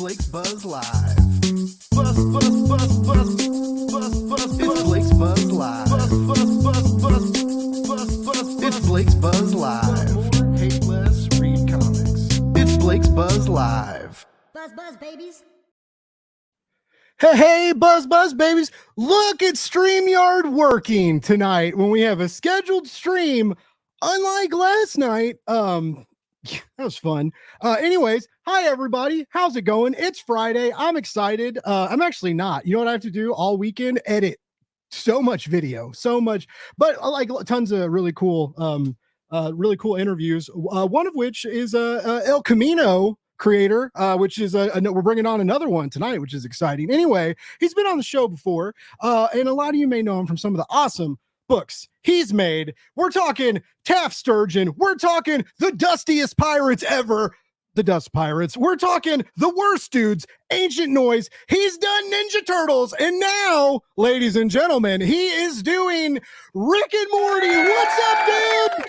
Blake's Buzz Live. Buzz, buzz, buzz, buzz, buzz, buzz. It's Blake's Buzz Live. Buzz, buzz, buzz, buzz, buzz, buzz. It's Blake's Buzz Live. More, hate less, read comics. It's Blake's Buzz Live. Buzz, buzz, babies. Hey, buzz, babies. Look at StreamYard working tonight when we have a scheduled stream. Unlike last night, that was fun. Anyways, hi, everybody. How's it going? It's Friday. I'm excited. I'm actually not. You know what I have to do all weekend? Edit so much video, so much, but like tons of really cool interviews. One of which is El Camino creator, which is we're bringing on another one tonight, which is exciting. Anyway, he's been on the show before, and a lot of you may know him from some of the awesome books he's made. We're talking Taft Sturgeon. We're talking the dustiest pirates ever, the Dust Pirates. We're talking the worst dudes, Ancient Noise. He's done Ninja Turtles, and now, ladies and gentlemen, he is doing Rick and Morty. What's up, dude?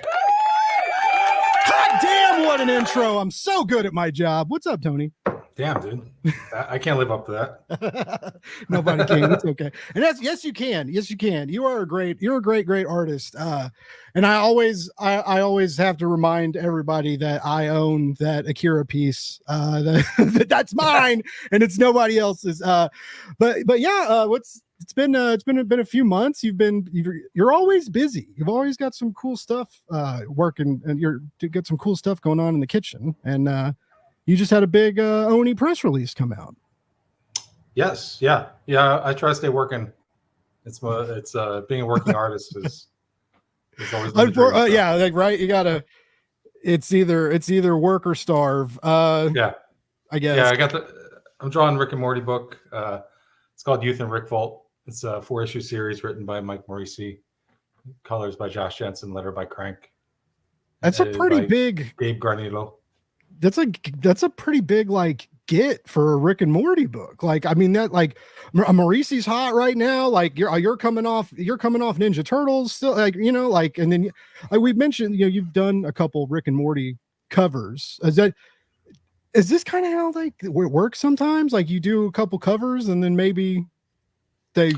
God damn, what an intro. I'm so good at my job. What's up, Tony? Damn, dude. I can't live up to that. Nobody can. It's okay. And that's, yes, you can. Yes, you can. You're a great artist. And I always have to remind everybody that I own that Akira piece. That's mine and it's nobody else's. But yeah, it's been a few months. You're always busy. You've always got some cool stuff working, and you got some cool stuff going on in the kitchen. And you just had a big Oni press release come out. Yes, yeah. I try to stay working. It's being a working artist is always been a dream, so. Yeah, like right. You gotta. It's either work or starve. Yeah, I guess. Yeah, I'm drawing Rick and Morty book. It's called In Rickvolt. It's a 4-issue series written by Mike Moreci, colors by Josh Jensen, letter by Crank. That's a pretty big Gabe Garnilo. That's a pretty big like get for a Rick and Morty book. Like, I mean, that like Moreci's hot right now. Like you're coming off Ninja Turtles still, like, you know, like, and then like we mentioned, you know, you've done a couple Rick and Morty covers. Is this kind of how like it works sometimes? Like you do a couple covers and then maybe it's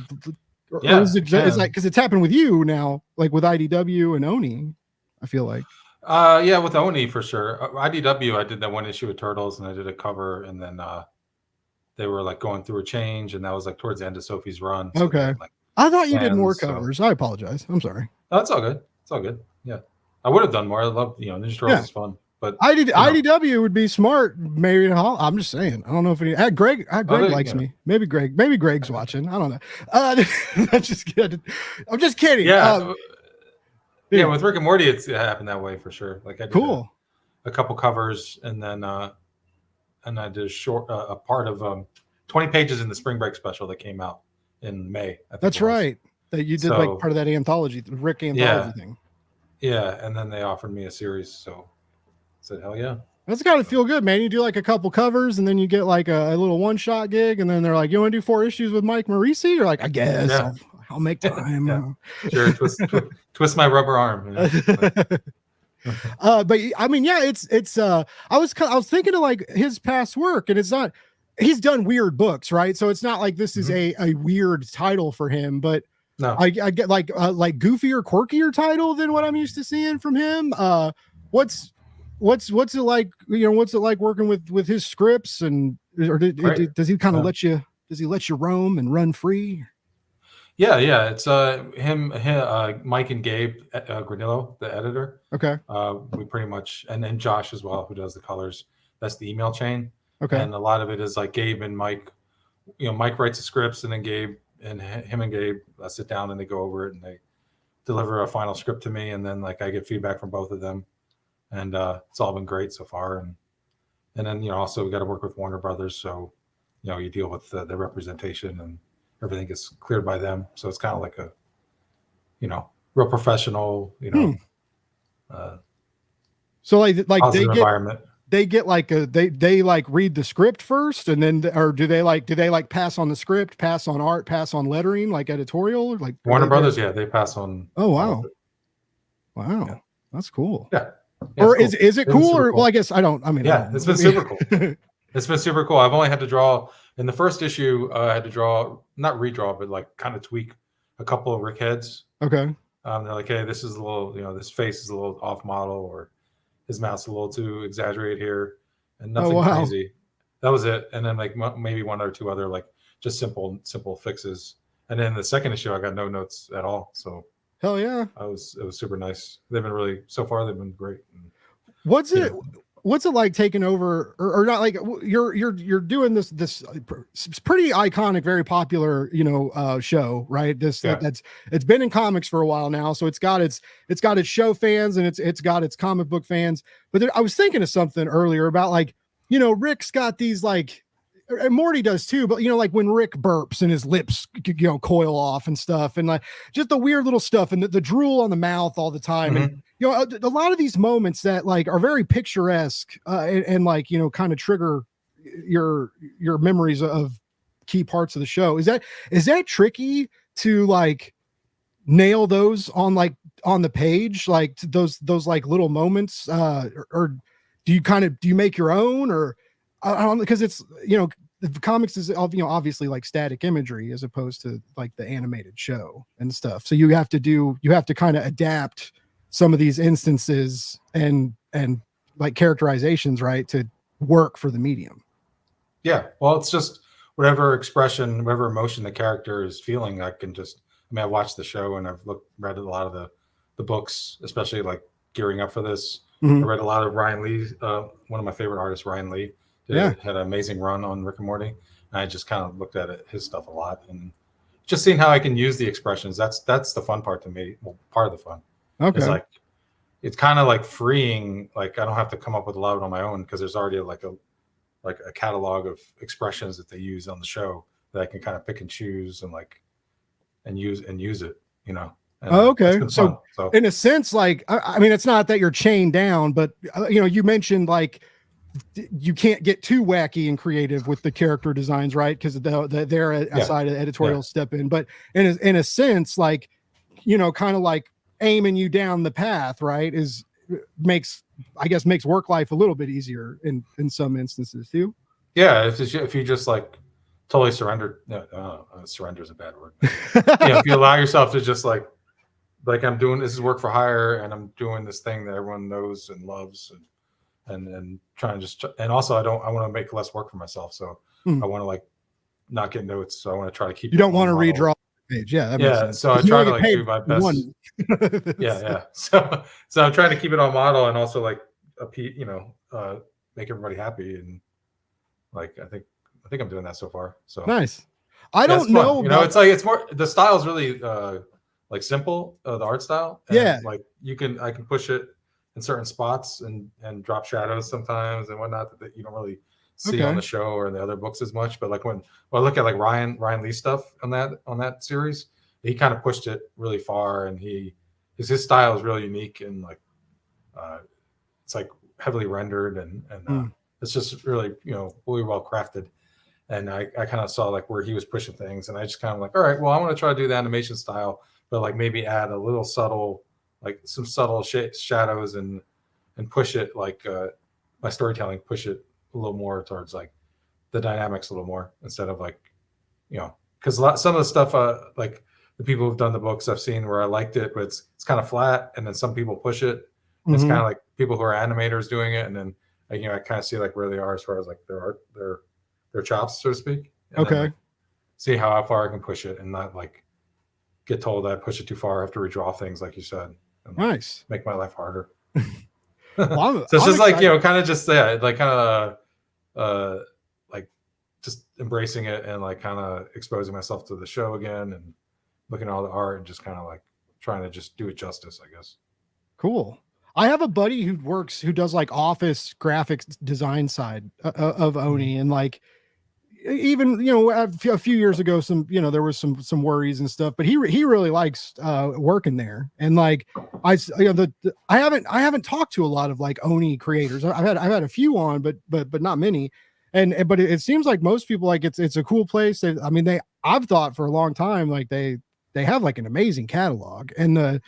like, because it's happened with you now, like with IDW and Oni, I feel like. Yeah, with Oni for sure. IDW, I did that one issue of Turtles, and I did a cover, and then they were like going through a change, and that was like towards the end of Sophie's run. So okay, like, I thought you did more covers. I apologize. I'm sorry. No, it's all good. It's all good. Yeah, I would have done more. I love Ninja Turtles is fun, but IDW would be smart. Maybe I'm just saying. I don't know if any. Greg likes me. Maybe Greg's watching. I don't know. That's just good. I'm just kidding. Yeah. Yeah, with Rick and Morty, it happened that way for sure. Like I did a couple covers, and then I did a part of 20 pages in the spring break special that came out in May. That's right. That you did like part of that anthology, the Rick anthology thing. Yeah, and then they offered me a series, so I said, hell yeah. That's got to feel good, man. You do like a couple covers, and then you get like a little one-shot gig, and then they're like, "You want to do 4 issues with Mike Moreci?" You're like, "I guess." Yeah. I'll make time. Yeah. Sure, twist my rubber arm. But I mean, yeah, it's. I was thinking of like his past work, and it's not. He's done weird books, right? So it's not like this is a weird title for him, but no. I get like goofier, quirkier title than what I'm used to seeing from him. What's it like? You know, what's it like working with his scripts, and does he kind of let you roam and run free? Yeah, it's him, Mike and Gabe Granillo, the editor. Okay. We pretty much, and then Josh as well, who does the colors. That's the email chain. Okay. And a lot of it is like Gabe and Mike. You know, Mike writes the scripts, and then Gabe and him and Gabe sit down and they go over it and they deliver a final script to me, and then like I get feedback from both of them, and it's all been great so far. And then also we got to work with Warner Brothers, so you deal with the representation and everything gets cleared by them. So it's kind of like a, real professional, so like environment. They get like they like read the script first, and then, or do they like pass on the script, pass on art, pass on lettering, like editorial, like Warner Brothers? Yeah, they pass on. Oh, wow. Yeah. That's cool. Yeah. Or cool. Is it cool, or cool. Well, I guess I don't. I mean, yeah, it's been super cool. It's been super cool. I've only had to draw in the first issue. I had to draw, not redraw, but like kind of tweak a couple of Rick heads. Okay. They're like, hey, this is a little, this face is a little off model, or his mouth's a little too exaggerated here, and nothing crazy. That was it. And then like maybe one or two other like just simple fixes. And then the second issue, I got no notes at all. So hell yeah, it was super nice. They've been really, so far they've been great. What's it like taking over, or not? Like you're doing this pretty iconic, very popular, show, right? It's been in comics for a while now, so it's got its show fans and it's got its comic book fans. But I was thinking of something earlier about like, Rick's got these like, and Morty does too, but like when Rick burps and his lips coil off and stuff, and like just the weird little stuff and the drool on the mouth all the time. Mm-hmm. And a lot of these moments that like are very picturesque and like kind of trigger your memories of key parts of the show. Is that tricky to like nail those on the page, like those like little moments, or do you make your own, or I don't, because it's the comics is obviously like static imagery as opposed to like the animated show and stuff, so you have to kind of adapt some of these instances and like characterizations, right, to work for the medium. Yeah, well, it's just whatever expression, whatever emotion the character is feeling. I watched the show and I've read a lot of the books, especially like gearing up for this. Mm-hmm. I read a lot of Ryan Lee, one of my favorite artists, Ryan Lee. Had an amazing run on Rick and Morty. And I just kind of looked at his stuff a lot and just seeing how I can use the expressions. That's the fun part to me. Well, part of the fun. Okay. It's kind of like freeing. Like I don't have to come up with a lot of it on my own because there's already like a catalog of expressions that they use on the show that I can kind of pick and choose and use it. And, okay. So in a sense, like I mean, it's not that you're chained down, but you mentioned like you can't get too wacky and creative with the character designs, right? Because they're aside of editorial step in, but in a sense, like kind of like aiming you down the path, right, makes work life a little bit easier in some instances too. Yeah, if you just like totally surrender, surrender is a bad word. If you allow yourself to just like I'm doing this is work for hire and I'm doing this thing that everyone knows and loves and trying to and also I want to make less work for myself, so I want to like not get notes, so I want to try to keep. You don't want to redraw page. Yeah, that makes sense. So I try to like do my best. Yeah. So I'm trying to keep it on model and also like make everybody happy, and like I think I'm doing that so far. So nice. I don't know. It's more, the style is really like simple, the art style. And like I can push it in certain spots and drop shadows sometimes and whatnot that you don't really see on the show or in the other books as much. But like when I look at like Ryan Lee stuff on that series, he kind of pushed it really far, and his style is really unique, and like it's like heavily rendered and it's just really really well crafted. And I kind of saw like where he was pushing things, and I just kind of like, all right, well, I want to try to do the animation style, but like maybe add a little subtle, like some subtle shadows and push it like my storytelling, push it a little more towards like the dynamics a little more, instead of like, because some of the stuff like the people who've done the books I've seen where I liked it, but it's kind of flat, and then some people push it. Mm-hmm. It's kind of like people who are animators doing it, and then I kind of see like where they are as far as like their art, their chops, so to speak. And then, like, see how far I can push it and not like get told that I push it too far. I have to redraw things, like you said. And, nice. Make my life harder. Well, so it's just like, kind of just like kind of like just embracing it and like kind of exposing myself to the show again and looking at all the art and just kind of like trying to just do it justice, I guess. Cool. I have a buddy who does like office graphics design side of Oni, and like even a few years ago there was some worries and stuff, but he really likes working there. And like I haven't talked to a lot of like Oni creators. I've had a few on, but not many. But it seems like most people, like it's a cool place. I've thought for a long time like they have like an amazing catalog, and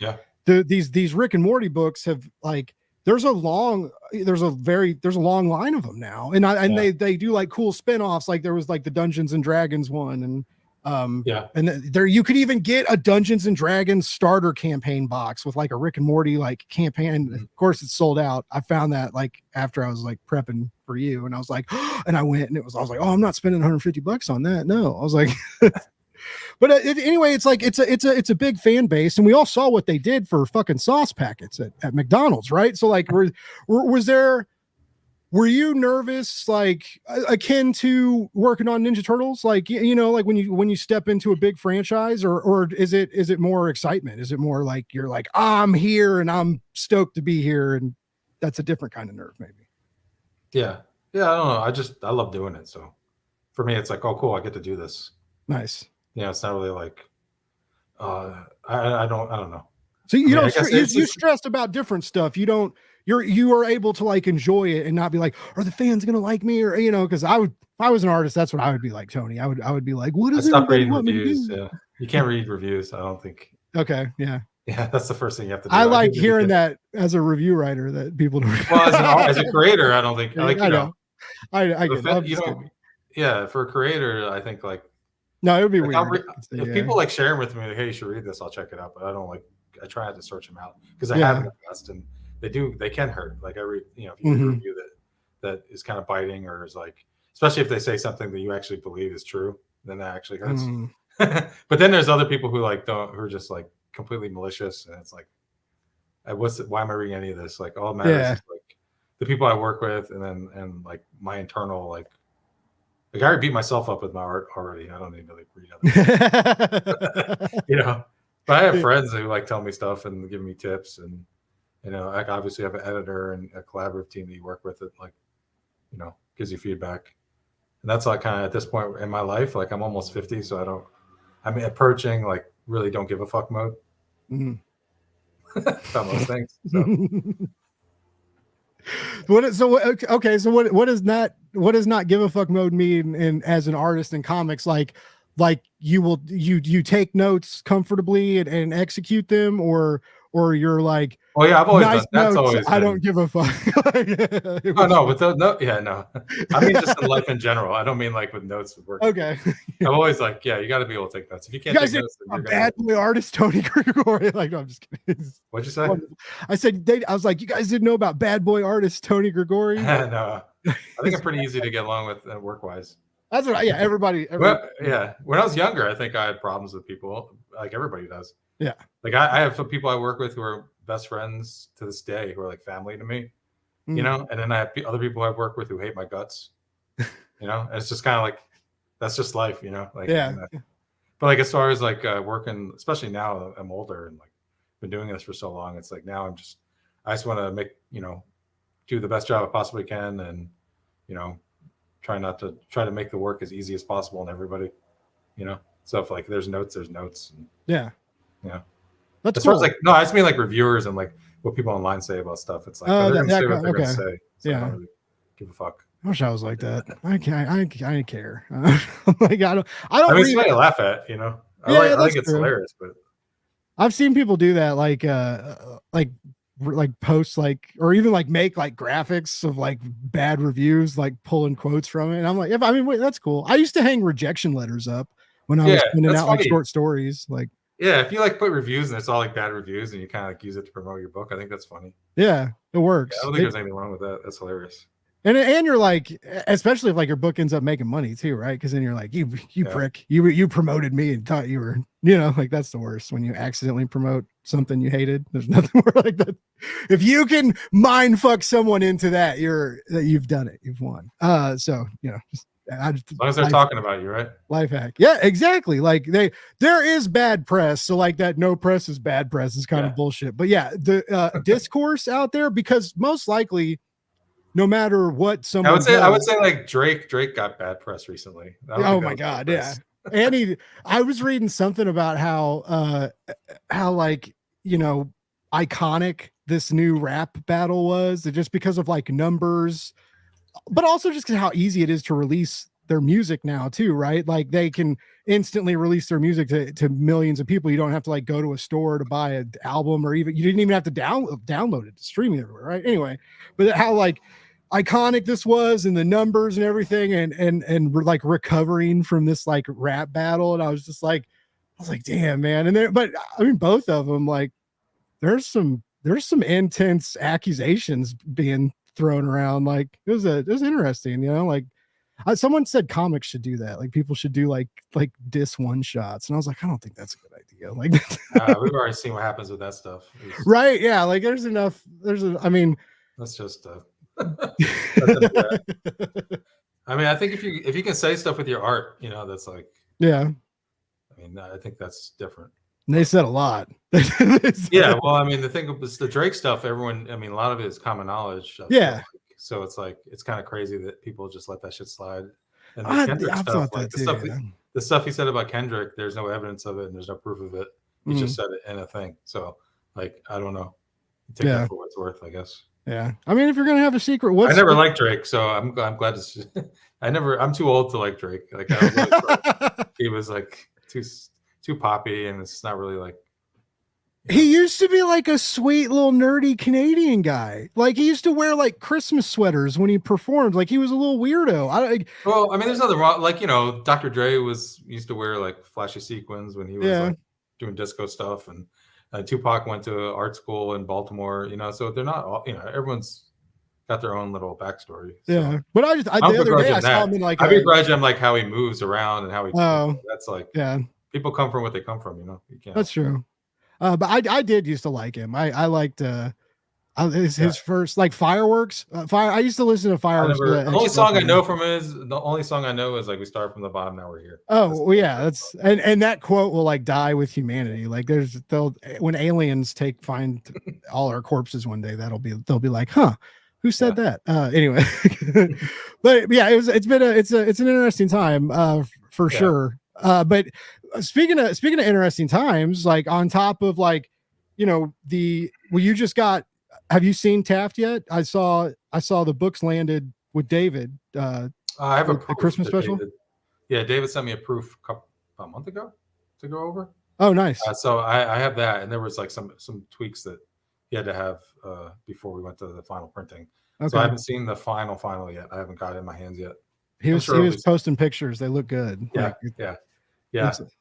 these Rick and Morty books have like there's a long line of them now, and they do like cool spin-offs. Like there was like the Dungeons and Dragons one, and and there you could even get a Dungeons and Dragons starter campaign box with like a Rick and Morty like campaign. And of course, it's sold out. I found that like after I was like prepping for you, and I was like, and I went and I was like, oh, I'm not spending $150 on that. No, I was like. But anyway, it's like it's a big fan base, and we all saw what they did for fucking sauce packets at McDonald's, right? So like, were you nervous, like akin to working on Ninja Turtles, like like when you step into a big franchise, or is it more excitement? Is it more like you're like, I'm here and I'm stoked to be here, and that's a different kind of nerve, maybe? Yeah, I don't know. I love doing it. So for me, it's like, oh, cool, I get to do this. Nice. It's not really like, I don't know. So you stressed about different stuff. You are able to like enjoy it and not be like, are the fans going to like me? Or, cause if I was an artist, that's what I would be like, Tony. I would be like, what is it? Stop reading reviews. Yeah. You can't read reviews. I don't think. Okay. Yeah. Yeah. That's the first thing you have to do. I like hearing that as a review writer that people don't. Well, as a creator, I don't think I know. I get it. Yeah. For a creator, I think like, no, it would be weird. If people like sharing with me, like, hey, you should read this, I'll check it out. But I don't like. I try to search them out because I have in the past, and they can hurt. Like I read, if you read a review that is kind of biting, or is like, especially if they say something that you actually believe is true, then that actually hurts. But then there's other people who who are just like completely malicious, and it's like, why am I reading any of this? Like all that matters is like the people I work with, and like my internal like I already beat myself up with my art already. I don't need to like read other But I have friends who like tell me stuff and give me tips, and I obviously have an editor and a collaborative team that you work with that like, gives you feedback. And that's like kind of at this point in my life, like I'm almost 50, so I'm approaching like really don't give a fuck mode. About most things. So. What does not give a fuck mode mean in as an artist in comics? Like you take notes comfortably and execute them, or you're like, oh yeah, I've always nice done that's notes, always I don't give a fuck. No. I mean just in life in general. I don't mean like with notes with work. Okay. I'm always like, yeah, you got to be able to take notes. If you can't take notes, then you're bad boy artist Tony Gregori. Like, no, I'm just kidding. What'd you say? I said I was like, you guys didn't know about bad boy artist Tony Gregori? No, I think I'm pretty easy to get along with work wise. That's what. Yeah, everybody. Well, yeah, when I was younger, I think I had problems with people, like everybody does. Yeah, like I have some people I work with who are best friends to this day, who are like family to me. And then I have other people I work with who hate my guts. And it's just kind of like that's just life, Like but like as far as like working, especially now I'm older and like been doing this for so long, it's like now I just want to make do the best job I possibly can, and try to make the work as easy as possible on everybody, so if like there's notes and, that's as far as like I just mean like reviewers and like what people online say about stuff. It's like they're gonna say what they're gonna say, so I don't really give a fuck. I wish I was like that. I care. Like I don't I mean, it's funny to laugh at, I think it's hilarious, but I've seen people do that, like posts like, or even like make like graphics of like bad reviews, like pulling quotes from it. And I'm like, wait, that's cool. I used to hang rejection letters up when I was sending out like short stories. Like, yeah, if you like put reviews and it's all like bad reviews and you kind of like use it to promote your book, I think that's funny. Yeah, it works. Yeah, I don't think there's anything wrong with that. That's hilarious. And you're like, especially if like your book ends up making money too, right? Because then you're like, you prick, you promoted me and thought you were, like that's the worst when you accidentally promote something you hated. There's nothing more like that. If you can mind fuck someone into that, you've done it. You've won. So just, as long as they're talking about you, right? Life hack. Yeah, exactly. Like there is bad press. So like that no press is bad press is kind of bullshit. But yeah, the discourse out there, because most likely, no matter what someone I would say like Drake got bad press recently. Oh my God. Yeah. And I was reading something about how like, iconic this new rap battle was, just because of like numbers, but also just how easy it is to release their music now too, right? Like they can instantly release their music to millions of people. You don't have to like go to a store to buy an album, or even you didn't even have to download it to stream it everywhere, right? Anyway, but how like iconic this was and the numbers and everything, and we're like recovering from this like rap battle, and I was like, damn, man. And there, but I mean, both of them, like, there's some intense accusations being thrown around. Like, it was interesting, you know. Like, someone said comics should do that. Like, people should do like diss one shots, and I was like, I don't think that's a good idea. Like, we've already seen what happens with that stuff. Right? Yeah. Like, there's enough. I mean, that's just. I mean, I think if you can say stuff with your art, you know, that's like. Yeah. I mean, I think that's different. And they said a lot. Yeah, well, I mean, the thing is the Drake stuff, everyone, I mean, a lot of it is common knowledge. Yeah. So it's like, it's kind of crazy that people just let that shit slide. And the I Kendrick stuff, like too, the stuff he said about Kendrick, there's no evidence of it and there's no proof of it. He just said it in a thing. So, like, I don't know. Take that for what it's worth, I guess. Yeah. I mean, if you're going to have a secret, I never liked Drake, so I'm glad to. I'm too old to like Drake. Like, he was like too poppy, and it's not really like. He used to be like a sweet little nerdy Canadian guy. Like, he used to wear like Christmas sweaters when he performed. Like, he was a little weirdo. Well, I mean, there's nothing wrong. Like, you know, Dr. Dre used to wear like flashy sequins when he was like doing disco stuff, and Tupac went to art school in Baltimore. You know, so they're not all. You know, everyone's got their own little backstory. So. Yeah, but the other day I saw him in like. I begrudge him like how he moves around and how he. That's like. Yeah. People come from what they come from, you know. You can't. That's true. But I did used to like him. I liked his first like Fireworks. I used to listen to Fireworks. The only song I know from is like we start from the bottom, now we're here. Oh, yeah, that's and that quote will like die with humanity. Like when aliens find all our corpses one day, they'll be like, huh, who said that? Anyway, but yeah, it's an interesting time for sure. But speaking of interesting times, like on top of like, you know, have you seen Taft yet? I saw the books landed with David. I have a Christmas special. David sent me a proof a month ago to go over. Oh, nice. So I have that, and there was like some tweaks that he had to have before we went to the final printing. Okay. So I haven't seen the final yet. I haven't got it in my hands yet. He was posting pictures. They look good. Yeah.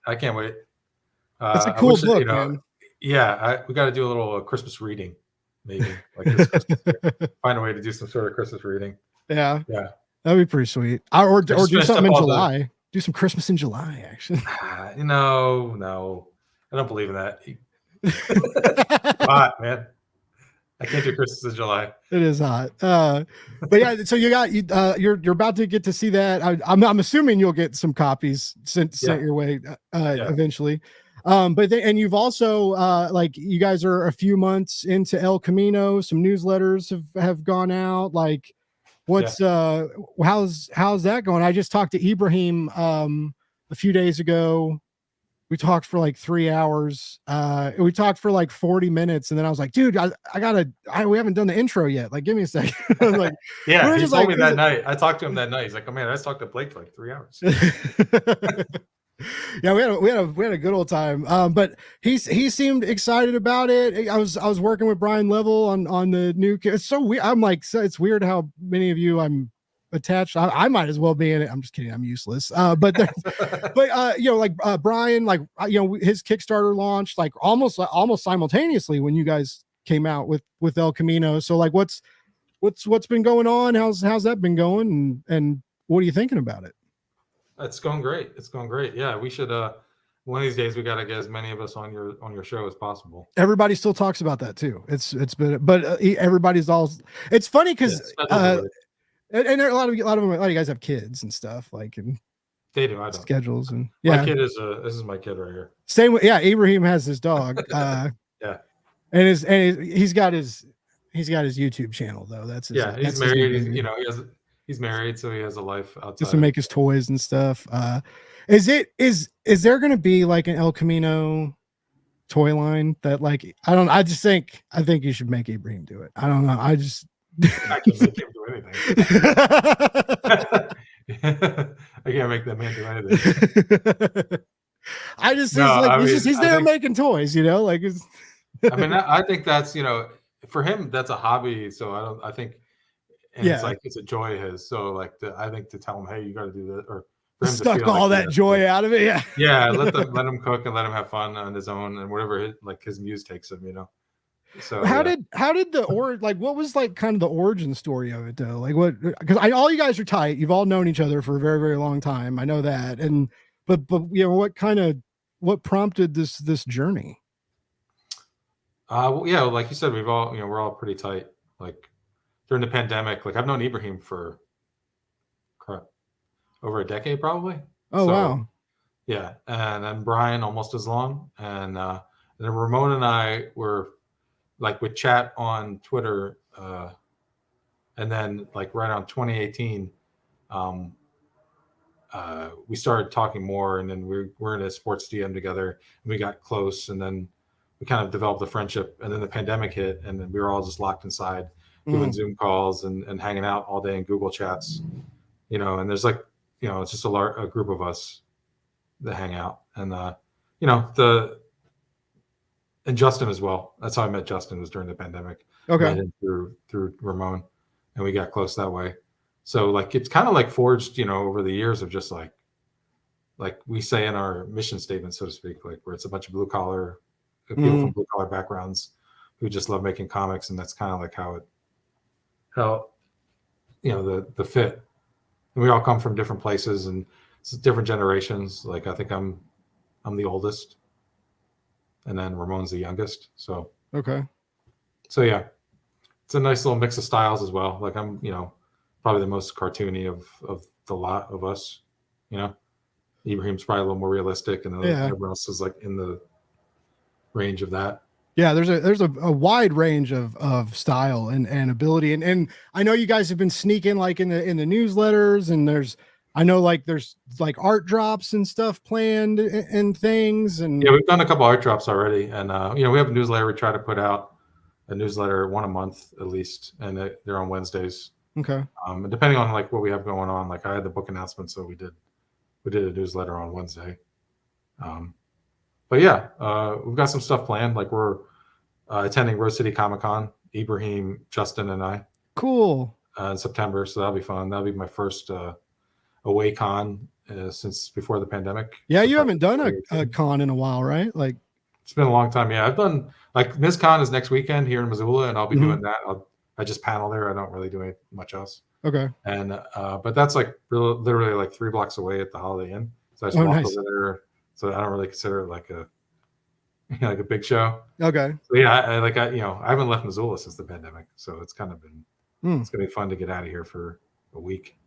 I can't wait. It's a cool book, man. Yeah, we got to do a little Christmas reading, maybe. Like this Christmas find a way to do some sort of Christmas reading. Yeah, that'd be pretty sweet. Or do something in July. Do some Christmas in July, actually. No, I don't believe in that. Hot, man. I can't do Christmas in July. It is hot. But yeah, so you're about to get to see that. I'm assuming you'll get some copies sent your way eventually. But you've also like you guys are a few months into El Camino. Some newsletters have gone out. Like, what's how's that going? I just talked to Ibrahim a few days ago. We talked for like 3 hours. We talked for like 40 minutes, and then I was like, dude, we haven't done the intro yet. Like, give me a second. I was like, he told me that night. I talked to him that night. He's like, oh man, I just talked to Blake for like 3 hours. Yeah, we had a good old time. But he seemed excited about it. I was working with Brian Level on the new. It's so weird. I'm like, it's weird how many of you I'm attached. I might as well be in it. I'm just kidding. I'm useless. But you know, like Brian, like you know, his Kickstarter launched like almost simultaneously when you guys came out with El Camino. So like, what's been going on? How's that been going? And what are you thinking about it? It's going great. Yeah, we should. One of these days, we got to get as many of us on your show as possible. Everybody still talks about that too. It's been, but everybody's all. It's funny because. And there are a lot of you guys have kids and stuff like, and they do. I don't. Schedules and my kid is this is my kid right here. Same with Ibrahim has his dog. And he's got his YouTube channel though. That's his, he's married. You know, he's married, so he has a life outside. Just to make his toys and stuff. Is there going to be like an El Camino toy line that like I think you should make Ibrahim do it. I don't know. I can make him do anything. I can't make that man do anything. I just, No, he's like, I mean, he's I there think, making toys, you know, like it's, I mean, I think that's, for him, that's a hobby. So I think, and it's yeah, like, it's a joy of his. So like, I think to tell him, hey, you got to do this, or for him to suck feel like all he that has to, joy out of it. Yeah. yeah, let him cook and let him have fun on his own and whatever his muse takes him. So How yeah. did the like what was like kind of the origin story of it though? Like what, because all you guys are tight. You've all known each other for a very, very long time. I know that. And but what prompted this journey? Well, yeah, like you said, we're all pretty tight. Like during the pandemic, like I've known Ibrahim for crap, over a decade probably. Oh So wow. yeah, and then Brian almost as long, and then Ramon and I were like would chat on Twitter, and then like right on 2018, um, we started talking more, and then we were in a sports DM together, and we got close, and then we kind of developed a friendship, and then the pandemic hit, and then we were all just locked inside doing Mm. Zoom calls and hanging out all day in Google chats, and there's like, it's just a group of us that hang out, and and Justin as well. That's how I met Justin, was during the pandemic. Okay. Met him through Ramon, and we got close that way. So like it's kind of like forged, over the years of just like we say in our mission statement, so to speak, like where it's a bunch of blue collar people from Mm. blue collar backgrounds who just love making comics, and that's kind of like how the fit. And we all come from different places and different generations. Like I think I'm the oldest, and then Ramon's the youngest. So Okay. yeah, it's a nice little mix of styles as well. Like I'm, probably the most cartoony of the lot of us. Ibrahim's probably a little more realistic, and then Yeah. everyone else is like in the range of that. Yeah, there's a wide range of style and ability. And I know you guys have been sneaking like in the newsletters, and I know like there's like art drops and stuff planned and things. And Yeah, we've done a couple art drops already, and we have a newsletter. We try to put out a newsletter one a month at least, and they're on Wednesdays. okay. And depending on like what we have going on, like I had the book announcement, so we did a newsletter on Wednesday. But yeah, we've got some stuff planned. Like we're attending Rose City Comic Con, Ibrahim, Justin, and I, Cool. in September. So that'll be fun. That'll be my first away con since before the pandemic. Yeah, So you haven't done a 2018. con in a while, right? Like, It's been a long time. Yeah, I've done like MizCon is next weekend here in Missoula, and I'll be Mhm. doing that. I just panel there. I don't really do much else. okay. And but that's like literally like 3 blocks away at the Holiday Inn. So I just Oh, walk nice. over there. So I don't really consider it like a like a big show. Okay. So yeah, I haven't left Missoula since the pandemic, so it's kind of been Hmm. it's gonna be fun to get out of here for a week.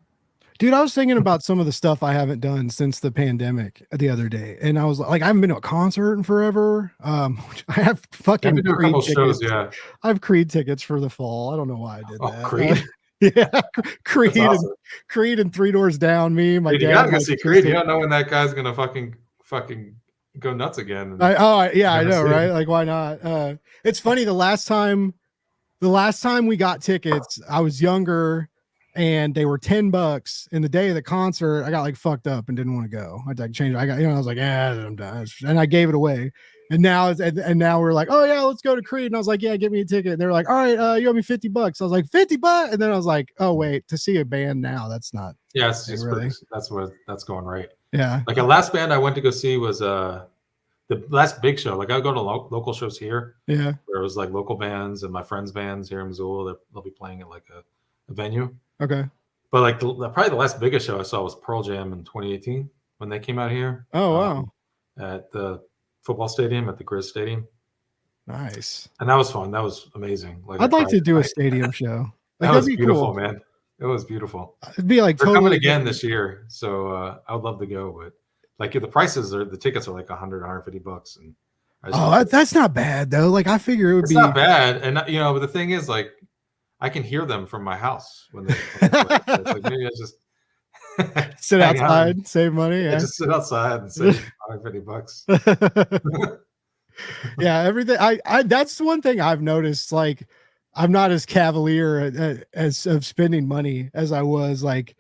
Dude, I was thinking about some of the stuff I haven't done since the pandemic the other day, and I was like, I haven't been to a concert in forever. I have I've fucking been to a Creed couple shows. tickets. Yeah. I have Creed tickets for the fall. I don't know why I did Oh, that. Creed. Yeah, Creed That's awesome. Creed and Three Doors Down. Me, my Dude, you dad. gotta go like, see Creed. twisted- You don't know when that guy's gonna fucking go nuts again. Yeah, I Never know, see right? it. Like, why not? It's funny. The last time we got tickets, I was younger, and they were $10. And the day of the concert, I got like fucked up and didn't want to go. I like changed. I was like, yeah, I'm done, and I gave it away. And now and now we're like, oh yeah, let's go to Creed. And I was like, yeah, give me a ticket. And they were like, all right, you owe me $50. I was like, $50. And then I was like, oh wait, to see a band now, that's not. Yeah, it's just Really? that's going right. Yeah. Like a last band I went to go see was the last big show. Like I go to local shows here, Yeah. where it was like local bands and my friends' bands here in Missoula. They'll be playing at like a venue. Okay. But like probably the last biggest show I saw was Pearl Jam in 2018 when they came out here. Oh wow. At the football stadium, at the Grizz Stadium, Nice. and that was fun. That was amazing. Like I'd like to do a that stadium show. Like, that that'd was be beautiful, cool. man. It was beautiful. It'd be like They're totally coming again different. this year, so I would love to go. But like the tickets are like $100-$150, and I just That's not bad though. Like I figure it would it's be not bad. And but the thing is, like, I can hear them from my house when they play. So it's like maybe I just sit hang out and- outside, save money. I Yeah. just sit outside and say $150. Yeah, everything. I that's one thing I've noticed. Like, I'm not as cavalier as of spending money as I was. Like,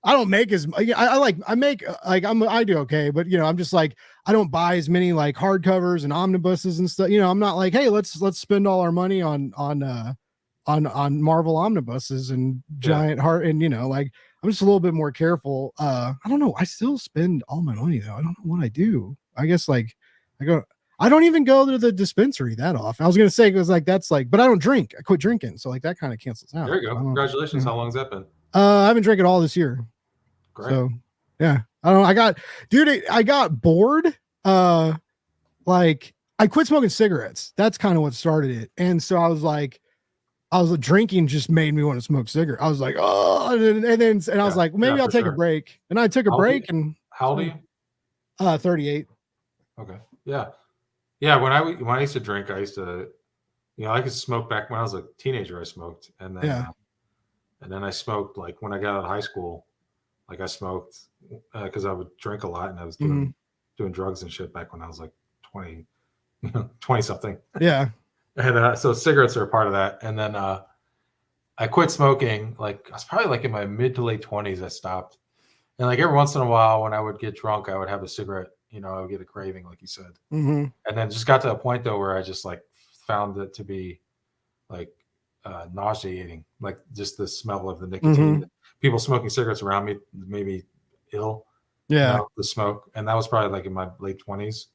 I don't make as I make like I do okay, but I'm just like I don't buy as many like hardcovers and omnibuses and stuff. I'm not like, hey, let's spend all our money on Marvel omnibuses and giant heart and like I'm just a little bit more careful. I don't know. I still spend all my money though. I don't know what I do. I guess like I don't even go to the dispensary that often. I was gonna say because like that's like, but I don't drink. I quit drinking, so like that kind of cancels out. There you go. Congratulations. How long's that been? I haven't drank it all this year. Great. So yeah, I don't know. I got bored. Like I quit smoking cigarettes. That's kind of what started it. And so I was drinking just made me want to smoke cigarettes. I was like, oh, and I was like, maybe I'll take a break. And I took a break. And how old are you? 38. Okay. Yeah. Yeah. When I used to drink, I used to, I could smoke back when I was a teenager. I smoked, and then and then I smoked like when I got out of high school. Like I smoked because I would drink a lot, and I was doing drugs and shit back when I was like 20 something. Yeah. And so cigarettes are a part of that. And then I quit smoking. Like I was probably like in my mid to late 20s. I stopped, and like every once in a while, when I would get drunk, I would have a cigarette. I would get a craving, like you said. Mm-hmm. And then just got to a point though where I just like found it to be like nauseating, like just the smell of the nicotine. Mm-hmm. People smoking cigarettes around me made me ill. Yeah. The smoke. And that was probably like in my late 20s.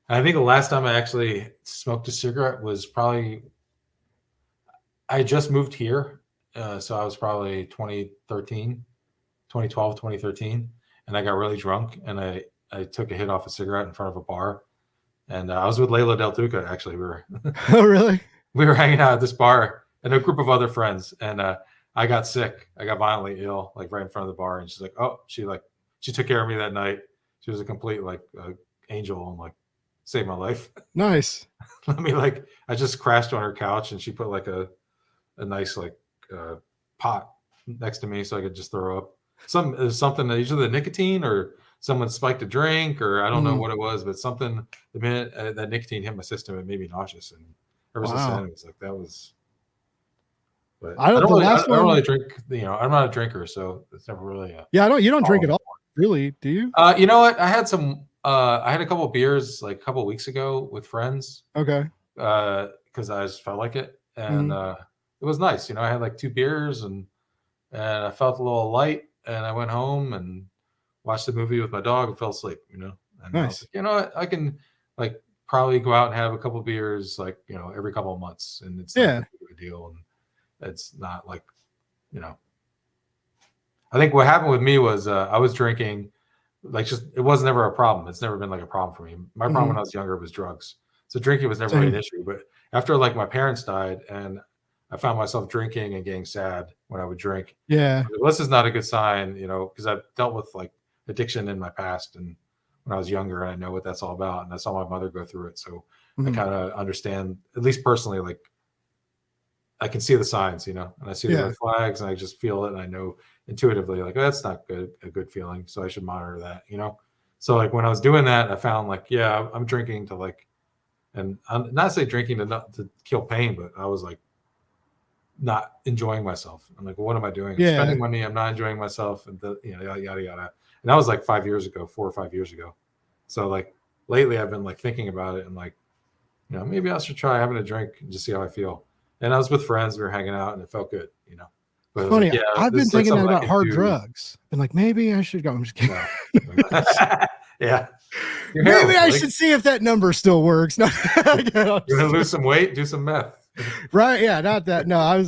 And I think the last time I actually smoked a cigarette was probably, I just moved here. So I was probably 2013, 2012, 2013. And I got really drunk and I took a hit off a cigarette in front of a bar. And I was with Layla Del Duca, actually. Oh, really? We were hanging out at this bar and a group of other friends. And I got sick. I got violently ill, like right in front of the bar. And she's like, oh, she took care of me that night. She was a complete like angel and like saved my life. Nice. I just crashed on her couch and she put like a nice like pot next to me so I could just throw up. Something usually the nicotine or someone spiked a drink or I don't know what it was, but something the minute that nicotine hit my system, it made me nauseous. And ever since then, it was like that was. But I don't really drink. I'm not a drinker, so it's never really. You don't drink at all, really, do you? You know what? I had some. I had a couple of beers like a couple of weeks ago with friends. Okay. Because I just felt like it, and it was nice. I had like 2 beers, and I felt a little light, and I went home and watched the movie with my dog and fell asleep. And nice. I was like, you know what? I can like probably go out and have a couple of beers like every couple of months, and it's not a big deal. And it's not like, I think what happened with me was I was drinking, like it was never a problem. It's never been like a problem for me. My problem when I was younger was drugs. So drinking was never an issue. But after like my parents died and I found myself drinking and getting sad when I would drink. Yeah. Well, this is not a good sign, because I've dealt with like addiction in my past and when I was younger, and I know what that's all about. And I saw my mother go through it. So I kind of understand, at least personally, like, I can see the signs, and I see the red flags and I just feel it. And I know intuitively, like, oh, that's not a good feeling. So I should monitor that, So like when I was doing that, I found like, yeah, I'm drinking to like, and I'm not say drinking to kill pain, but I was like not enjoying myself. I'm like, well, what am I doing? I'm spending money. I'm not enjoying myself. And yada, yada, yada. And that was like 4 or 5 years ago. So like lately I've been like thinking about it and like, maybe I should try having a drink and just see how I feel. And I was with friends, we were hanging out, and it felt good, But funny, like, I've been thinking about hard drugs, and like maybe I should go. I'm just kidding. No. Yeah, maybe I should see if that number still works. No, you want to lose some weight, do some meth. Right? Yeah, not that. No, I'm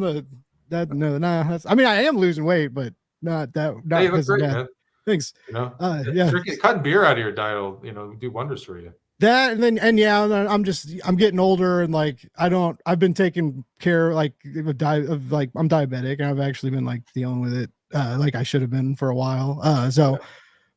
the that. No, that's. I mean, I am losing weight, but not that. Not you look great, man. Thanks. Yeah, cutting beer out of your diet will, do wonders for you. That and then I'm getting older and like I've been taking care like I'm diabetic and I've actually been like dealing with it like I should have been for a while.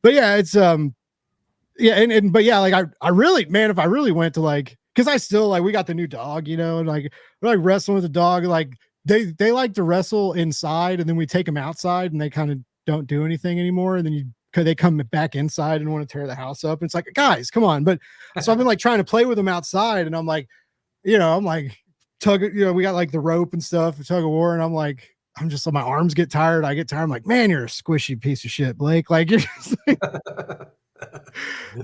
But yeah, it's but yeah, like I really, man, if I really went to like, because I still like we got the new dog, and like we're like wrestling with the dog, like they like to wrestle inside and then we take them outside and they kind of don't do anything anymore, and then they come back inside and want to tear the house up. And it's like, guys, come on. But so I've been like trying to play with them outside, and I'm like, I'm like we got like the rope and stuff, tug of war, and I'm like I'm just like, my arms get tired. I get tired. I'm like, man, you're a squishy piece of shit, Blake. Like you're just like,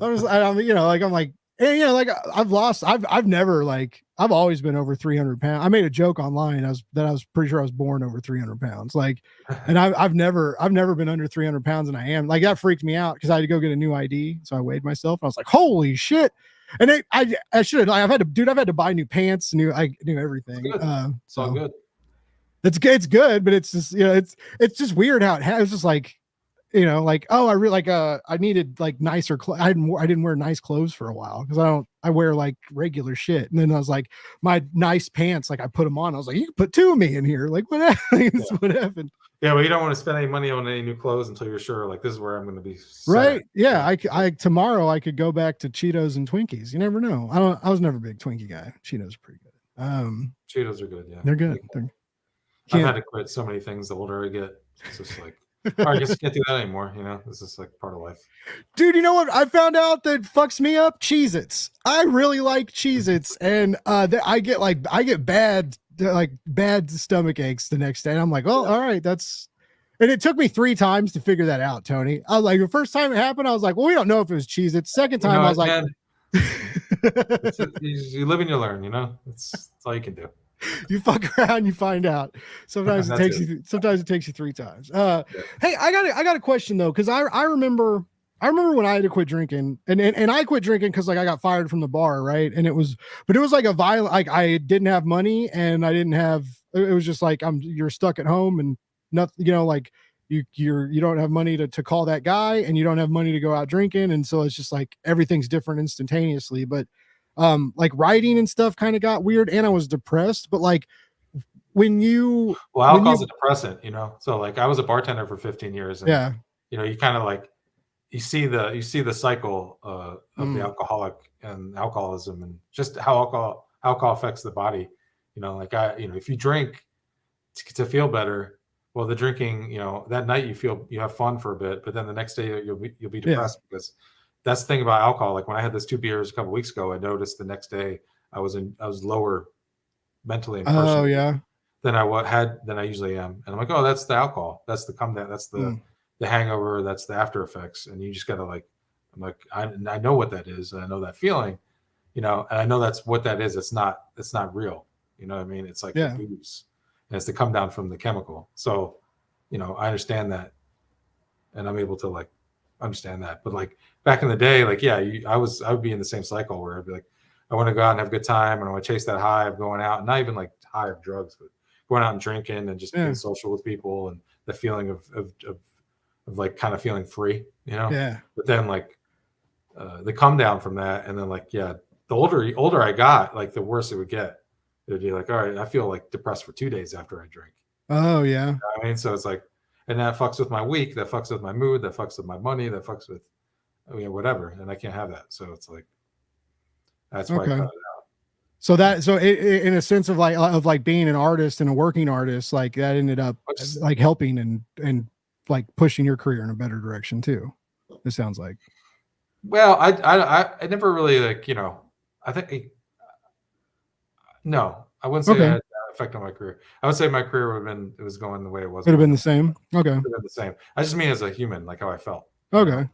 I'm, you know, like, I'm like, and you know, like I've never like, I've always been over 300 pounds. I made a joke online. I was pretty sure I was born over 300 pounds. Like, and I've never been under 300 pounds, and I am like, that freaked me out because I had to go get a new ID. So I weighed myself. And I was like, holy shit. And I should have, I've had to buy new pants, new everything. It's all good. It's good, but it's just, you know, it's just weird how it's just like, you know, like, oh, I really like, I needed like nicer clothes. I didn't wear nice clothes for a while because I wear like regular shit. And then I was like, my nice pants, like I put them on. I was like, you can put two of me in here. Like, what happened? What happened? Yeah, well, you don't want to spend any money on any new clothes until you're sure, like, this is where I'm going to be. Right. Yeah. I tomorrow I could go back to Cheetos and Twinkies. You never know. I was never a big Twinkie guy. Cheetos are pretty good. Cheetos are good. Yeah. They're good. I've had to quit so many things the older I get. It's just like, I guess you can't do that anymore. You know, this is like part of life. Dude, you know what? I found out that fucks me up? Cheez-Its. I really like Cheez-Its. And I get bad stomach aches the next day. And I'm like, well, all right, and it took me 3 times to figure that out, Tony. I was like, the first time it happened, I was like, well, we don't know if it was Cheez-Its. Second time, I was like, you live and you learn, you know, that's all you can do. You fuck around, you find out. Sometimes it takes you 3 times. Hey, I got a question though, because I remember when I had to quit drinking, and I quit drinking because like I got fired from the bar, right? And it was like a violent, like I didn't have money and I didn't have. It was just like you're stuck at home and nothing, you know, like you don't have money to call that guy, and you don't have money to go out drinking, and so it's just like everything's different instantaneously. But like writing and stuff kind of got weird, and I was depressed. But like alcohol's a depressant, you know. So like I was a bartender for 15 years, and yeah, you know, you kind of like you see the cycle of the alcoholic and alcoholism, and just how alcohol affects the body. You know, like if you drink to feel better, well, the drinking, you know, that night you have fun for a bit, but then the next day you'll be depressed because that's the thing about alcohol. Like when I had this 2 beers a couple weeks ago, I noticed the next day I was lower mentally and personally than I usually am. And I'm like, oh, that's the alcohol. That's the come down. That's the hangover. That's the after effects. And you just gotta like, I'm like, I know what that is. And I know that feeling, you know, and I know that's what that is. It's not real. You know what I mean? It's like the booze, and it's the come down from the chemical. So, you know, I understand that, and I'm able to like understand that. But like back in the day, like, I would be in the same cycle where I'd be like, I want to go out and have a good time, and I want to chase that high of going out, and not even like high of drugs, but going out and drinking and just being social with people, and the feeling of like kind of feeling free, you know? Yeah. But then like the come down from that, and then like, the older I got, like the worse it would get. It'd be like, all right, I feel like depressed for 2 days after I drink. Oh yeah. You know what I mean, so it's like, and that fucks with my week, that fucks with my mood, that fucks with my money, that fucks with, whatever. And I can't have that. So it's like, that's why I cut it out. So in a sense of like being an artist and a working artist, like that ended up like helping and like pushing your career in a better direction too. It sounds like. Well, I never really like, you know, I think, no, I wouldn't say that had that effect on my career. I would say my career it was going the way it was. Would have been the same. Okay. Would have been the same. I just mean as a human, like how I felt. Okay.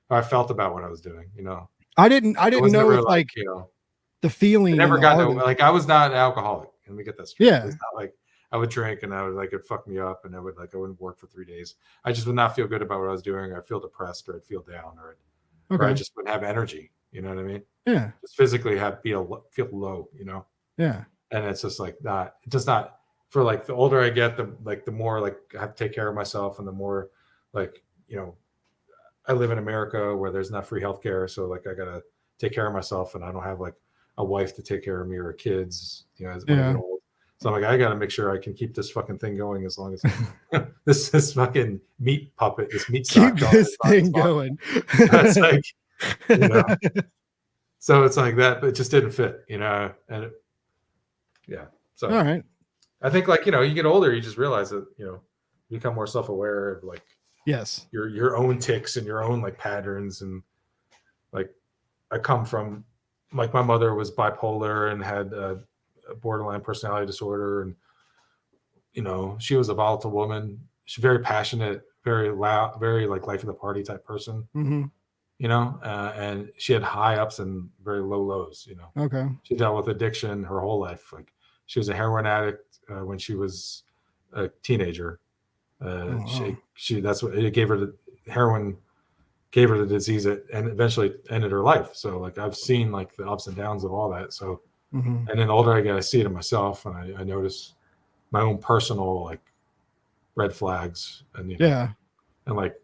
How I felt about what I was doing, you know. I didn't know if like you know, the feeling. I never got to, like, I was not an alcoholic, and we get that straight. Yeah. It's not like I would drink and I would like, it'd fuck me up, and I wouldn't work for 3 days. I just would not feel good about what I was doing. I'd feel depressed, or I'd feel down, or I just wouldn't have energy. You know what I mean? Yeah. Just physically feel low, you know? Yeah. And it's just like not for like the older I get, the more like I have to take care of myself, and the more like, you know, I live in America where there's not free healthcare. So like I gotta take care of myself, and I don't have like a wife to take care of me or kids, you know, as I get old. So I'm like, I gotta make sure I can keep this fucking thing going as long as this fucking meat puppet, this meat keep this thing going. That's like, you know. So it's like that, but it just didn't fit, you know, and so all right. I think like, you know, you get older, you just realize that, you know, you become more self-aware of like your own tics and your own like patterns. And like I come from, like, my mother was bipolar and had a borderline personality disorder, and she was a volatile woman. She's very passionate, very loud, very like life of the party type person. Mm-hmm. And she had high ups and very low lows. Okay. She dealt with addiction her whole life. Like she was a heroin addict when she was a teenager. That's what it gave her. Heroin gave her the disease and eventually ended her life. So like I've seen like the ups and downs of all that. So and then the older I get, I see it in myself, and I notice my own personal like red flags, and and like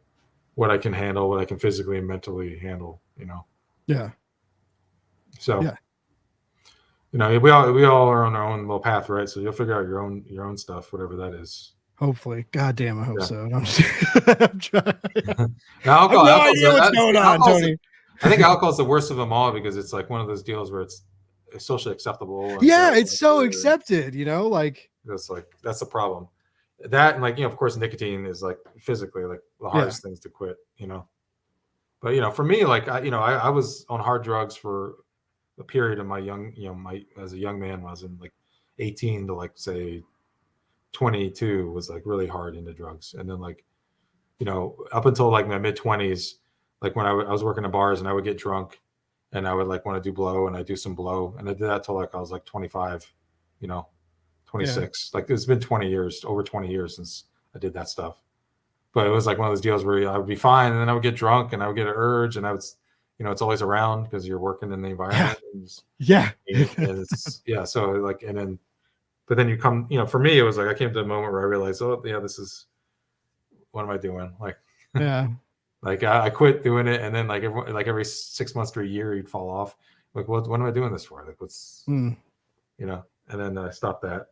what I can handle, what I can physically and mentally handle. Yeah. So we all are on our own little path, right? So you'll figure out your own stuff, whatever that is. Hopefully. God damn, I hope so. I'm trying. Now, I have no idea what's going on, Tony. I think alcohol is the worst of them all because it's like one of those deals where it's socially acceptable. It's so accepted, like that's the problem. That and like, of course, nicotine is like physically like the hardest things to quit, But for me, like I was on hard drugs for a period of my young, as a young man, was in like 18 to like say 22 was like really hard into drugs. And then like, up until like my mid 20s, like when I was working in bars and I would get drunk and I would like want to do blow, and I do some blow, and I did that till like I was like 25, 26. Like it's been over 20 years since I did that stuff. But it was like one of those deals where I would be fine, and then I would get drunk and I would get an urge, and I would, it's always around because you're working in the environment. So like, and then, but then you come, for me, it was like I came to a moment where I realized, this is, what am I doing? Like, like I quit doing it, and then like every 6 months to a year, you'd fall off. Like, what am I doing this for? Like, what's, and then I stopped that.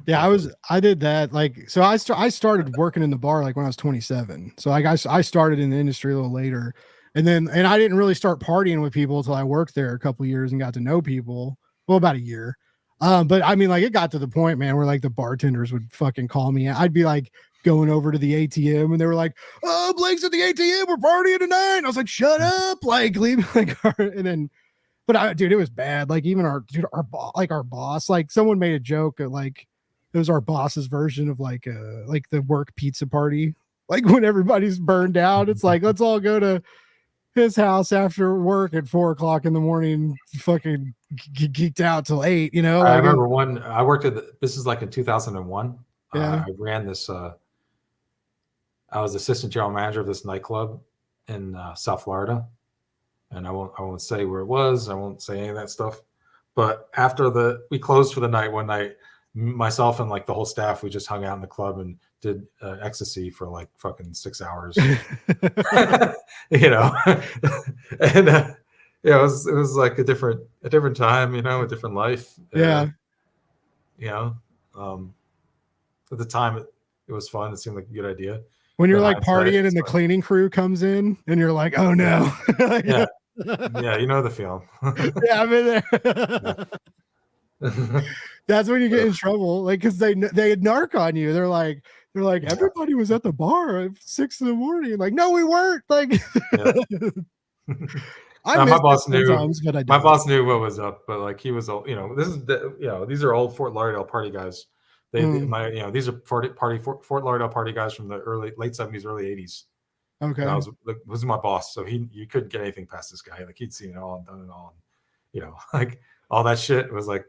Yeah, I did that. Like, so I started working in the bar like when I was 27. So like I started in the industry a little later, and I didn't really start partying with people until I worked there a couple of years and got to know people. Well, about a year. But I mean, like it got to the point, man, where like the bartenders would fucking call me. I'd be like going over to the ATM, and they were like, "Oh, Blake's at the ATM. We're partying tonight." And I was like, "Shut up!" Like, leave. Like, and then. But dude, it was bad. Like even our boss, like someone made a joke at like. It was our boss's version of like the work pizza party. Like when everybody's burned out, it's like, let's all go to his house after work at 4 o'clock in the morning, fucking geeked out till 8, I remember I worked this is like in 2001. Yeah. I ran this, I was assistant general manager of this nightclub in South Florida. And I won't say where it was. I won't say any of that stuff. But after we closed for the night one night, myself and like the whole staff, we just hung out in the club and did ecstasy for like fucking 6 hours. And it was like a different time, a different life. At the time it was fun. It seemed like a good idea. When you're like partying and the cleaning crew comes in and you're like, oh no. Yeah, you know the feeling. Yeah, I'm in there. That's when you get in trouble, like because they narc on you. They're like everybody was at the bar at 6 a.m. Like, no, we weren't. Like, my boss knew. My boss knew what was up, but like he was, these are old Fort Lauderdale party guys. These are Fort Lauderdale party guys from the late 70s, early 80s. Okay, was my boss, so you couldn't get anything past this guy. Like he'd seen it all and done it all, and, like all that shit was like.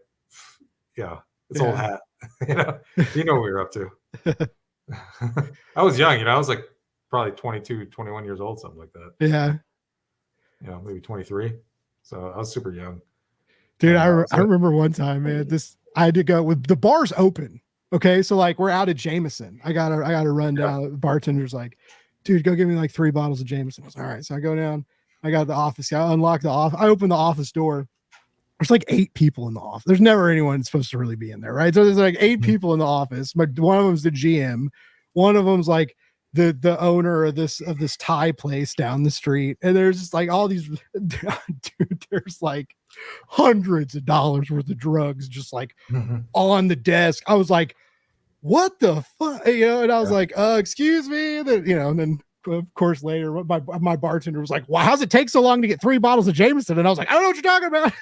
It's old hat. What we were up to. I was young, I was like probably 22, 21 years old, something like that. Yeah. Maybe 23. So I was super young. Dude, I remember one time, man, I had to go with the bars open. Okay. So like we're out of Jameson. I gotta run down. The bartender's like, dude, go give me like 3 bottles of Jameson. I was all right. So I go down, I got the office. I unlock the office. I open the office door. There's like 8 people in the office. There's never anyone supposed to really be in there, right? So there's like 8 people in the office. One of them's the GM. One of them's like the owner of this Thai place down the street. And there's just like all these, dude, there's like hundreds of dollars worth of drugs just like on the desk. I was like, what the fuck? And I was like, excuse me. And then, and then of course later my bartender was like, why how's it take so long to get 3 bottles of Jameson? And I was like, I don't know what you're talking about.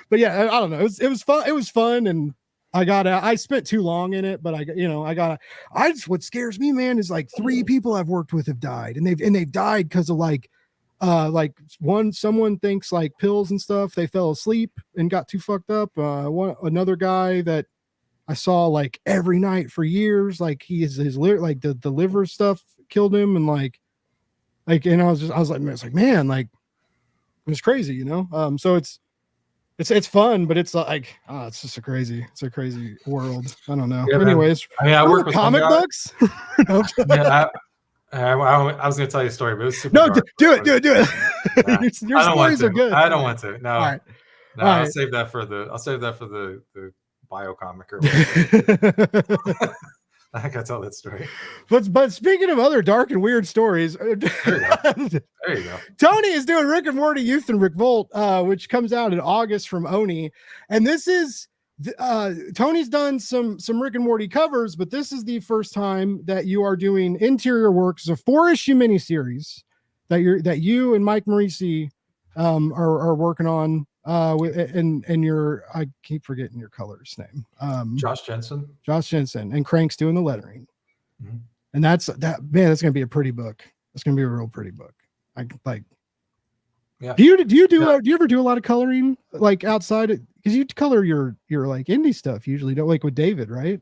But yeah, I don't know. It was fun. It was fun. And I spent too long in it, but what scares me, man, is like 3 people I've worked with have died, and they've died because of like someone thinks like pills and stuff, they fell asleep and got too fucked up. Another guy that I saw like every night for years, like his like the liver stuff killed him, and like, and I was like, man, like it was crazy, so it's fun, but it's like, it's just a crazy world. I don't know. Yeah, anyways, I mean, I work with comic books. Yeah, I was going to tell you a story, but it was super No, dark. do it. Nah, your stories are good. I don't want to. No, all right. I'll save that for the bio comic or whatever. I think I tell that story. But speaking of other dark and weird stories, there you go. Tony is doing Rick and Morty Youth in Rickvolt, which comes out in August from Oni, and this is Tony's done some Rick and Morty covers, but this is the first time that you are doing interior works, a 4-issue miniseries that you and Mike Moreci are working on. And I keep forgetting your color's name. Josh Jensen, and Crank's doing the lettering. Mm-hmm. And that's gonna be a pretty book. It's gonna be a real pretty book. Yeah. Do you ever do a lot of coloring like outside because you color your like indie stuff usually, don't, like with David, right?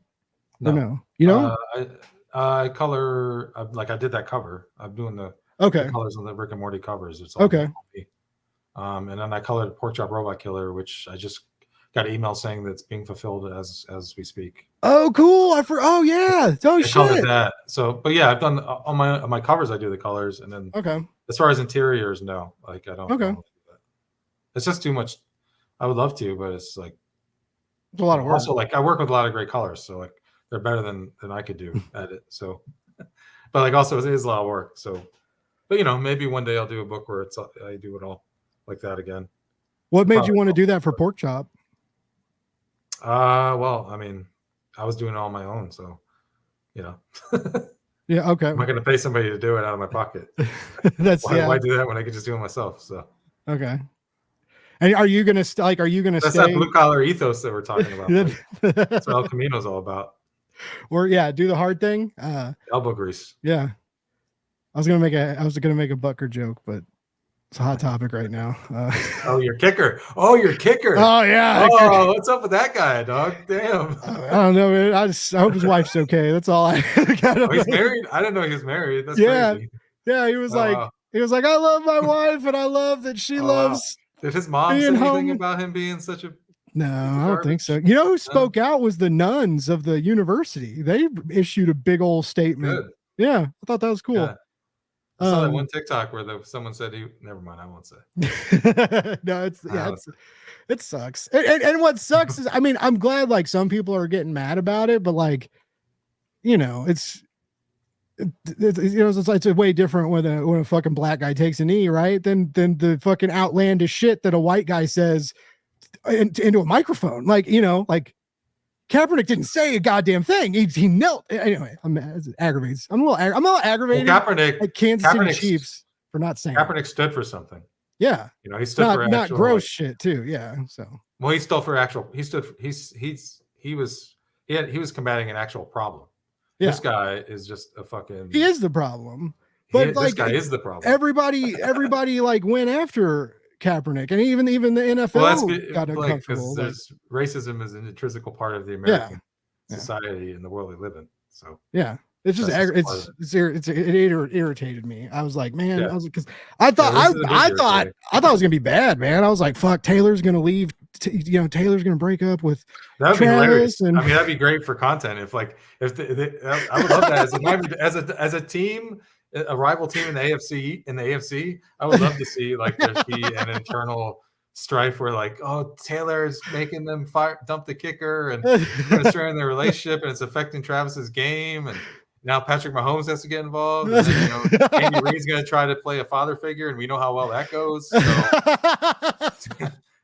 No. You know? I color like I did that cover. I'm doing the colors on the Rick and Morty covers. It's all okay. And then I colored Pork Chop Robot Killer, which I just got an email saying that it's being fulfilled as we speak. Oh, cool! Yeah. Oh, shit. Colored that. So, but yeah, I've done on my covers. I do the colors, and then as far as interiors, no, like I don't. Okay. I don't do that. It's just too much. I would love to, but it's like it's a lot of work. Also, like I work with a lot of great colors, so like they're better than I could do at it. So, but like also it is a lot of work. So, but maybe one day I'll do a book where I do it all like that again. What made you want to do that for Pork Chop? Well, I mean, I was doing it all on my own, so yeah, okay. I'm not going to pay somebody to do it out of my pocket. Why do that when I could just do it myself? So okay. And are you gonna stay? That's that blue collar ethos that we're talking about. That's what El Camino's all about. Or do the hard thing. Elbow grease. Yeah, I was gonna make a Bucker joke, but it's a hot topic right now. Oh, your kicker. Oh yeah. Oh, what's up with that guy, dog? Damn. I don't know, man. I hope his wife's okay. That's all I got. Oh, he's married? I didn't know he was married. That's crazy. Yeah. He was I love my wife, and I love that she loves. Did his mom say anything about him being such a? No, I don't think so. You know who spoke out was the nuns of the university. They issued a big old statement. Good. Yeah, I thought that was cool. Yeah. I saw that one TikTok where someone said never mind, I won't say. No, it sucks. And what sucks is, I mean, I'm glad like some people are getting mad about it, but like, it's way different when a fucking black guy takes a knee, right? Than the fucking outlandish shit that a white guy says into a microphone. Like, Kaepernick didn't say a goddamn thing. He knelt. Anyway, it aggravates. I'm a little aggravated. Well, Kaepernick, like Kansas City Chiefs for not saying. Kaepernick stood for something. Yeah, he stood for not gross shit too. Yeah, so well, he stood for actual. He stood. He was combating an actual problem. Yeah. This guy is just a fucking. He is the problem. But this guy is the problem. Everybody like went after Kaepernick, and even the NFL got uncomfortable. Because racism is an intrinsic part of the American society and the world we live in. So yeah, it's just it irritated me. I was like, man, I was because I thought it was gonna be bad, man. I was like, fuck, Taylor's gonna leave. Taylor's gonna break up with. That'd be hilarious. I mean, that'd be great for content. If I would love that as a team. A rival team in the AFC, I would love to see like there be an internal strife where like, oh, Taylor's making them dump the kicker and destroying their relationship, and it's affecting Travis's game, and now Patrick Mahomes has to get involved. And then, Andy Reid's going to try to play a father figure, and we know how well that goes. So.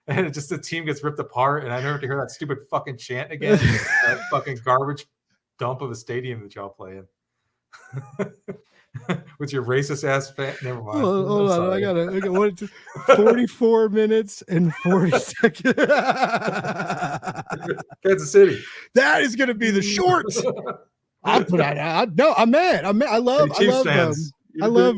And the team gets ripped apart, and I never have to hear that stupid fucking chant again. That fucking garbage dump of a stadium that y'all play in. With your racist ass fan. Never mind. Hold on. I got what? 44 minutes and 40 seconds. Kansas City. That is going to be the shorts. I put out. No, I'm mad. I love fans. I am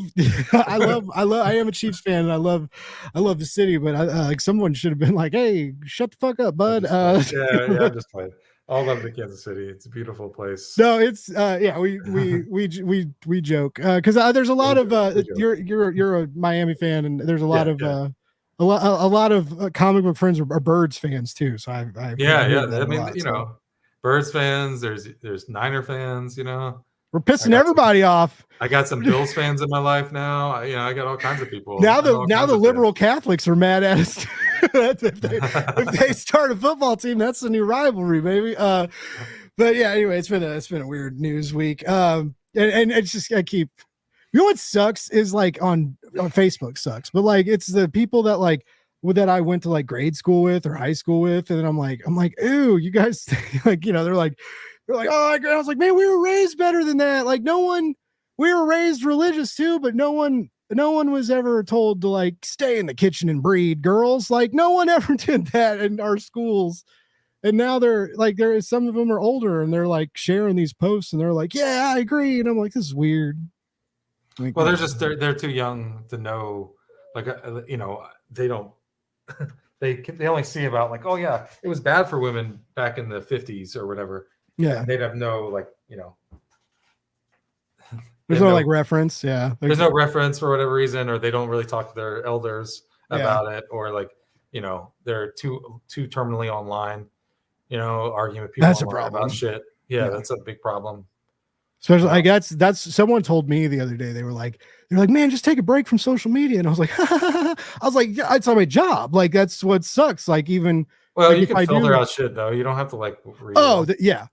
a Chiefs fan, and I love the city, but like someone should have been like, "Hey, shut the fuck up, bud." I'm just playing. I love the Kansas City. It's a beautiful place. No, it's we joke because there's a lot of you're a Miami fan, and there's a lot of a lot of comic book friends are Birds fans too. So I mean, Birds fans. There's Niner fans. We're pissing everybody off. I got some Bills fans in my life now. I got all kinds of people. Now the liberal Catholics are mad at us. if they start a football team, that's the new rivalry, baby. But yeah, anyway, it's been a weird news week. And it's just you know what sucks is like on Facebook sucks, but like it's the people that like that I went to like grade school with or high school with, and then I'm like, ooh, you guys like, they're like, oh, I was like, man, we were raised better than that. Like we were raised religious too, but no one was ever told to like stay in the kitchen and breed, girls. Like no one ever did that in our schools. And now some of them are older and they're like sharing these posts and they're like, yeah, I agree. And I'm like, this is weird. Like, well, they're too young to know, like, they don't, they only see about like, oh yeah, it was bad for women back in the 50s or whatever. Yeah. They'd have no, like, there's no like reference. Yeah. There's no reference for whatever reason, or they don't really talk to their elders about it, or like, they're too terminally online, arguing with people that's a problem about shit. Yeah, that's a big problem. Especially like that's someone told me the other day, they're like, man, just take a break from social media. And I was like, yeah, it's on my job. Like, that's what sucks. Like, even well, you can filter out shit though. You don't have to like read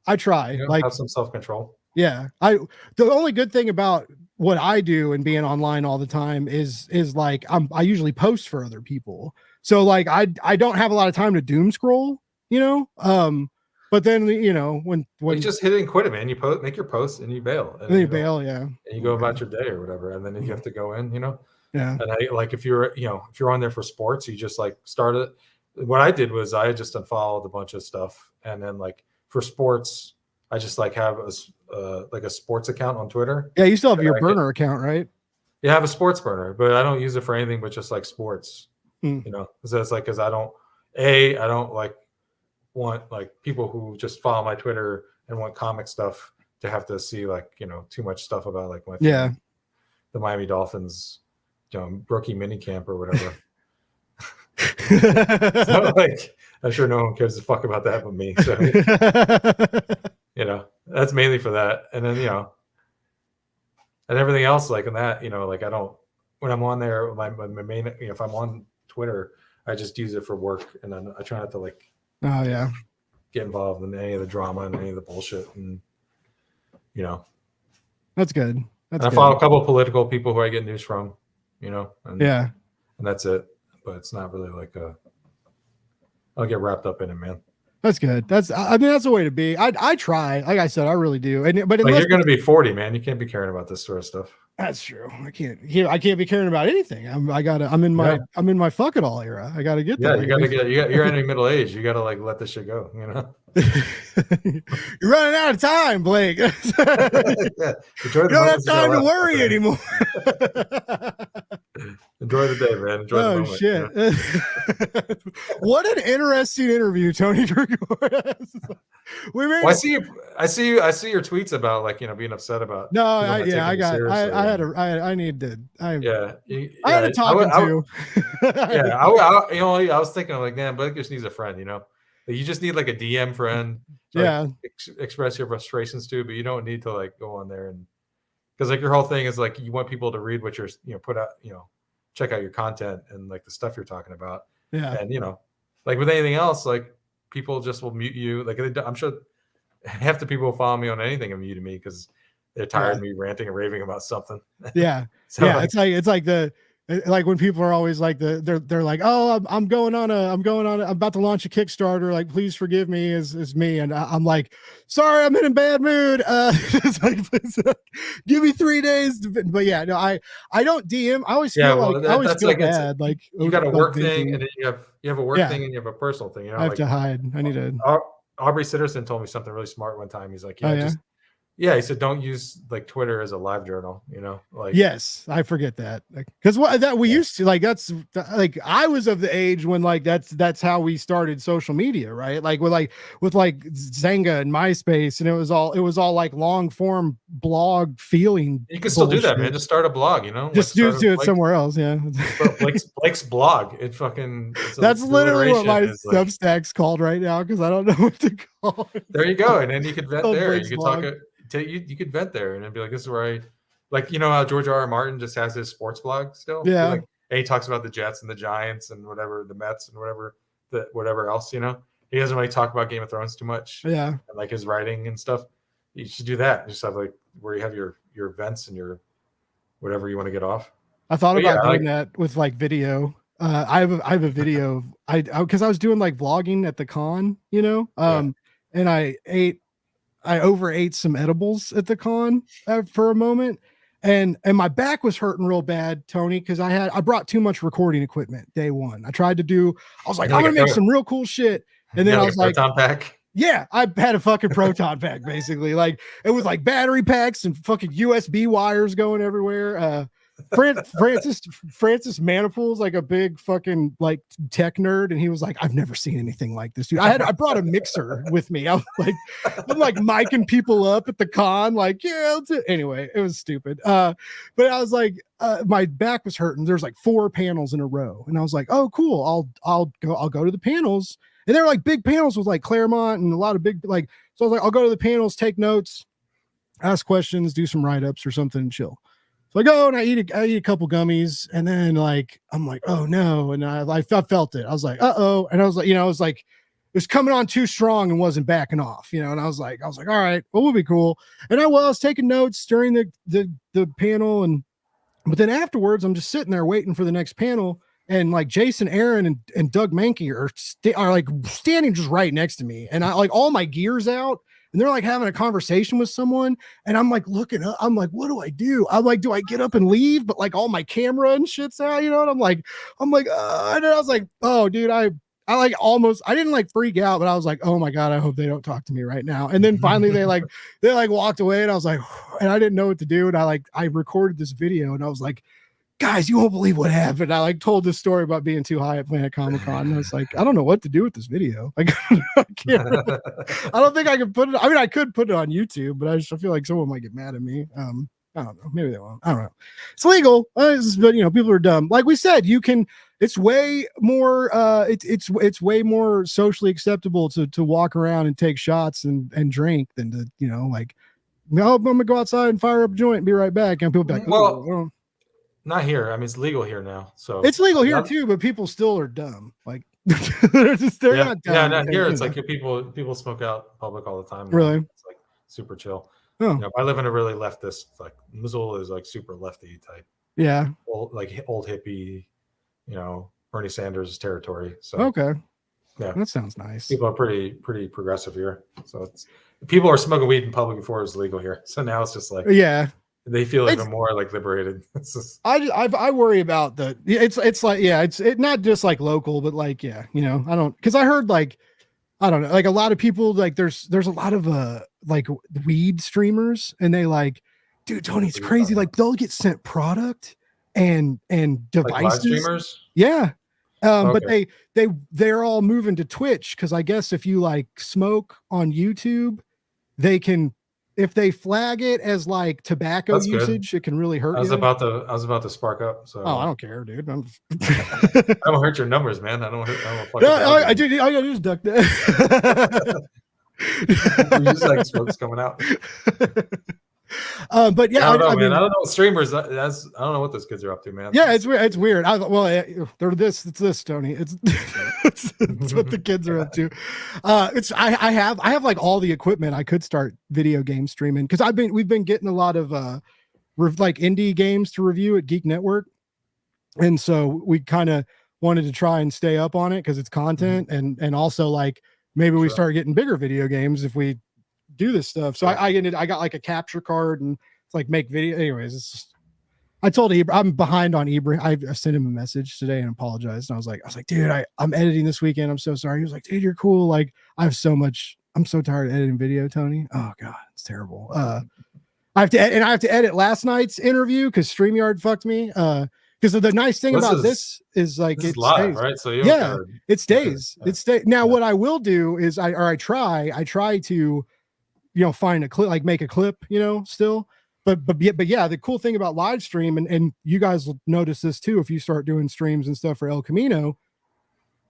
I try. Like, have some self-control. Yeah. The only good thing about what I do and being online all the time is like I usually post for other people. So like I don't have a lot of time to doom scroll, but then when you just hit it and quit it, man. You make your post and you bail. And then you bail, yeah. And you go about your day or whatever, and then you have to go in, Yeah. And I like if you're on there for sports, you just like start it. What I did was I just unfollowed a bunch of stuff, and then like for sports, I just like have a sports account on Twitter. Yeah, you still have your burner account, right? Yeah, I have a sports burner, but I don't use it for anything but just like sports. So it's like because I don't like want like people who just follow my Twitter and want comic stuff to have to see like too much stuff about like the Miami Dolphins rookie minicamp or whatever. So like I'm sure no one cares a fuck about that but me. So that's mainly for that. And then and everything else like in that, like I don't, when I'm on there, my main, if I'm on Twitter, I just use it for work, and then I try not to like get involved in any of the drama and any of the bullshit. And that's good. I follow a couple of political people who I get news from, and that's it. But it's not really like I'll get wrapped up in it, man. That's good. That's the way to be. I try. Like I said, I really do. But you're going to be 40, man. You can't be caring about this sort of stuff. That's true. I can't be caring about anything. I'm in my fuck it all era. I gotta get there. You're entering middle age. You gotta like let this shit go, You're running out of time, Blake. You don't have time to worry anymore. Enjoy the day, man. Enjoy the moment. Shit. What an interesting interview, Tony Gregori. I see your tweets about like being upset about. No, I had a talking to. I was thinking like, man, Blake just needs a friend. You just need like a DM friend. To, express your frustrations to, but you don't need to like go on there and because like your whole thing is like you want people to read what you're put out, check out your content and like the stuff you're talking about. Yeah. And like with anything else, like people just will mute you. Like I'm sure half the people who follow me on anything are muted me because they're tired of me ranting and raving about something. Yeah. So yeah. It's like Like when people are always like they're like, oh, I'm about to launch a Kickstarter. Like, please forgive me is me. And I'm like, sorry, I'm in a bad mood. It's like, please, give me 3 days. But yeah, no, I don't DM. I always feel like I always feel bad. Like you got a work thing, venting. and then you have a work thing, and you have a personal thing. You know, I have to hide. I need to. Aubrey Sitterson told me something really smart one time. He's like, he said, don't use like Twitter as a live journal, you know, like, yes, I forget that. Because what that we used to like, that's like, I was of the age when like, that's how we started social media, right? Like with Zanga and MySpace, and it was all like long form blog feeling. You can still do that, man. Just start a blog, you know, just do it somewhere else. Yeah. Blake's blog. It fucking, that's literally what my Substack's called right now. Cause I don't know what to call it. There you go. And then you could vent there. You could talk it. You could vent there and then be like, this is where I, like, you know how George R.R. Martin just has his sports blog still? Yeah. And he talks about the Jets and the Giants and whatever, the Mets and whatever else, you know? He doesn't really talk about Game of Thrones too much. Yeah. And like his writing and stuff. You should do that. Just have like where you have your events and your whatever you want to get off. I thought about doing that with like video. I have a video because I was doing like vlogging at the con, you know? And I overate some edibles at the con for a moment, and my back was hurting real bad, Tony, because I brought too much recording equipment day one. I was like, I'm gonna make some real cool shit, and then I was like, proton pack. Yeah, I had a fucking proton pack basically. Like it was like battery packs and fucking USB wires going everywhere. Francis Manipool's like a big fucking like tech nerd, and he was like, I've never seen anything like this, dude. I brought a mixer with me. I'm like micing people up at the con, like, yeah, anyway, it was stupid. But I was like, my back was hurting. There's like 4 panels in a row, and I was like, oh, cool. I'll go to the panels, and they're like big panels with like Claremont and a lot of big like. So I was like, I'll go to the panels, take notes, ask questions, do some write-ups or something, and chill. So I go and I eat a couple gummies, and then like I'm like, oh no, and I felt it. I was like, uh-oh, and I was like, it was coming on too strong and wasn't backing off, you know. And I was like, all right, well, we'll be cool. And I was taking notes during the panel, but then afterwards, I'm just sitting there waiting for the next panel, and like Jason Aaron and Doug Mankey are like standing just right next to me, and I like all my gear's out. And they're like having a conversation with someone, and I'm like looking up. I'm like, what do I do? I'm like, do I get up and leave? But like all my camera and shit's out, you know. And I'm like, and I was like, oh, dude, I like almost. I didn't like freak out, but I was like, oh my god, I hope they don't talk to me right now. And then finally they walked away, and I was like, and I didn't know what to do. And I recorded this video, and I was like, guys, you won't believe what happened. I like told this story about being too high at Planet Comic-Con. And I was like, I don't know what to do with this video. Like, I don't think I can put it. I mean, I could put it on YouTube, but I feel like someone might get mad at me. I don't know. Maybe they won't. I don't know. It's legal, but people are dumb. Like we said, it's way more. It's way more socially acceptable to walk around and take shots and drink than to like, no, I'm gonna go outside and fire up a joint and be right back. And people be like, well. Not here. I mean, it's legal here now. So it's legal here too, but people still are dumb. Like they're not dumb. Yeah, not here. It's like people smoke out public all the time. Really? It's like super chill. Oh. I live in a really leftist, like Missoula is like super lefty type. Yeah. Old hippie, Bernie Sanders territory. So okay. Yeah. That sounds nice. People are pretty progressive here. So people are smoking weed in public before it was legal here. So now it's just like they feel even more like liberated. I worry about it's like, it's not just like local, but like, I don't, because I heard like, I don't know, like a lot of people, like there's a lot of like weed streamers, and they like, dude, Tony, it's crazy. Like they'll get sent product and devices. Like live streamers? Yeah. Okay. But they're all moving to Twitch, because I guess if you like smoke on YouTube, they can, if they flag it as like tobacco usage, it can really hurt you. I was about to spark up. So I don't care, dude. I don't hurt your numbers, man. I don't I just duck that. You just like smoke's coming out. But yeah, I don't know, man. I don't know what streamers. I don't know what those kids are up to, man. Yeah, it's weird. It's weird. They're this. It's this, Tony. It's what the kids are up to. I have like all the equipment. I could start video game streaming, because we've been getting a lot of like indie games to review at Geek Network, And so we kind of wanted to try and stay up on it because it's content, and also like maybe we start getting bigger video games if we do this stuff. So I got like a capture card and it's like make video. Anyways, it's just, I told Ibra I'm behind on Ibra. I sent him a message today and apologized. And I was like, dude, I'm editing this weekend. I'm so sorry. He was like, dude, you're cool. Like I'm so tired of editing video, Tony. Oh God, it's terrible. I have to edit last night's interview because StreamYard fucked me. Because the nice thing about this is like it's live, right? So it stays. It stays. Now what I will do is I try to, find a clip, like make a clip, still. But yeah, the cool thing about live stream, and you guys will notice this too if you start doing streams and stuff for El Camino,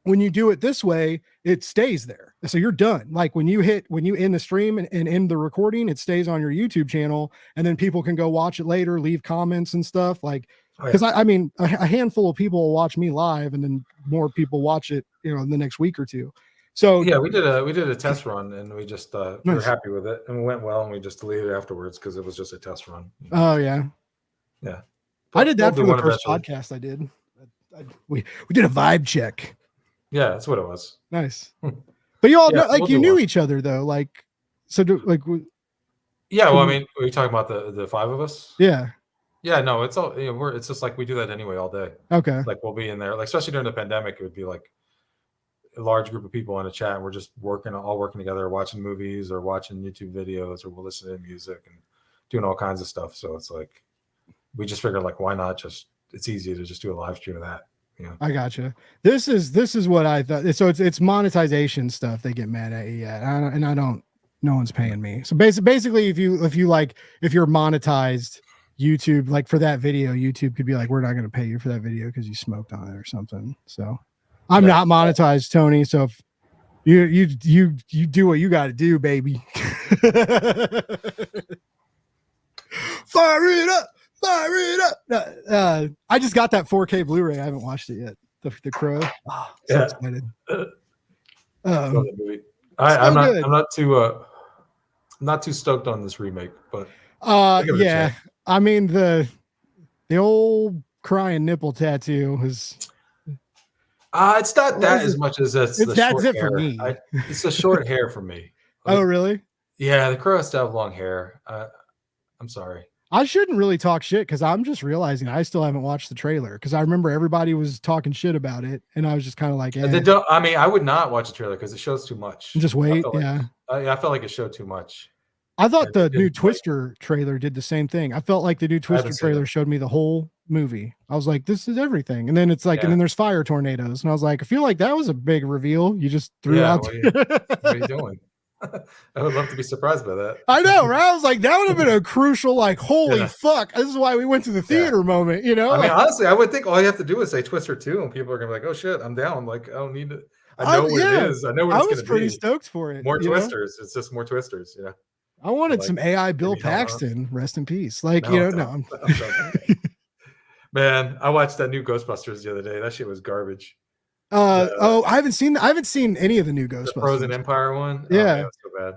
when you do it this way, it stays there. So you're done. Like when you end the stream and end the recording, it stays on your YouTube channel, and then people can go watch it later, leave comments and stuff. Like, because I mean, a handful of people will watch me live, and then more people watch it, in the next week or two. So yeah, we did a test run, and we just we were happy with it, and it went well, and we just deleted it afterwards because it was just a test run. Oh yeah. But I did that for the first podcast I did. We did a vibe check. Yeah, that's what it was. Nice. But you all know, like you knew each other though, like so yeah, well, I mean, are you talking about the five of us? Yeah. Yeah, no, it's all it's just like we do that anyway all day. Okay. Like we'll be in there, like especially during the pandemic, it would be like a large group of people in a chat, and we're just all working together, watching movies or watching YouTube videos, or we'll listen to music and doing all kinds of stuff. So it's like we just figured like why not it's easy to just do a live stream of that. I gotcha. This is what I thought. So it's monetization stuff they get mad at you at, and I don't. No one's paying me. So basically, if you're monetized, YouTube, like for that video, YouTube could be like, we're not going to pay you for that video because you smoked on it or something. So I'm not monetized, Tony. So if you do what you got to do, baby. Fire it up. Fire it up. I just got that 4K Blu-ray. I haven't watched it yet. The Crow. Oh, so excited. I'm not too stoked on this remake, but yeah. I mean the old crying nipple tattoo is it's not that as much as that's it for me. It's the short hair for me. Oh really? Yeah, the Crow has to have long hair. I'm sorry. I shouldn't really talk shit because I'm just realizing I still haven't watched the trailer because I remember everybody was talking shit about it, and I was just kind of like, I mean, I would not watch the trailer because it shows too much. Just wait. I felt like it showed too much. I thought the new Twister trailer did the same thing. I felt like the new Twister trailer showed me the whole movie. I was like, this is everything. And then it's like, and then there's fire tornadoes. And I was like, I feel like that was a big reveal. You just threw out. What are you doing? I would love to be surprised by that. I know, right? I was like, that would have been a crucial, like, holy fuck. This is why we went to the theater moment, I mean, honestly, I would think all you have to do is say Twister 2, and people are going to be like, oh shit, I'm down. Like, I don't need to. I know what it is. I know what it's going to be. I was pretty stoked for it. More Twisters. It's just more Twisters. Yeah. I wanted some AI Bill Paxton, rest in peace. Like, no. Man, I watched that new Ghostbusters the other day. That shit was garbage. I haven't seen any of the new Ghostbusters. The Frozen Empire one? Yeah. Oh, man, that's so bad.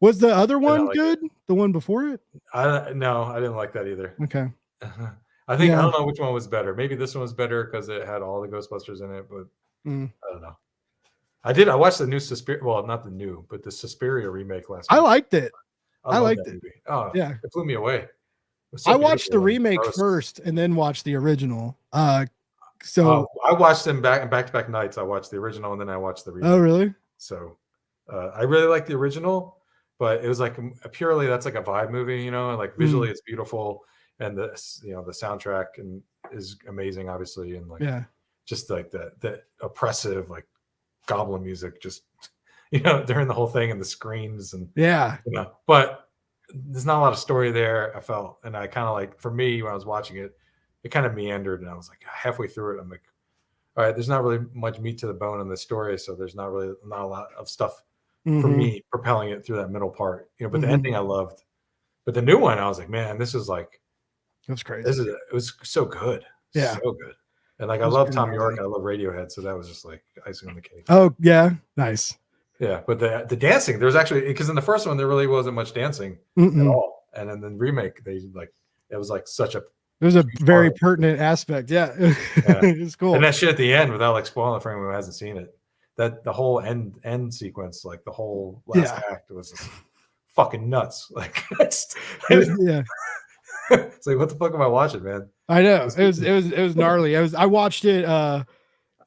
Was the other one good? The one before it? No, I didn't like that either. Okay. I don't know which one was better. Maybe this one was better because it had all the Ghostbusters in it, but I don't know. I watched the new Suspiria. Well, not the new, but the Suspiria remake last week. I liked it. I liked it. Movie. Oh, yeah. It blew me away. I watched the remake first and then watched the original. So I watched them back-to-back nights. I watched the original and then I watched the remake. Oh, really? So I really like the original, but it was like purely that's like a vibe movie, like visually it's beautiful, and the soundtrack is amazing, obviously, and like just like the oppressive like goblin music, just during the whole thing and the screams and but there's not a lot of story there. I felt, and I kind of like, for me when I was watching it, it kind of meandered, and I was like halfway through it, I'm like, all right, there's not really much meat to the bone in the story, so there's not a lot of stuff for me propelling it through that middle part, but the ending I loved. But the new one, I was like, man, this is like, that's crazy. It was so good. Yeah. So good. And like, I love Tom York, and I love Radiohead, so that was just like icing on the cake. Oh yeah. Nice. Yeah. But the dancing, there's actually, because in the first one, there really wasn't much dancing at all. And then the remake, they like, it was like such a It was a very part. pertinent aspect. Yeah. Yeah. It's cool. And that shit at the end, without like spoiling it for anyone who hasn't seen it, that the whole end sequence, like the whole last act, was just fucking nuts. Like, Yeah. it's like, what the fuck am I watching, man? I know. It was gnarly. I watched it. I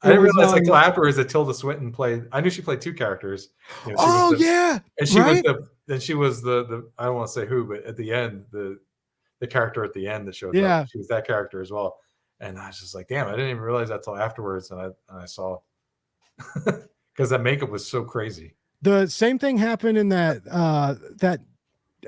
didn't realize until afterwards that Tilda Swinton played. I knew she played two characters. You know, she was yeah, and she right? was and she was the I don't want to say who, but at the end, the character at the end that showed up, she was that character as well. And I was just like, damn, I didn't even realize that until afterwards, and I saw because that makeup was so crazy. The same thing happened in that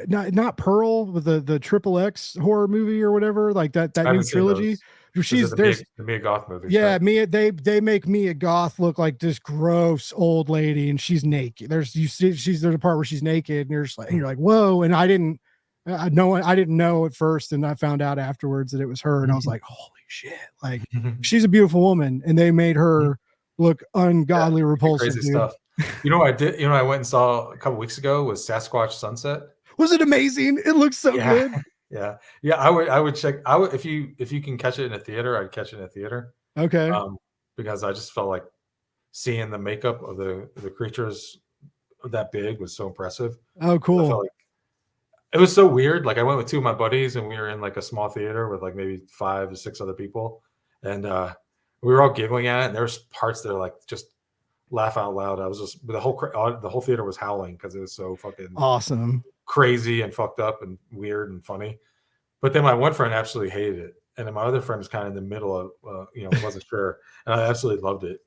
not Pearl with the Triple X horror movie or whatever, like that new trilogy. She's the Mia Goth movie. Yeah, right? They make Mia Goth look like this gross old lady, and she's naked. There's a part where she's naked, and you're like, whoa. And I didn't know at first, and I found out afterwards that it was her, and I was like, holy shit! Like, she's a beautiful woman, and they made her look ungodly repulsive. Crazy stuff. You know what I did? You know what I went and saw a couple weeks ago was Sasquatch Sunset. Was it amazing? It looks so good. Yeah. I would check. If you can catch it in a theater, I'd catch it in a theater. Okay. Because I just felt like seeing the makeup of the creatures that big was so impressive. Oh, cool. I felt like it was so weird. Like, I went with two of my buddies, and we were in like a small theater with like maybe 5 or 6 other people, and we were all giggling at it. And there was parts that are like just laugh out loud. I was just the whole theater was howling because it was so fucking awesome, crazy and fucked up and weird and funny. But then my one friend absolutely hated it, and then my other friend was kind of in the middle of wasn't sure, and I absolutely loved it.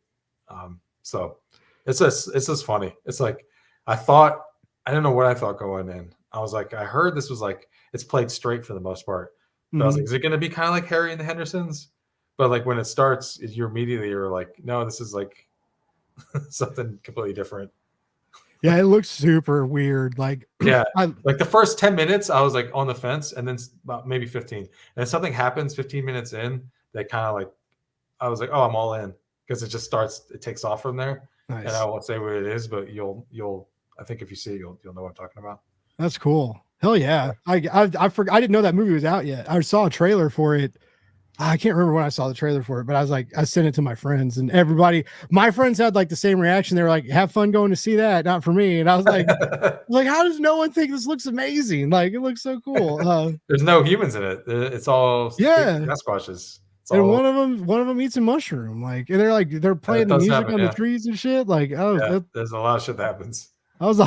So it's just funny. It's like I don't know what I thought going in. I was like, I heard this was like it's played straight for the most part, but I was like, is it going to be kind of like Harry and the Hendersons? But like when it starts, you're like, no, this is like something completely different. Yeah, it looks super weird. Like, like the first 10 minutes, I was like on the fence, and then about maybe 15, and then something happens 15 minutes in that kind of like, I was like, oh, I'm all in, because it takes off from there. Nice. And I won't say what it is, but you'll I think if you see it, you'll know what I'm talking about. That's cool. Hell yeah. I didn't know that movie was out yet. I saw a trailer for it. I can't remember when I saw the trailer for it, but I sent it to my friends, and my friends had like the same reaction. They were like, have fun going to see that, not for me. And I was like, how does no one think this looks amazing? Like, it looks so cool. There's no humans in it. It's all Sasquatches. And one of them eats a mushroom. Like, and they're playing the music on the trees and shit. Like, there's a lot of shit that happens. I was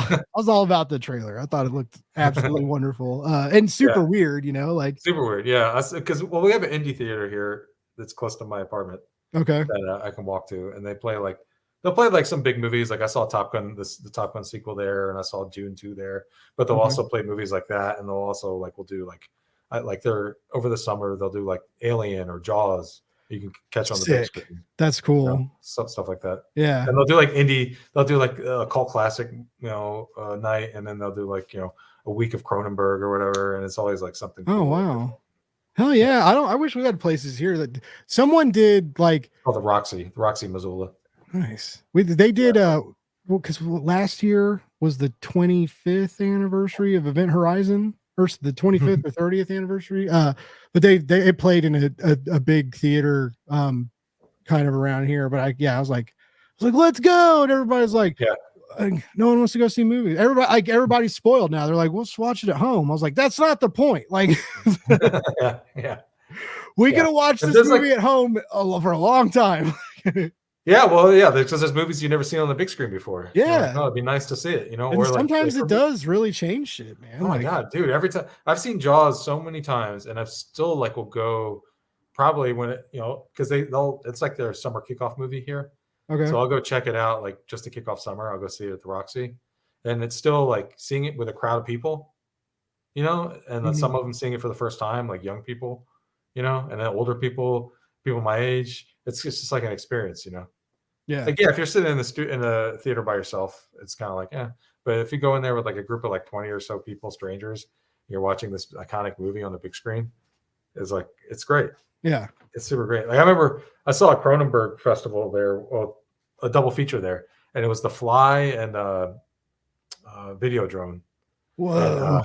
all about the trailer. I thought it looked absolutely wonderful, and super weird, like super weird. Yeah, because we have an indie theater here that's close to my apartment. Okay, that I can walk to, and they'll play like some big movies. Like I saw Top Gun, the Top Gun sequel there, and I saw Dune 2 there. But they'll also play movies like that, and they'll also we'll do they're over the summer they'll do like Alien or Jaws. You can catch on the big screen. That's cool. Stuff like that. Yeah. And they'll do like indie. They'll do like a cult classic, night, and then they'll do like a week of Cronenberg or whatever. And it's always like something. Oh wow. Hell yeah! I wish we had places here that someone did like. Oh, the Roxy, Missoula. Nice. They did because last year was the 25th anniversary of Event Horizon. Or the 25th or 30th anniversary. But they played in a big theater kind of around here. But I was like, let's go. And everybody's like, no one wants to go see movies. Everybody's spoiled now. They're like, we'll just watch it at home. I was like, that's not the point. Like, we could have watched this movie at home for a long time. Yeah, well, yeah, because there's movies you've never seen on the big screen before. Yeah, it'd be nice to see it. And sometimes it does really change shit, man. Oh my god, dude! Every time I've seen Jaws so many times, and I've still will go probably when it because it's like their summer kickoff movie here. Okay, so I'll go check it out just to kick off summer. I'll go see it at the Roxy, and it's still seeing it with a crowd of people, and then some of them seeing it for the first time, like young people, and then older people my age. It's just like an experience, Yeah. If you're sitting in the theater by yourself, it's kind of But if you go in there with a group of 20 or so people, strangers, you're watching this iconic movie on the big screen, it's great. Yeah. It's super great. I remember I saw a Cronenberg festival there, a double feature there, and it was The Fly and Videodrome. Whoa.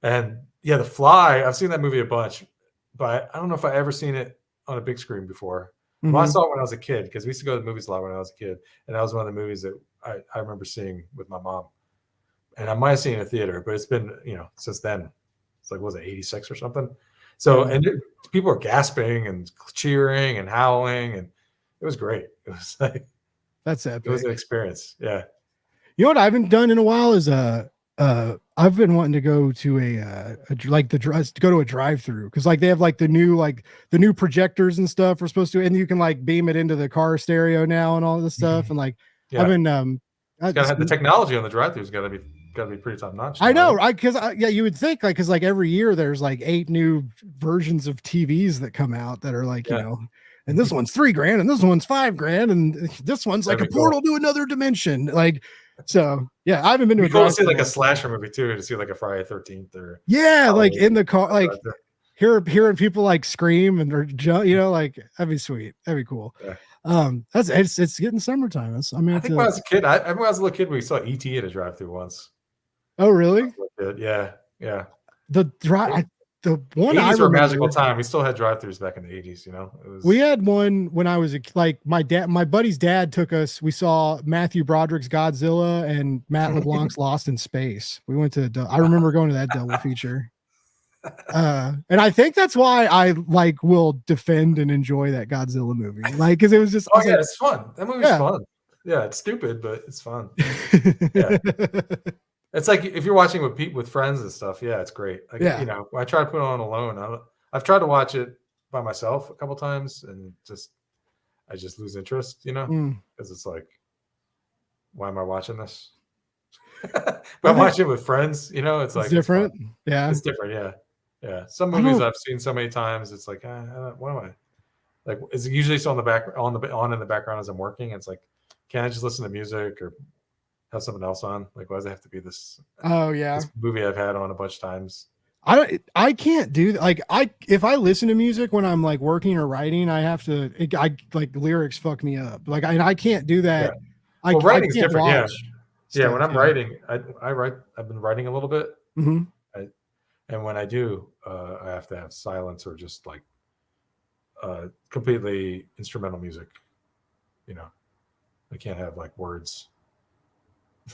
And The Fly, I've seen that movie a bunch. but I don't know if I ever seen it on a big screen before. Mhm. Well, I saw it when I was a kid because we used to go to the movies a lot when I was a kid, and that was one of the movies that I remember seeing with my mom. And I might have seen it in a theater, but it's been since then. It's like, what was it, 86 or something? So and people were gasping and cheering and howling, and it was great. It was like That's epic. it was an experience. Yeah. You know what I haven't done in a while is I've been wanting to go to go to a drive-through because like they have like the new projectors and stuff we're supposed to, and you can like beam it into the car stereo now and all this stuff. And like I've been it's gotta have the technology on the drive-through's gotta be pretty top notch. I know, you would think like because like every year there's like 8 new versions of TVs that come out that are like and this one's $3,000 and this one's $5,000 and this one's like a portal to another dimension. Like, so yeah, I haven't been to a cool to see like a slasher movie too, to see like a Friday 13th or like in the car, like hearing people like scream and like that'd be sweet. That'd be cool. Yeah. It's getting summertime. I think when I was a kid, I remember when I was a little kid, we saw ET at a drive-through once. Oh really? Yeah. The one 80s were a magical time. We still had drive-thrus back in the 80s. We had one when I was my buddy's dad took us. We saw Matthew Broderick's Godzilla and Matt LeBlanc's Lost in Space. We went to. I remember going to that double feature. And I think that's why I like will defend and enjoy that Godzilla movie, like because it was just. It's fun. That movie's fun. Yeah, it's stupid, but it's fun. Yeah. It's like if you're watching with friends and stuff, it's great. Like, I try to put it on alone. I've tried to watch it by myself a couple times, and I just lose interest, because it's like, why am I watching this? But I'm watching it with friends, it's like different. It's different. Yeah. Some movies I've seen so many times, it's like, what am I? Like, is it usually still on in the background as I'm working? It's like, can't I just listen to music or have something else on? Like, why does it have to be this? Oh yeah, this movie I've had on a bunch of times. I can't do that. Like if I listen to music when I'm like working or writing, I have to. Like lyrics fuck me up. Like I can't do that. Yeah. Writing's different. Yeah. When I'm writing, I write. I've been writing a little bit. Mm-hmm. And when I do, I have to have silence or just like completely instrumental music. I can't have like words.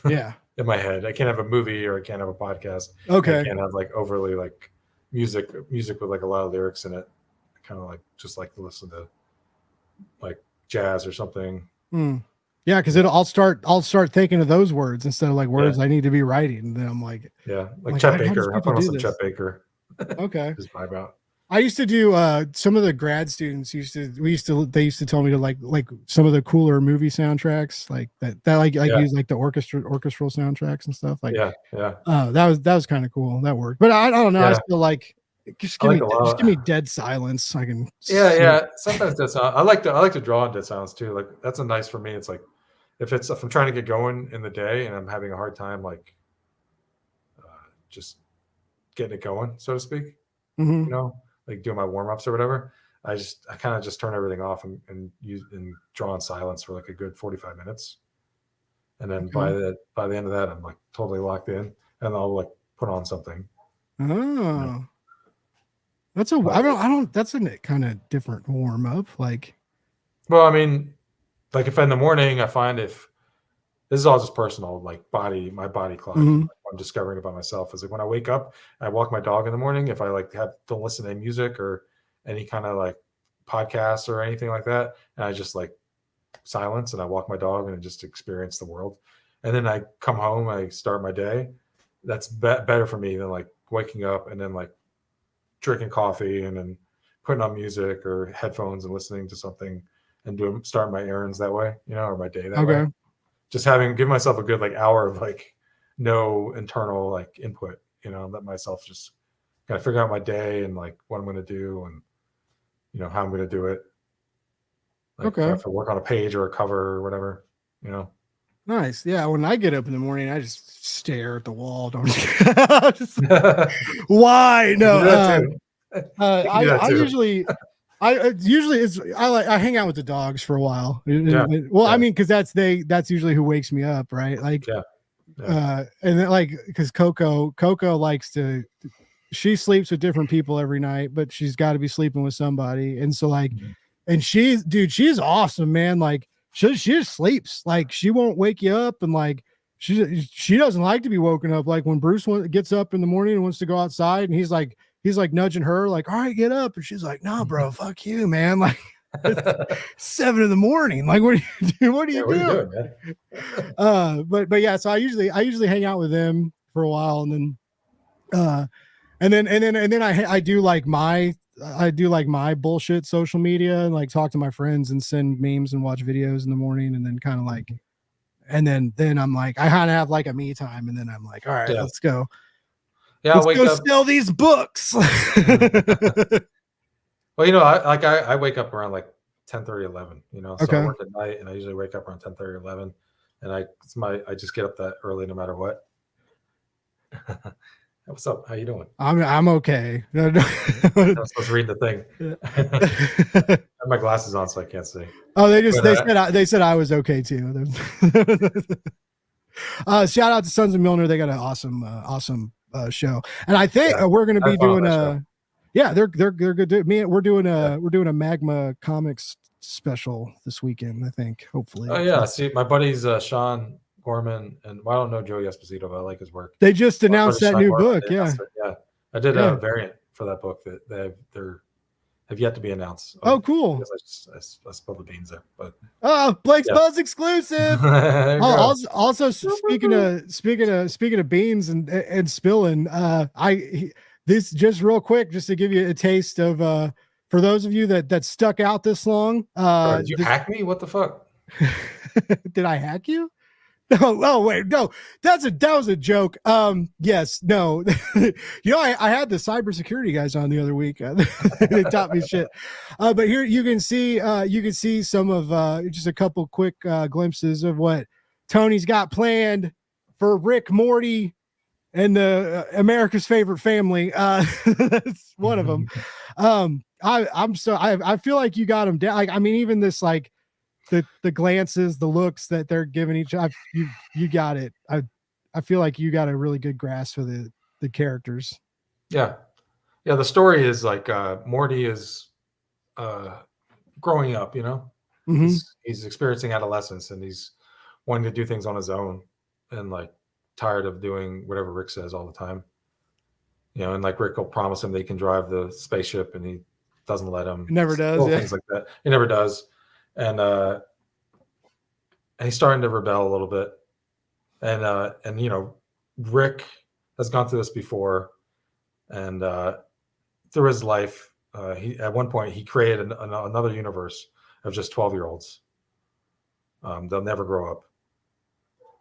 Yeah. In my head, I can't have a movie or I can't have a podcast. Okay. I can't have like overly like music with like a lot of lyrics in it. I kind of like just like to listen to like jazz or something. Yeah, because I'll start thinking of those words instead of like words I need to be writing. And then I'm like, like Chet Baker. I put on some Chet Baker. Okay. Just vibe out. I used to do some of the grad students they used to tell me to like some of the cooler movie soundtracks like that use like the orchestral soundtracks and stuff like that was kind of cool. That worked. But I don't know. I feel like just give me dead silence. I can sometimes dead silence. I like to draw on dead silence too. Like that's a nice for me. It's like if I'm trying to get going in the day and I'm having a hard time like just getting it going, so to speak. Mm-hmm. Like doing my warm-ups or whatever, I kind of just turn everything off and draw in silence for like a good 45 minutes. And then by the end of that, I'm like totally locked in and I'll like put on something. Oh, that's that's a kind of different warm-up. Like, well, I mean, like if in the morning, I find if this is all just personal, like my body clock. Mm-hmm. I'm discovering it by myself. Is like when I wake up, I walk my dog in the morning. If I like don't listen to any music or any kind of like podcasts or anything like that, and I just like silence and I walk my dog and I just experience the world. And then I come home, I start my day. That's better for me than like waking up and then like drinking coffee and then putting on music or headphones and listening to something and start my errands that way, or my day that way. Just give myself a good like hour of like no internal like input, let myself just kind of figure out my day and like what I'm going to do and how I'm going to do it. Like if I have to work on a page or a cover or whatever, Nice. Yeah. When I get up in the morning, I just stare at the wall. Why? No. I usually I hang out with the dogs for a while. I mean, because that's usually who wakes me up, right? Like, and then like because Coco likes to she sleeps with different people every night, but she's got to be sleeping with somebody. And so like, and she's awesome, man. Like she just sleeps. Like she won't wake you up, and like she doesn't like to be woken up. Like when Bruce gets up in the morning and wants to go outside, and he's like nudging her, like, all right, get up. And she's like, no, bro, fuck you, man. Like it's 7 in the morning. Like, what are you doing? What are you doing, man? But yeah, so I usually hang out with them for a while, and then I do like my bullshit social media and like talk to my friends and send memes and watch videos in the morning, and then kind of like, and then I'm like, I kind of have like a me time, and then I'm like, all right, let's go. Yeah, let's go sell these books. Well, you know, I wake up around like 10:30, 11, you know, so Okay. I work at night, and I usually wake up around 10:30, 11, and I just get up that early no matter what. What's up? How you doing? I'm okay. I'm supposed to read the thing. I have my glasses on, so I can't see. Oh, they said I was okay too. Shout out to Sons of Milner. They got an awesome show, and I think we're going to be doing they're good. We're doing a Magma Comics special this weekend, I think, hopefully. Oh yeah, see, my buddies Sean Gorman, and I don't know Joe Esposito, but I like his work. They just announced that new book. Yeah, I did a variant for that book that they have yet to be announced. Oh, cool. I spilled the beans there, but Blake's Buzz exclusive. Also, speaking of beans and spilling, this just real quick, just to give you a taste of for those of you that stuck out this long. Did you hack me? What the fuck? Did I hack you? Oh wait, no, that was a joke. Yes, no, you know, I had the cybersecurity guys on the other week. They taught me shit. But here you can see some of just a couple quick glimpses of what Tony's got planned for Rick, Morty, and America's favorite family. That's one of them. I feel like you got them down. Like, I mean, even this like. The glances, the looks that they're giving each other, you got it. I feel like you got a really good grasp for the characters. Yeah. The story is like Morty is growing up, you know. Mm-hmm. He's experiencing adolescence, and he's wanting to do things on his own, and like tired of doing whatever Rick says all the time. You know, and like Rick will promise him they can drive the spaceship, and he doesn't let him. He never does. Things like that. He never does. And he's starting to rebel a little bit, and you know, Rick has gone through this before, and through his life, he at one point he created another universe of just 12-year-olds. They'll never grow up,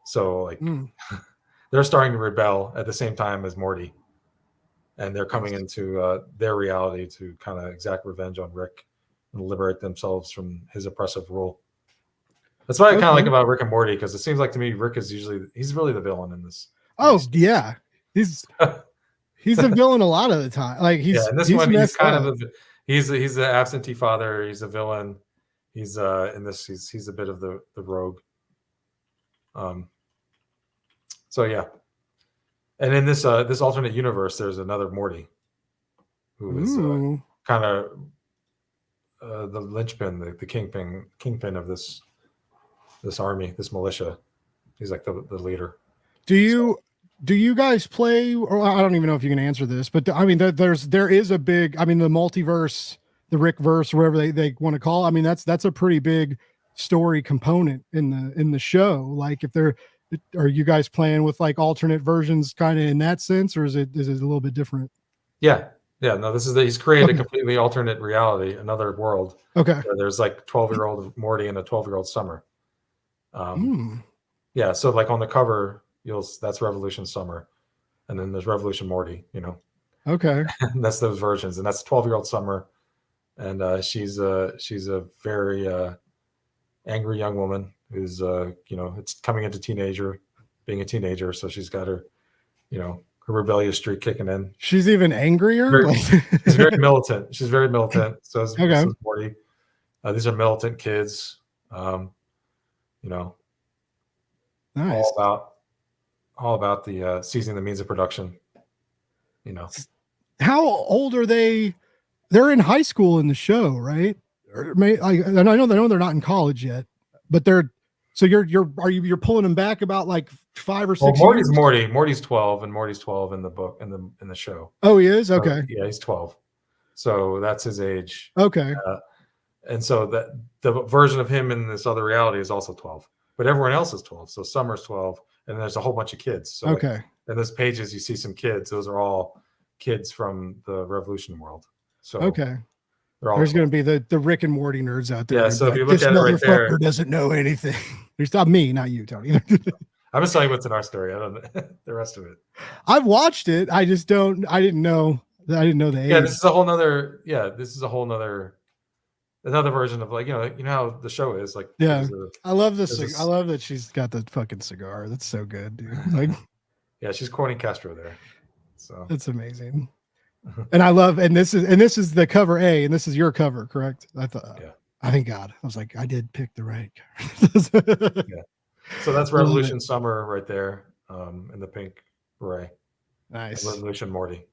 so like they're starting to rebel at the same time as Morty, and they're coming into their reality to kind of exact revenge on Rick and liberate themselves from his oppressive rule. That's what I kind of like about Rick and Morty, because it seems like to me Rick is he's really the villain in this. Oh yeah, he's a villain a lot of the time. Like he's he's kind of he's the absentee father. He's a villain. He's in this he's a bit of the rogue. So yeah, and in this alternate universe, there's another Morty who is kind of the linchpin, the kingpin of this army, this militia. He's like the leader. Do you guys play, or I don't even know if you can answer this, but I mean, there is a big, I mean, the multiverse, the Rickverse, whatever they want to call it. I mean, that's a pretty big story component in the show. Like, are you guys playing with like alternate versions kind of in that sense, or is it a little bit different? Yeah. No, he's created a completely alternate reality, another world. Okay. There's like 12-year-old Morty and a 12-year-old Summer. Yeah. So like on the cover, that's Revolution Summer, and then there's Revolution Morty, you know. Okay. And that's those versions, and that's 12-year-old Summer, and she's a very angry young woman who's you know, it's coming into being a teenager, so she's got her, you know, her rebellious streak kicking in. She's even angrier. She's very militant. So is Morty. These are militant kids. You know, nice. All about the seizing the means of production. You know, how old are they? They're in high school in the show, right? And I know they're not in college yet, but they're. So you're pulling them back about like 5 or 6 Morty's years? Morty. Morty's 12, and Morty's 12 in the book in the show. Oh, he is? Okay. So, yeah, he's 12. So that's his age. Okay. And so that the version of him in this other reality is also 12, but everyone else is 12. So Summer's 12, and there's a whole bunch of kids. So okay. in those pages, you see some kids. Those are all kids from the Revolution world. So okay. There's going to be the Rick and Morty nerds out there. Yeah. So if you look at it right there, doesn't know anything. There's not me, not you, Tony. I'm just telling you what's in our story. I don't know the rest of it. I've watched it. I just don't. I didn't know the age. Yeah, this is a whole nother. Yeah, this is a whole nother. Another version of like you know how the show is like. Yeah, I love this. I love that she's got the fucking cigar. That's so good, dude. Like, yeah, she's quoting Castro there. So that's amazing. And I love, and this is the cover A, and this is your cover, correct? I thought, yeah. I thank God. I was like, I did pick the right cover. Yeah. So that's Revolution Summer right there, in the pink beret. Nice. Revolution Morty.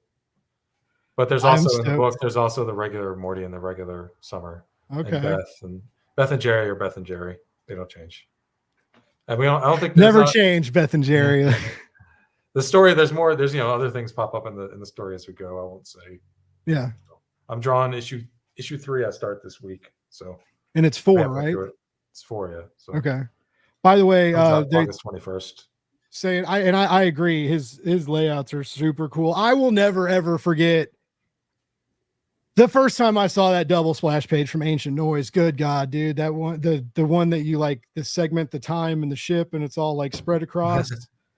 But there's also in the book, there's also the regular Morty and the regular Summer. Okay. And Beth and Jerry are Beth and Jerry. They don't change. And I don't think never change Beth and Jerry. The story, there's other things pop up in the story as we go. I won't say. Yeah. I'm drawing issue 3. I start this week. So. And it's 4, right? It's 4, yeah. So. Okay. By the way, August 21st. Saying I agree. His layouts are super cool. I will never ever forget the first time I saw that double splash page from Ancient Noise. Good God, dude. That one, the one that you like the segment, the time and the ship, and it's all like spread across.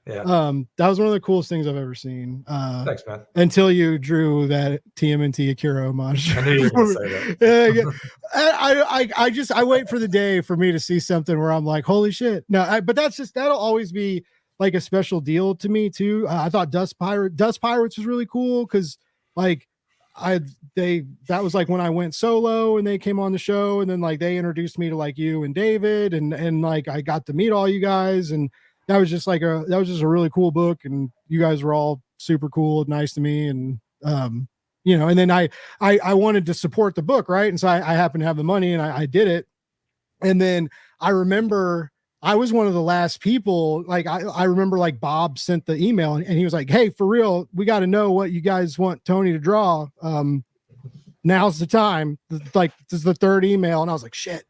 Yeah. That was one of the coolest things I've ever seen. Thanks, man. Until you drew that TMNT Akira homage. I knew you were going to say that. I wait for the day for me to see something where I'm like, holy shit. No, but that'll always be like a special deal to me too. I thought Dust Pirates was really cool because like that was like when I went solo and they came on the show, and then like they introduced me to like you and David, and like I got to meet all you guys, and that was just a really cool book, and you guys were all super cool, nice to me, and and then I wanted to support the book, right? And so I happened to have the money, and I did it. And then I remember I was one of the last people, like I remember like Bob sent the email, and he was like, hey, for real, we got to know what you guys want Tony to draw. Now's the time. Like, this is the 3rd email. And I was like, shit.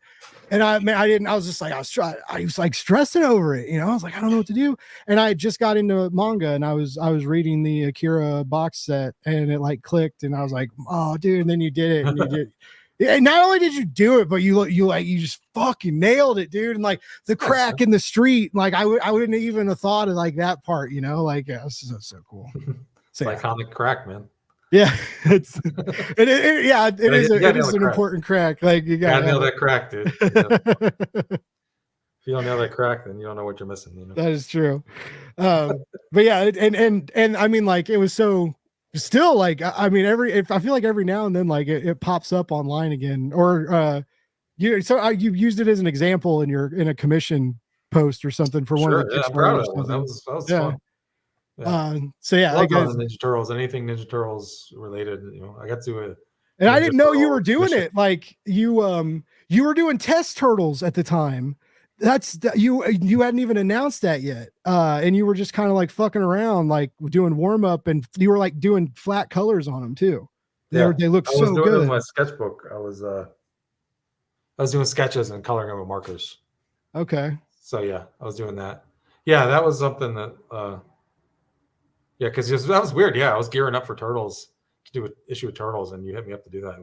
And I was like stressing over it, I was like, I don't know what to do. And I just got into manga, and I was reading the Akira box set, and it like clicked, and I was like, oh dude. And then you did it, and you did. And not only did you do it, but you just fucking nailed it, dude. And like the crack in the street, like I wouldn't even have thought of like that part, like this is so cool. So iconic crack, man. Yeah, it is an important crack. Like you gotta nail that crack, dude. If you don't nail that crack, then you don't know what you're missing. That is true. But yeah, and I mean, like it was so. Still, like I mean, I feel like every now and then, like it pops up online again, or you used it as an example in a commission post or something for one of the I'm proud of it. That was fun. Yeah. So yeah, I guess Ninja Turtles, anything Ninja Turtles related, I got to it. And I didn't know you were doing it. Like you were doing Test Turtles at the time. You hadn't even announced that yet, and you were just kind of like fucking around, like doing warm up, and you were like doing flat colors on them too. They look so good. With my sketchbook, I was doing sketches and coloring them with markers. Okay. So yeah, I was doing that. Yeah, that was something that because that was weird. Yeah, I was gearing up for Turtles to do an issue of Turtles, and you hit me up to do that.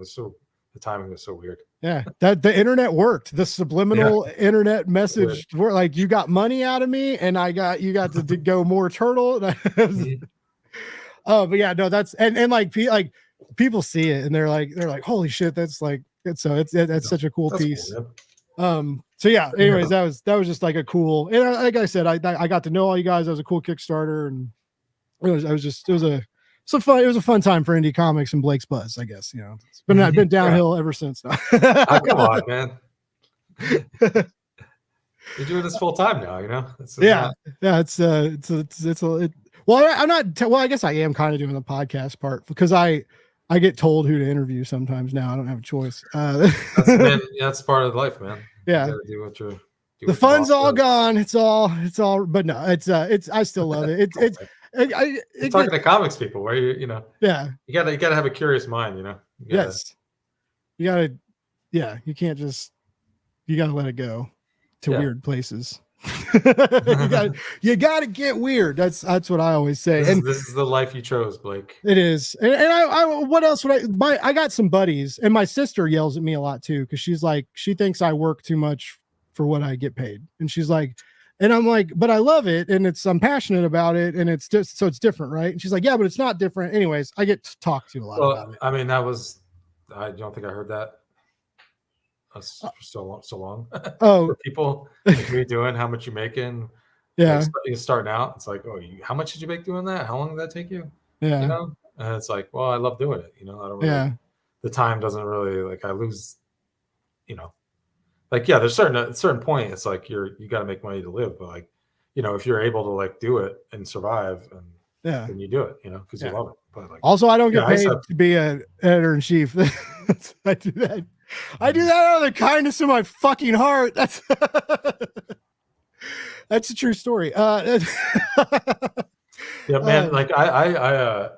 The timing was so weird. Yeah, that the internet worked. The subliminal internet message were like, you got money out of me, and you got to go more turtle. But yeah, no, that's and like people see it, and they're like, holy shit, that's like that's such a cool piece. Cool, so yeah. Anyways, that was just like a cool. And like I said, I got to know all you guys. That was a cool Kickstarter, and it was a fun time for indie comics and Blake's Buzz, I guess. It's been downhill ever since. Come on, man. You're doing this full time now, It's Well, I'm not. Well, I guess I am kind of doing the podcast part because I get told who to interview sometimes now. I don't have a choice. That's part of life, man. Yeah. You gotta do what you're. The fun's all gone. It's all. But no, it's. I still love it. It's talking to comics people where Yeah. You gotta have a curious mind, Yes. You gotta. Yeah. You can't just. You gotta let it go to weird places. you gotta get weird. That's what I always say. This is the life you chose, Blake. It is. And I what else would I got some buddies, and my sister yells at me a lot too, because she's like, she thinks I work too much for what I get paid. And she's like, and I'm like, but I love it, and I'm passionate about it, and it's just so it's different, right? And she's like, yeah, but it's not different. Anyways, I get talked to a lot about it. I mean, I don't think I heard that. For so long. For people, like, what are you doing? How much you making? Yeah, like, you're starting out. It's like, how much did you make doing that? How long did that take you? Yeah, and it's like, well, I love doing it. I don't really. The time doesn't really like I lose. Like there's at a certain point, it's like you got to make money to live, but like, if you're able to like do it and survive, and then you do it, because you love it. But like, also, I don't get paid to be an editor in chief. I do that. I do that out of the kindness of my fucking heart. That's a true story. Yeah, man. Like I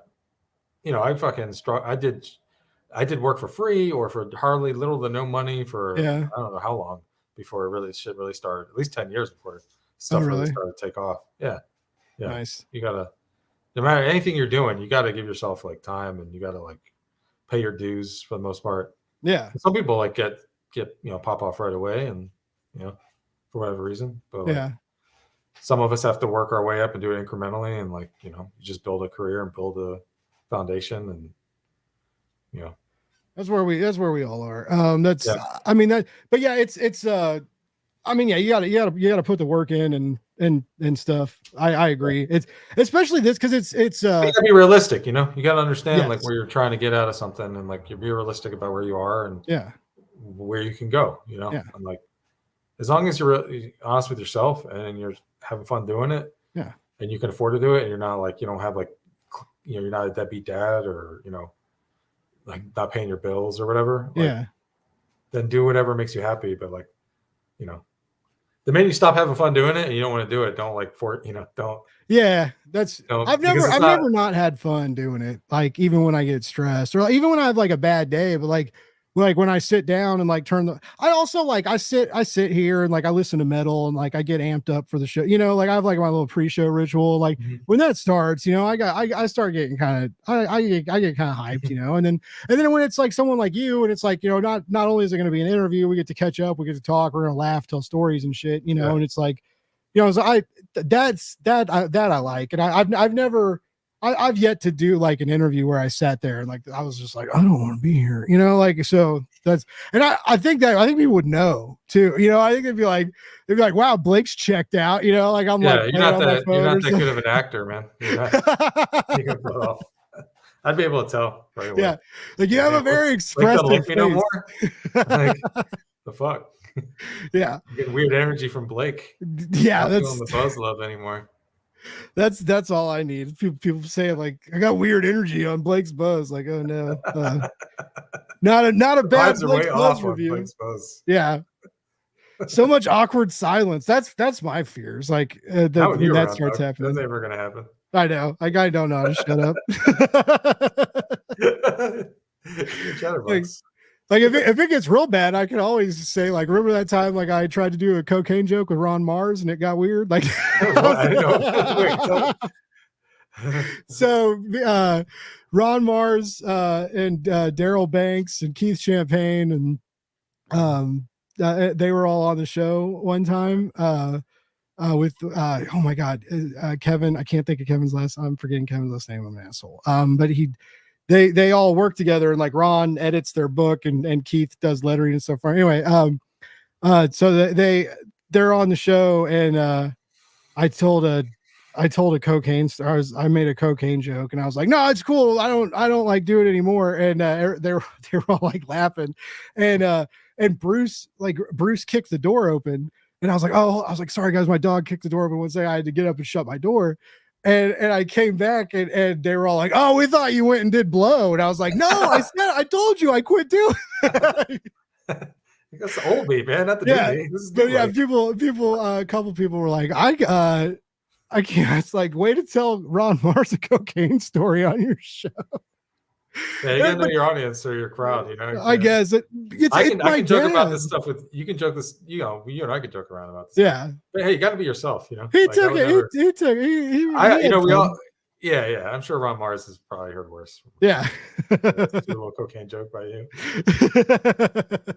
fucking I did work for free or for hardly little to no money for I don't know how long before shit really started. At least 10 years before stuff really started to take off. Yeah. Nice. You gotta, no matter anything you're doing, you gotta give yourself like time, and you gotta like pay your dues for the most part. Yeah. Some people like get pop off right away, and for whatever reason. But like, some of us have to work our way up and do it incrementally, and like you just build a career and build a foundation, and that's where we all are. I mean that, but yeah, it's I mean, yeah, you gotta put the work in and stuff. I agree. It's especially this because it's you gotta be realistic. You gotta understand like where you're trying to get out of something, and like you be realistic about where you are and where you can go. And like as long as you're honest with yourself and you're having fun doing it, and you can afford to do it, and you're not like you don't have like you're not a deadbeat dad or like not paying your bills or whatever. Like, then do whatever makes you happy. But like the minute you stop having fun doing it and you don't want to do it, don't like don't. Yeah, I've never not had fun doing it. Like even when I get stressed or like, even when I have like a bad day, but like when I sit down and like I also like I sit here and like I listen to metal and like I get amped up for the show. Like I have like my little pre-show ritual. Like when that starts, I start getting kind of I get kind of hyped, and then when it's like someone like you and it's like not only is it going to be an interview, we get to catch up, we get to talk, we're gonna laugh, tell stories and shit, and it's like so I like, and I've yet to do like an interview where I sat there and like I was just like I don't want to be here, like so that's and I think people would know too, I think they'd be like wow, Blake's checked out, like I'm like you're not that good of an actor, man. You can pull it off. I'd be able to tell right away. Yeah, like you have a very expressive face. No more. Like, the fuck. Yeah, you get weird energy from Blake. Yeah, that's not the buzz love anymore. That's all I need. People say like I got weird energy on Blake's buzz. Like, oh no, not a bad Blake's buzz review. Blake's buzz. Yeah, so much awkward silence. That's my fears. Like that starts happening. That's never gonna happen. I know. I don't know how to shut up. Like if it gets real bad, I can always say like, remember that time like I tried to do a cocaine joke with Ron Mars and it got weird. Like, so Ron Mars and Daryl Banks and Keith Champagne and they were all on the show one time with oh my god, Kevin. I can't think of Kevin's last. I'm forgetting Kevin's last name. I'm an asshole. But they all work together and like Ron edits their book and Keith does lettering and so far. Anyway, so they're on the show and I told a cocaine star. I made a cocaine joke and I was like, no, it's cool. I don't like do it anymore. And they were all like laughing and Bruce kicked the door open and I was like, sorry guys, my dog kicked the door open one day. I had to get up and shut my door. And I came back and they were all like, "Oh, we thought you went and did blow." And I was like, "No, I told you I quit doing it." That's the old me, man, not the Yeah, new me. This is but new yeah, life. a couple people were like, I can't. It's like, way to tell Ron Mars a cocaine story on your show. Yeah, you gotta know your audience or your crowd, you know. I guess it's I my can joke about dad. this stuff with you. Can joke this, you know. You and I can joke around about this. Yeah, But hey, you got to be yourself, you know. he Like, I took would it. never- He took. He you had know, we fun. all. Yeah. I'm sure Ron Mars has probably heard worse. Yeah. Do a little cocaine joke by you.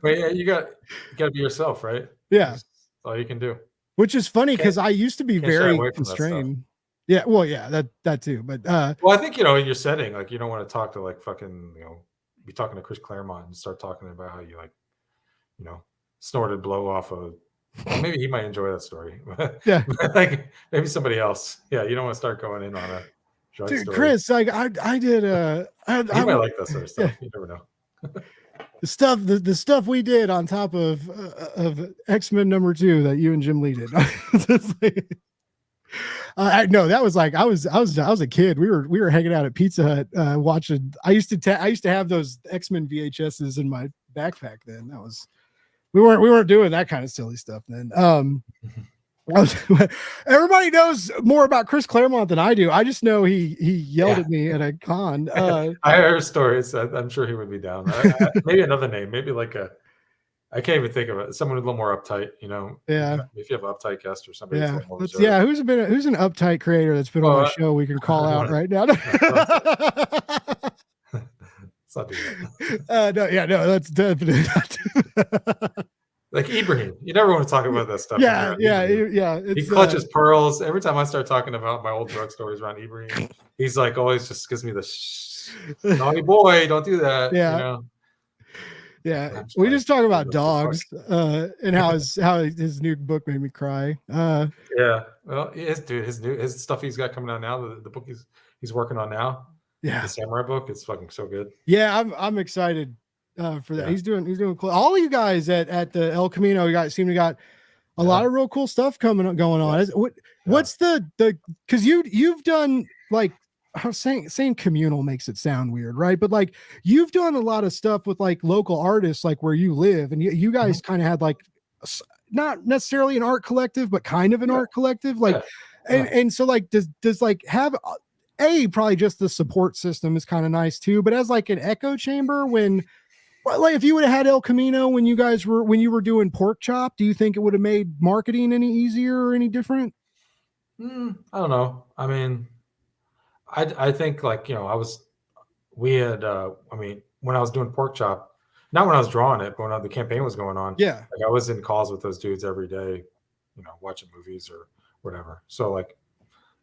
But yeah, you got to be yourself, right? Yeah. That's all you can do. Which is funny because I used to be can't shy very away from that stuff. constrained. Yeah, well, yeah, that too. But Well, I think, you know, in your setting, like, you don't want to talk to like fucking, you know, be talking to Chris Claremont and start talking about how you, like, you know, snorted blow off of. Well, maybe he might enjoy that story. Yeah. Like maybe somebody else. Yeah, you don't want to start going in on a drug dude, story. Chris, like I did He might like that sort of stuff. You never know. the stuff we did on top of X-Men #2 that you and Jim Lee did. No, that was like I was a kid. We were hanging out at Pizza Hut watching. I used to have those X-Men VHSs in my backpack then. That was we weren't doing that kind of silly stuff then. Everybody knows more about Chris Claremont than I do. I just know he yelled at me at a con. I heard stories. I'm sure he would be down. Maybe another name. Maybe like I can't even think of it. Someone a little more uptight, you know. Yeah. If you have an uptight guest or somebody. Yeah. Who's an uptight creator that's been on my show we can call out right now. Let's not do that. No, that's definitely not. Like Ibrahim. You never want to talk about that stuff. Yeah. He clutches pearls. Every time I start talking about my old drug stories around Ibrahim, he's like always just gives me the naughty boy, don't do that. Yeah. You know? Yeah, we just talk about dogs and how his new book made me cry. Yeah, well, his stuff he's got coming out now, the book he's working on now. Yeah, the samurai book, it's fucking so good. Yeah, I'm excited for that. Yeah. He's doing cool. All of you guys at the El Camino, seem to got a lot of real cool stuff going on. What's the because you've done like. I was saying communal makes it sound weird, right? But like you've done a lot of stuff with like local artists, like where you live, and you guys kind of had like not necessarily an art collective, but kind of an art collective, like, and so like does like have probably just the support system is kind of nice too, but as like an echo chamber when. Like if you would have had El Camino when you were doing Pork Chop, do you think it would have made marketing any easier or any different? I don't know. I mean. I think like, you know, when I was doing Pork Chop, not when I was drawing it, but when the campaign was going on, like I was in calls with those dudes every day, you know, watching movies or whatever. So like,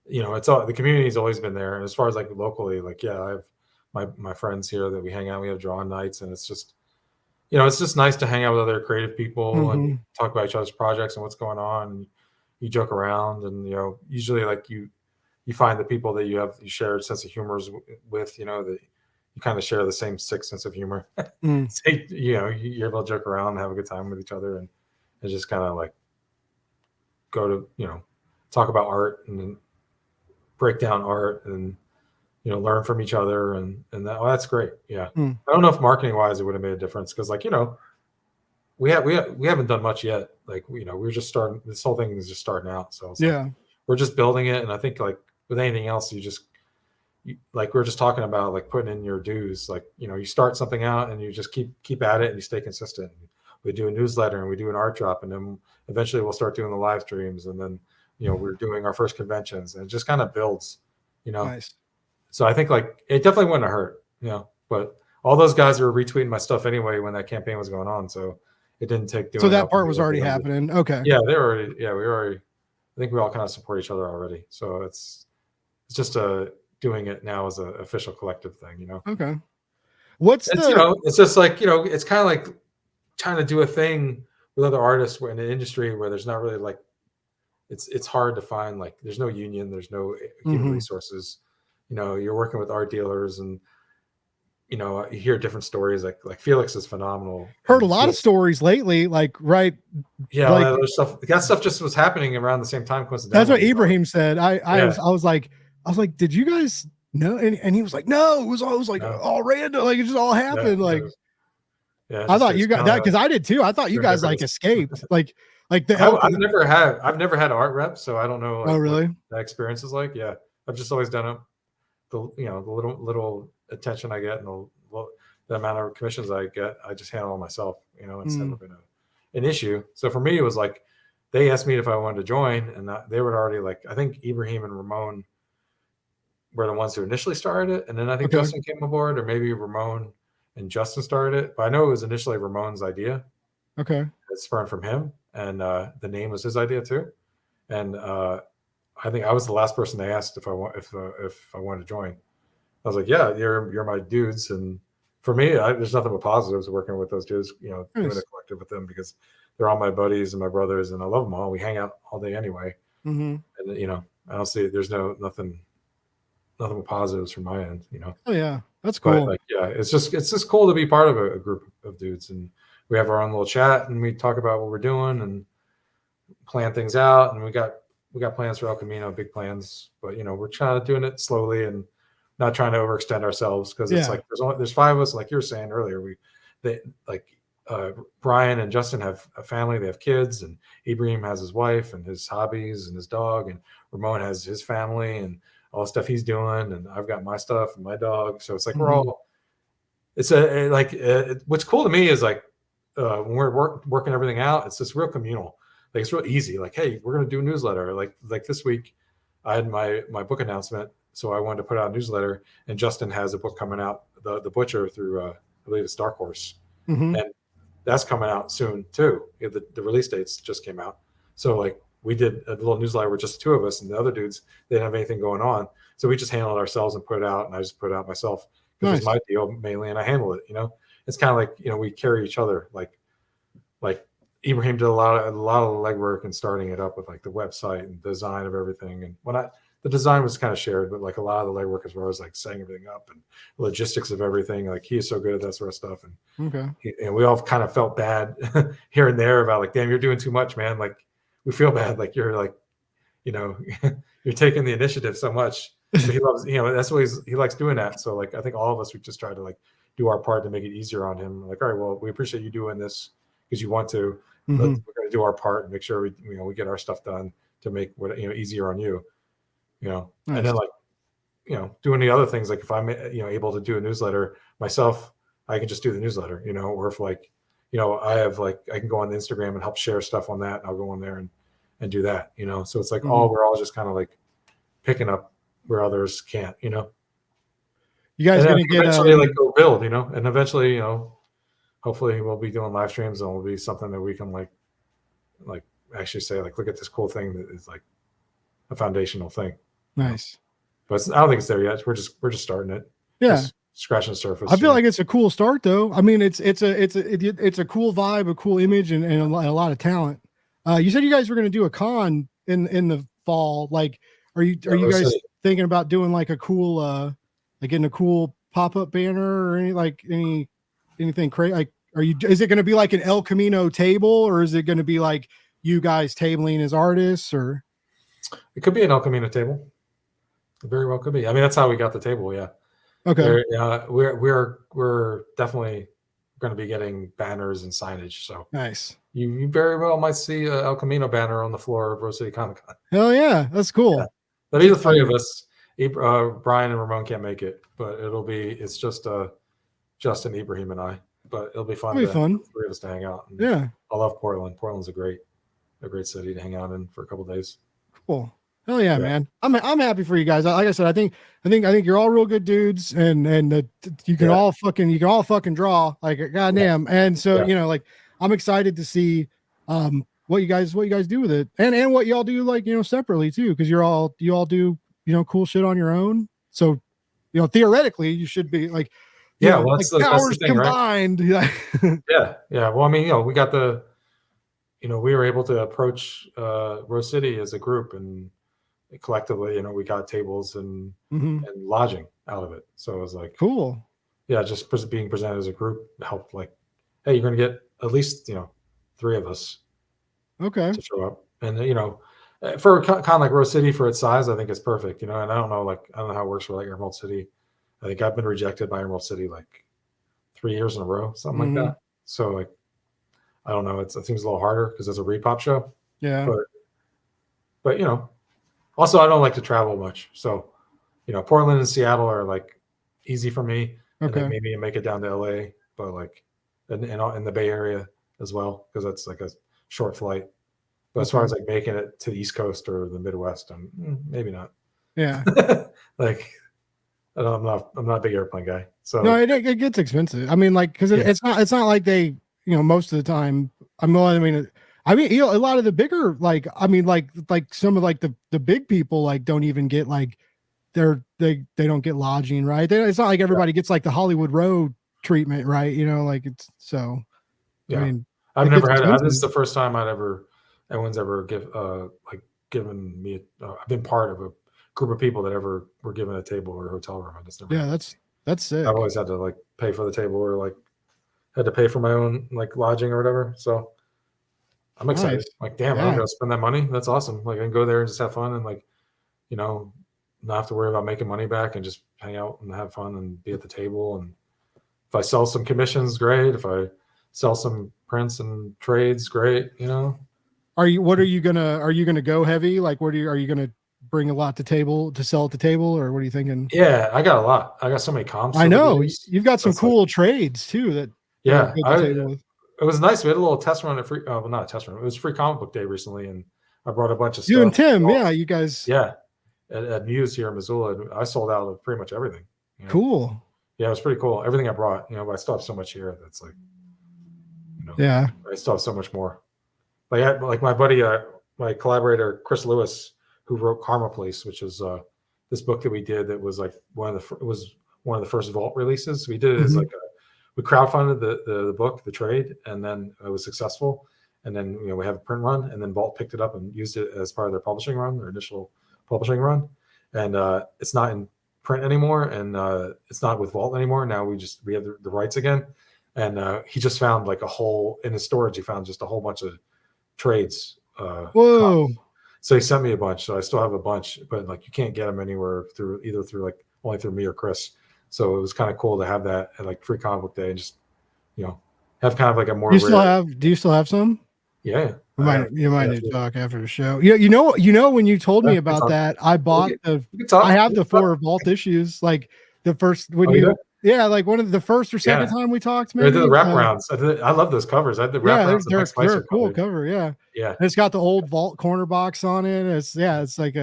you know, the community's always been there. And as far as like locally, like, yeah, I have my friends here that we hang out, we have drawing nights, and it's just, you know, it's just nice to hang out with other creative people and talk about each other's projects and what's going on. And you joke around, and, you know, usually like you find the people that you share a sense of humor with, you know, that you kind of share the same sick sense of humor. So, you know, you're able to joke around and have a good time with each other, and just kind of like go to, you know, talk about art and then break down art and, you know, learn from each other. And that's great. Yeah. I don't know if marketing wise it would have made a difference, because like, you know, we haven't done much yet. Like, you know, we're just starting, this whole thing is just starting out. So we're just building it. And I think like with anything else, like we're just talking about, like putting in your dues, like, you know, you start something out and you just keep at it and you stay consistent. We do a newsletter and we do an art drop, and then eventually we'll start doing the live streams, and then, you know, we're doing our first conventions, and it just kind of builds, you know. Nice. So I think like it definitely wouldn't have hurt, you know, but all those guys were retweeting my stuff anyway when that campaign was going on. So it didn't take doing. So that part was already happening. Okay. Yeah, I think we all kind of support each other already. So it's just doing it now as an official collective thing, you know. Okay. You know, it's just like, you know, it's kind of like trying to do a thing with other artists in an industry where there's not really like, it's hard to find, like, there's no union, there's no human resources. You know, you're working with art dealers, and, you know, you hear different stories. Like Felix is phenomenal. Heard a lot of stories lately, like, right. Yeah. Like, that stuff just was happening around the same time. That's what Ibrahim said. I was like, I was like, did you guys know? And he was like, no, it was like No. all random, like it just all happened. Yeah, like yeah. I thought you got that because I did too. I thought you guys like escaped, like the I've never had art rep, so I don't know like oh really? what that experience is like. Yeah, I've just always done it. The little attention I get and the amount of commissions I get, I just handle myself. It's never been an issue. So for me, it was like they asked me if I wanted to join, and they were already like, I think Ibrahim and Ramon were the ones who initially started it, and then I think Okay. Justin came aboard, or maybe Ramon and Justin started it. But I know it was initially Ramon's idea. Okay. It spurned from him, and the name was his idea too. And I think I was the last person they asked if I wanted to join. I was like, yeah, you're my dudes, and for me, there's nothing but positives working with those dudes. Doing a collective with them because they're all my buddies and my brothers, and I love them all. We hang out all day anyway, and I don't see there's nothing but positives from my end. Oh yeah, that's cool. But it's just cool to be part of a group of dudes, and we have our own little chat, and we talk about what we're doing and plan things out, and we got plans for El Camino, big plans, but we're trying to doing it slowly and not trying to overextend ourselves because it's like there's 5 of us, like you were saying earlier. Brian and Justin have a family, they have kids, and Ibrahim has his wife and his hobbies and his dog, and Ramon has his family and all the stuff he's doing, and I've got my stuff and my dog. So it's like we're all. It's what's cool to me is like when we're working everything out, it's just real communal. Like it's real easy. Like, hey, we're gonna do a newsletter. Like this week, I had my book announcement, so I wanted to put out a newsletter. And Justin has a book coming out, the Butcher, through I believe it's Dark Horse, and that's coming out soon too. The release dates just came out, so like we did a little newsletter with just the 2 of us, and the other dudes they didn't have anything going on, so we just handled it ourselves and put it out. And I just put it out myself because it's my deal mainly, and I handle it. It's kind of like we carry each other. Like Ibrahim did a lot of the legwork and starting it up with like the website and design of everything. And the design was kind of shared, but like a lot of the legwork as far as like setting everything up and logistics of everything, like he is so good at that sort of stuff. And and we all kind of felt bad here and there about like, damn, you're doing too much, man. Like we feel bad, like you're like, you're taking the initiative so much. But he loves, that's what he likes doing that. So like I think all of us, we just try to like do our part to make it easier on him. Like, all right, well, we appreciate you doing this because you want to. But we're going to do our part and make sure we get our stuff done to make what easier on you. Nice. And then like doing the other things, like if I'm able to do a newsletter myself, I can just do the newsletter, or if like I have like I can go on Instagram and help share stuff on that, and I'll go on there and do that, so it's like we're all just kind of like picking up where others can't. You guys gonna get eventually like go build, and eventually hopefully we'll be doing live streams, and it'll be something that we can like actually say like, look at this cool thing that is like a foundational thing. Nice. But I don't think it's there yet. We're just starting it. Yeah. Just scratching the surface. I feel like it's a cool start though. I mean, it's a cool vibe, a cool image, and a lot of talent. You said you guys were going to do a con in the fall. Like, are you guys thinking about doing like a cool, like getting a cool pop-up banner or anything crazy? Like, is it going to be like an El Camino table, or is it going to be like you guys tabling as artists, or? It could be an El Camino table. It very well could be. I mean, that's how we got the table. Yeah. Okay. We're definitely going to be getting banners and signage. So nice. You very well might see a El Camino banner on the floor of Rose City Comic Con. Hell yeah, that's cool. Yeah. That'll be the 3 of us. Brian and Ramon can't make it, but it's just Justin, Ibrahim, and I. But it'll be fun. It'll be fun. 3 of us to hang out. And yeah. I love Portland. Portland's a great city to hang out in for a couple of days. Cool. Hell yeah, man. I'm happy for you guys. Like I said, I think you're all real good dudes, and you can all fucking draw, like goddamn. And so like I'm excited to see what you guys do with it, and what y'all do like separately too, because you all do cool shit on your own. So theoretically you should be like well, like powers that's the thing, combined. Right? yeah. Well, I mean, we got we were able to approach Rose City as a group, and collectively, we got tables and lodging out of it. So it was like cool. Yeah, just being presented as a group helped. Like, hey, you're going to get at least 3 of us, okay, to show up, and For kind of like Rose City for its size, I think it's perfect. And I don't know how it works for like Emerald City. I think I've been rejected by Emerald City like 3 years in a row, something like that. So like, I don't know. It seems a little harder because it's a repop show. Yeah. But also I don't like to travel much. So, Portland and Seattle are like easy for me. Okay. And then maybe make it down to LA, but like in the Bay Area as well, because that's like a short flight. But as far as like making it to the East Coast or the Midwest, maybe not. Yeah. Like I'm not a big airplane guy. So no, it gets expensive. I mean, like, because it's not like they, most of the time. I mean, a lot of the bigger, like, I mean, like some of like the big people like don't even get like they don't get lodging, right? It's not like everybody gets like the Hollywood Road treatment, right? Like it's so. Yeah. I mean, I've never had. This is the first time anyone's ever given me. I've been part of a group of people that ever were given a table or a hotel room. That's sick. I've always had to like pay for the table or like had to pay for my own like lodging or whatever. So I'm excited. Nice. Like, damn, I'm gonna spend that money. That's awesome. Like I can go there and just have fun and like, not have to worry about making money back and just hang out and have fun and be at the table. And if I sell some commissions, great. If I sell some prints and trades, great. Are you gonna go heavy? Like, are you gonna bring a lot to sell at the table, or what are you thinking? Yeah, I got a lot. I got so many comps. I know you've got some cool trades too. That it was nice. We had a little test run at free. Well, not a test run. It was free comic book day recently, and I brought a bunch of stuff. You and Tim, you guys. Yeah, at Muse here in Missoula, I sold out of pretty much everything. Cool. Yeah, it was pretty cool. Everything I brought, but I still have so much here that's like, yeah, I still have so much more. Like my buddy, my collaborator Chris Lewis, who wrote Karma Police, which is this book that we did that was like one of the first Vault releases. We did it as like we crowdfunded the book, the trade, and then it was successful. And then we have a print run, and then Vault picked it up and used it as part of their publishing run, their initial publishing run. And it's not in print anymore, and it's not with Vault anymore. Now we have the rights again. And he just found like in his storage. He found just a whole bunch of trades. Whoa! Copies. So he sent me a bunch. So I still have a bunch, but like you can't get them anywhere through only through me or Chris. So it was kind of cool to have that at like free comic book day and just have kind of like a more. Do you still have some? Yeah. You might need to talk after the show. You know when you told me about that, I bought I have the 4 Vault issues, like the first like one of the first or second time we talked. Maybe they did the wraparounds. I love those covers. I did the wraparounds. They're a cool cover. Yeah. Yeah. And it's got the old Vault corner box on it. It's like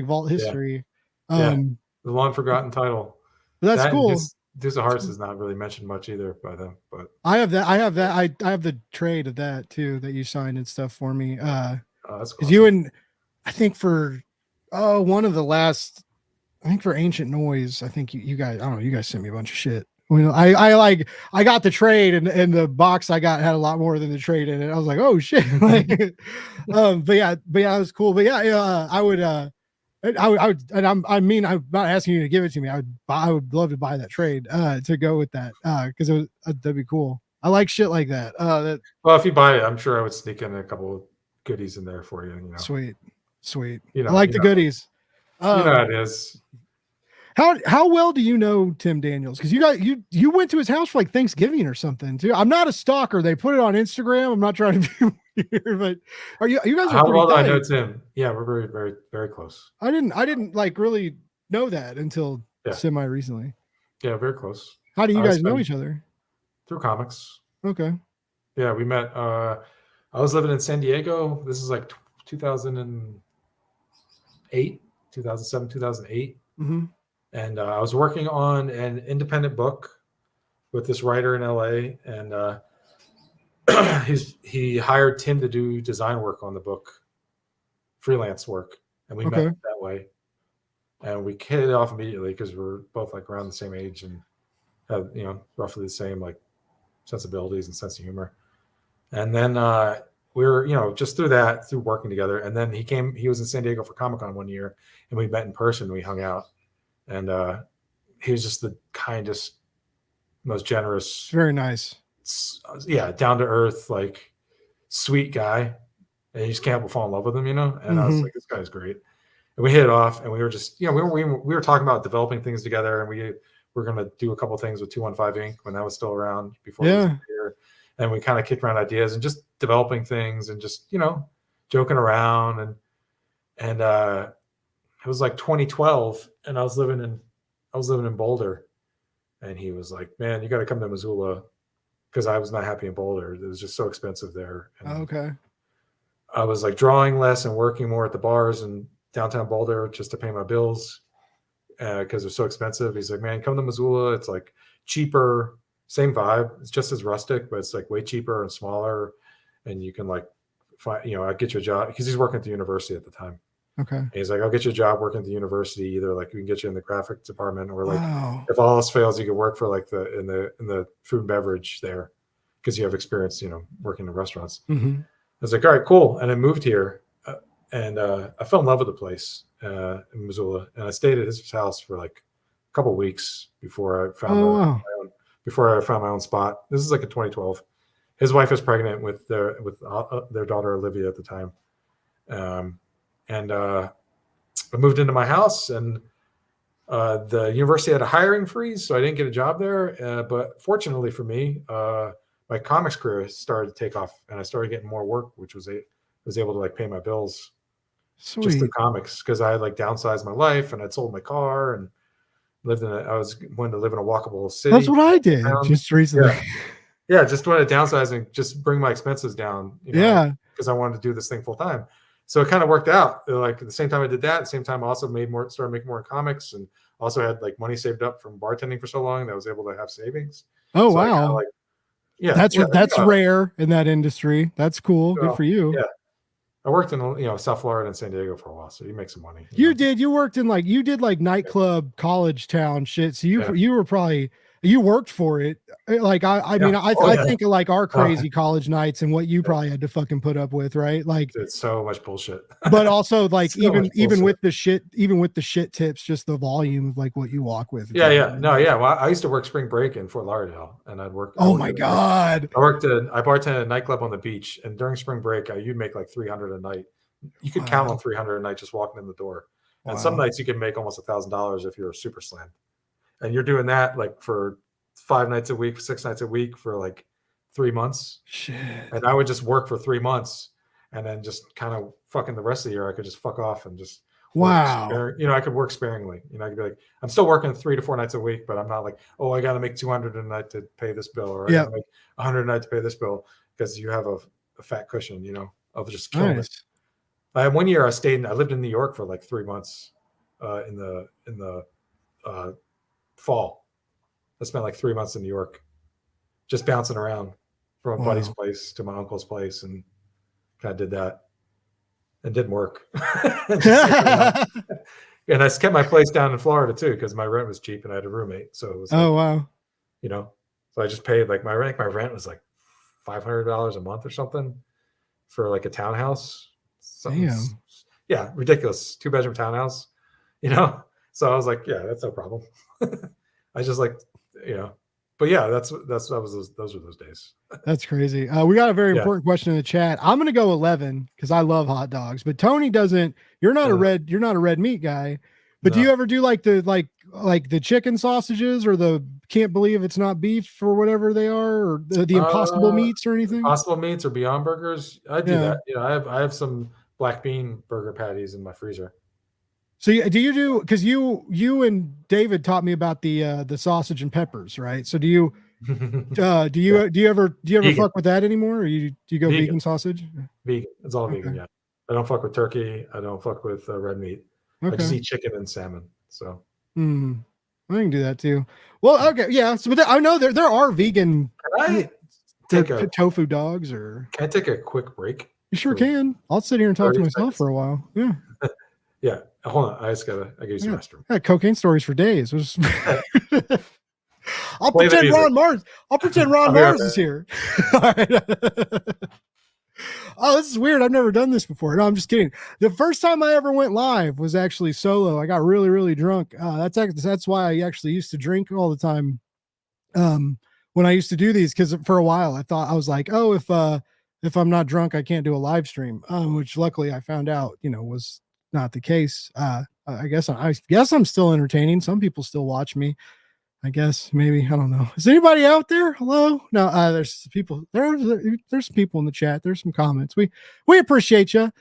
Vault history. The long forgotten title. That's cool. Deuce of Hearts is not really mentioned much either by them, but I have that. I have the trade of that too that you signed and stuff for me. That's cool. You and I think for one of the last, I think for Ancient Noise, I think you guys, I don't know, you guys sent me a bunch of shit. I got the trade and the box I got had a lot more than the trade in it. I was like, oh shit. But yeah, it was cool. But yeah, I would, and I'm not asking you to give it to me. I would love to buy that trade to go with that because that'd be cool. I like shit like that. Well, if you buy it, I'm sure I would sneak in a couple of goodies in there for you. Sweet. I like the goodies. You know how it is. How well do you know Tim Daniels? Because you went to his house for like Thanksgiving or something too. I'm not a stalker. They put it on Instagram. I'm not trying to be weird, but you guys? How well do I know Tim? Yeah, we're very, very, very close. I didn't like really know that until semi recently. Yeah, very close. How do you guys know each other? Through comics. Okay. Yeah, we met. I was living in San Diego. This is like 2008, 2007, 2008. Mm-hmm. And I was working on an independent book with this writer in LA, and he hired Tim to do design work on the book, freelance work, and we met that way. And we hit it off immediately because we're both like around the same age and have roughly the same like sensibilities and sense of humor. And then we were just through working together. And then he was in San Diego for Comic-Con one year, and we met in person. We hung out. And he was just the kindest, most generous, very nice, down to earth, like sweet guy. and you just can't help but fall in love with him, you know. And I was Mhm. like, this guy's great. And we hit it off, and we were just, you know, we were talking about developing things together, and we were going to do a couple things with 215 Inc. when that was still around before it was Yeah. here. And we kind of kicked around ideas and just developing things and just, you know, joking around. And it was like 2012, and I was living in Boulder, and he was like, man, you got to come to Missoula, because I was not happy in Boulder. It was just so expensive there. And Okay. I was like drawing less and working more at the bars in downtown Boulder just to pay my bills, because it was so expensive. He's like, man, come to Missoula. It's like cheaper, same vibe. It's just as rustic, but it's like way cheaper and smaller. And you can like find, you know, I get you a job, because he's working at the university at the time. Okay. And he's like, I'll get you a job working at the university. Either like we can get you in the graphic department, or like Wow. if all else fails, you can work for like in the food and beverage there, because you have experience, you know, working in restaurants. Mhm. I was like, all right, cool. And I moved here, and I fell in love with the place in Missoula, and I stayed at his house for like a couple of weeks before I found Wow. my own spot. This is like in 2012. His wife was pregnant with their daughter Olivia at the time, and I moved into my house, and the university had a hiring freeze, so I didn't get a job there. But fortunately for me, my comics career started to take off, and I started getting more work, which was able to like pay my bills just through Sweet. comics, because I had like downsized my life, and I'd sold my car and I was wanting to live in a walkable city. That's what I did just recently. Yeah, just wanted to downsize and just bring my expenses down, you know, Yeah. because I wanted to do this thing full time. So it kind of worked out. Like at the same time I did that, at the same time I also started making more comics, and also had like money saved up from bartending for so long that I was able to have savings. Oh, So I kinda, wow. like, yeah, That's rare in that industry. That's cool. Good well, for you. yeah. I worked in, you know, South Florida and San Diego for a while, so you make some money. You know? did. You worked in like, you did like nightclub, college town shit. So Yeah. you were probably, you worked for it. Like, I mean, I think of like our crazy college nights and what you probably had to fucking put up with, right? Like, It's so much bullshit. but also like So much even bullshit. with the shit tips, just the volume of like what you walk with. Yeah. No, yeah. Well, I used to work spring break in Fort Lauderdale, and I'd work. Oh my God. I bartended at a nightclub on the beach, and during spring break, you'd make like 300 a night. You could count on 300 a night just walking in the door. And some nights you could make almost $1,000 if you're super slammed. And you're doing that like for 5 nights a week, 6 nights a week for like 3 months. Shit. And I would just work for 3 months, and then just kind of fucking the rest of the year I could just fuck off and just Wow. you know, I could work sparingly. You know, I could be like, I'm still working 3 to 4 nights a week, but I'm not like, oh, I got to make 200 a night to pay this bill, or I got to make 100 a night to pay this bill, because you have a fat cushion, you know, of just killing it. One year I lived in New York for like 3 months in the fall. I spent like 3 months in New York, just bouncing around from a buddy's place to my uncle's place, and kind of did that. And didn't work. And I kept my place down in Florida too, because my rent was cheap and I had a roommate. So it was like, wow. You know, so I just paid like my rent was like $500 a month or something for like a townhouse. Damn. Yeah, ridiculous. 2-bedroom townhouse, you know? So I was like, yeah, that's no problem. I just like, you know, but yeah, those were those days. That's crazy. We got a very important question in the chat. I'm going to go 11 because I love hot dogs, but Tony doesn't. You're not a red meat guy, but do you ever do like the chicken sausages, or the can't believe it's not beef, or whatever they are, or the impossible meats or anything? Impossible meats or Beyond Burgers. I do that. You know, I have some black bean burger patties in my freezer. So do you do, because you and David taught me about the sausage and peppers, right? So do you ever vegan. Fuck with that anymore, or do you go vegan sausage? Vegan. It's all vegan. Yeah. I don't fuck with turkey. I don't fuck with red meat. I just eat chicken and salmon. So I can do that too. Well, okay, yeah. So, but I know there are vegan. Can I take a tofu dogs, or can I take a quick break? You sure can. I'll sit here and talk to myself for a while. Yeah. Yeah. Hold on. I gotta use the restroom. Yeah, cocaine stories for days. I'll pretend Ron Mars is here. All right. Oh, this is weird. I've never done this before. No, I'm just kidding. The first time I ever went live was actually solo. I got really, really drunk. That's why I actually used to drink all the time. When I used to do these, because for a while I thought, I was like, oh, if if I'm not drunk, I can't do a live stream, which luckily I found out, was not the case. I guess I'm still entertaining. Some people still watch me. I guess maybe, I don't know. Is anybody out there? Hello? No, there's people. There's people in the chat. There's some comments. We appreciate you.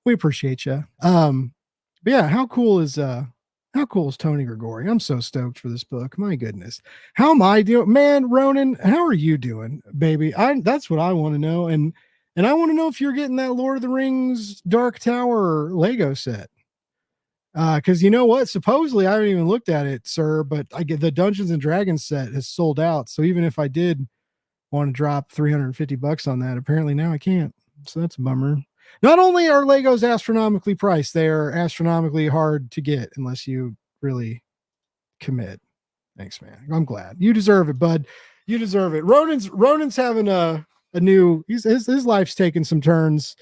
We appreciate you. But yeah, how cool is Tony Gregori? I'm so stoked for this book. My goodness. How am I doing? Man, Ronan, how are you doing, baby? That's what I want to know. And I want to know if you're getting that Lord of the Rings Dark Tower Lego set. Because you know what? Supposedly, I haven't even looked at it, sir, but I get the Dungeons and Dragons set has sold out. So even if I did want to drop $350 on that, apparently now I can't. So that's a bummer. Not only are Legos astronomically priced, they are astronomically hard to get unless you really commit. Thanks, man. I'm glad. You deserve it, bud. You deserve it. Ronan's having a new, his life's taking some turns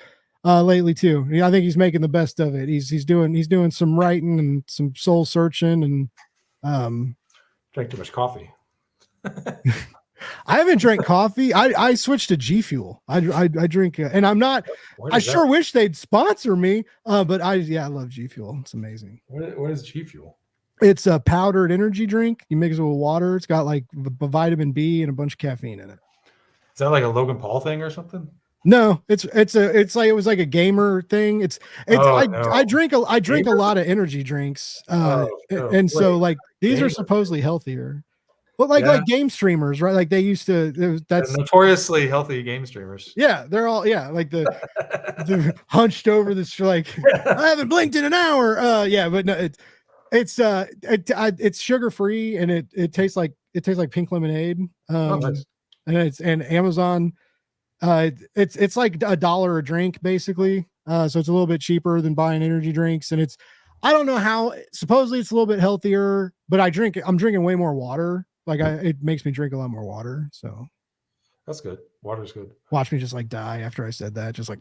lately too. I think he's making the best of it. He's doing some writing and some soul searching and drank too much coffee. I haven't drank coffee. I switched to G Fuel. I drink and I'm not. I sure wish they'd sponsor me. But I love G Fuel. It's amazing. What is G Fuel? It's a powdered energy drink. You mix it with water. It's got like vitamin B and a bunch of caffeine in it. Is that like a Logan Paul thing or something? No, it's like, it was like a gamer thing. I drink a lot of energy drinks. And so like these are supposedly healthier. But like game streamers, right? Like they used to, that's notoriously healthy game streamers. Yeah, they're all like the hunched over this, like I haven't blinked in an hour. But no, it's sugar free and it tastes like pink lemonade. Nice. And Amazon. It's like $1 a drink basically. So it's a little bit cheaper than buying energy drinks, and I don't know how. Supposedly it's a little bit healthier, but I'm drinking way more water. Like it makes me drink a lot more water. So that's good. Water's good. Watch me just like die after I said that. Just like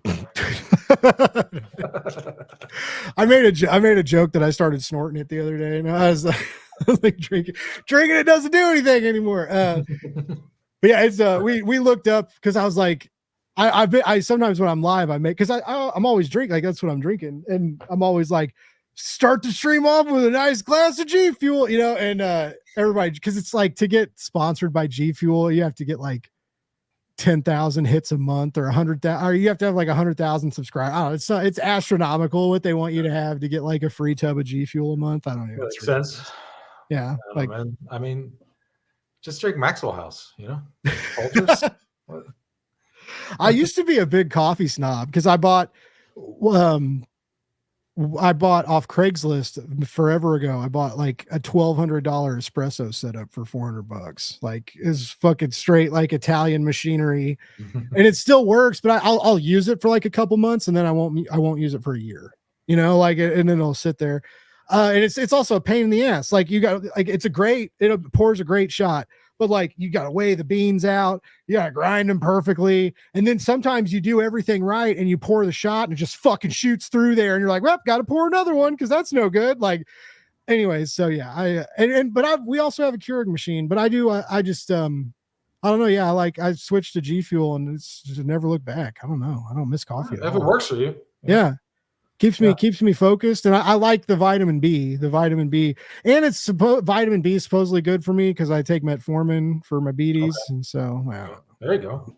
I made a joke that I started snorting it the other day, and I was like drinking it doesn't do anything anymore. But yeah, it's we looked up because I was like, I sometimes when I'm live I make, because I'm always drinking, like that's what I'm drinking, and I'm always like, start the stream off with a nice glass of G Fuel, and everybody, because it's like, to get sponsored by G Fuel, you have to get like 10,000 hits a month or 100,000, or you have to have like 100,000 subscribers. I don't know, it's astronomical what they want you to have to get like a free tub of G Fuel a month. I don't know. Makes sense. Yeah, like man. I mean, just drink Maxwell House, Folgers. I used to be a big coffee snob because I bought off Craigslist forever ago. I bought like a $1,200 espresso setup for $400. Like, is fucking straight like Italian machinery, and it still works. But I'll use it for like a couple months, and then I won't use it for a year. And then it'll sit there. And it's also a pain in the ass. Like you got like it pours a great shot, but like you got to weigh the beans out, you got to grind them perfectly, and then sometimes you do everything right and you pour the shot and it just fucking shoots through there, and you're like, well, got to pour another one because that's no good. Like, anyways, so yeah, we also have a Keurig machine, but I just I don't know. Yeah, I switched to G Fuel and it's just never looked back. I don't know. I don't miss coffee. If it works for you, yeah. Keeps me focused, and I like the vitamin B, and it's vitamin B is supposedly good for me because I take metformin for my beaties, and so wow. There you go.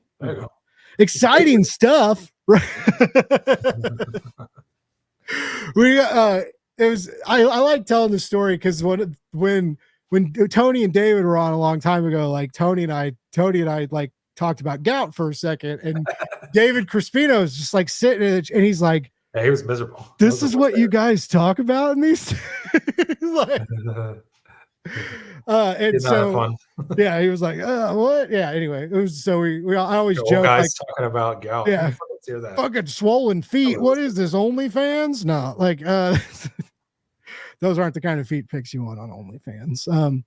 Exciting stuff. We it was I like telling the story because when Tony and David were on a long time ago, like Tony and I like talked about gout for a second, and David Crispino is just like sitting and he's like, yeah, he was miserable. This is what you guys talk about in these. Like, and so yeah, he was like, what? Yeah. Anyway, it was so I always joke guys like, talking about gout. Yeah, let's hear that. Fucking swollen feet. What is this? OnlyFans? No, like those aren't the kind of feet pics you want on OnlyFans.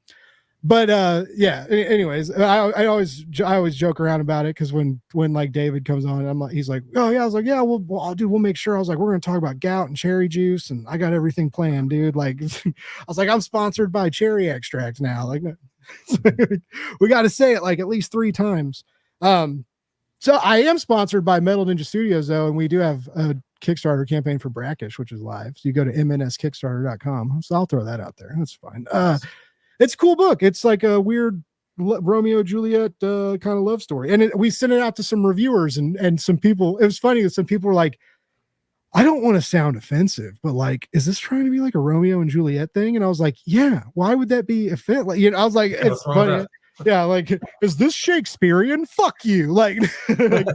But yeah. Anyways, I always joke around about it because when like David comes on, I'm like, he's like, oh yeah, I was like, yeah, we'll make sure. I was like, we're gonna talk about gout and cherry juice, and I got everything planned, dude. Like, I was like, I'm sponsored by cherry extract now. Like, we got to say it like at least 3 times. So I am sponsored by Metal Ninja Studios though, and we do have a Kickstarter campaign for Brackish, which is live. So you go to mnskickstarter.com. So I'll throw that out there. That's fine. It's a cool book. It's like a weird Romeo Juliet kind of love story. And we sent it out to some reviewers and some people. It was funny that some people were like, I don't want to sound offensive, but like, is this trying to be like a Romeo and Juliet thing? And I was like, yeah, why would that be offensive? Like, I was like, it's funny. Yeah, like, is this Shakespearean? Fuck you. Like, like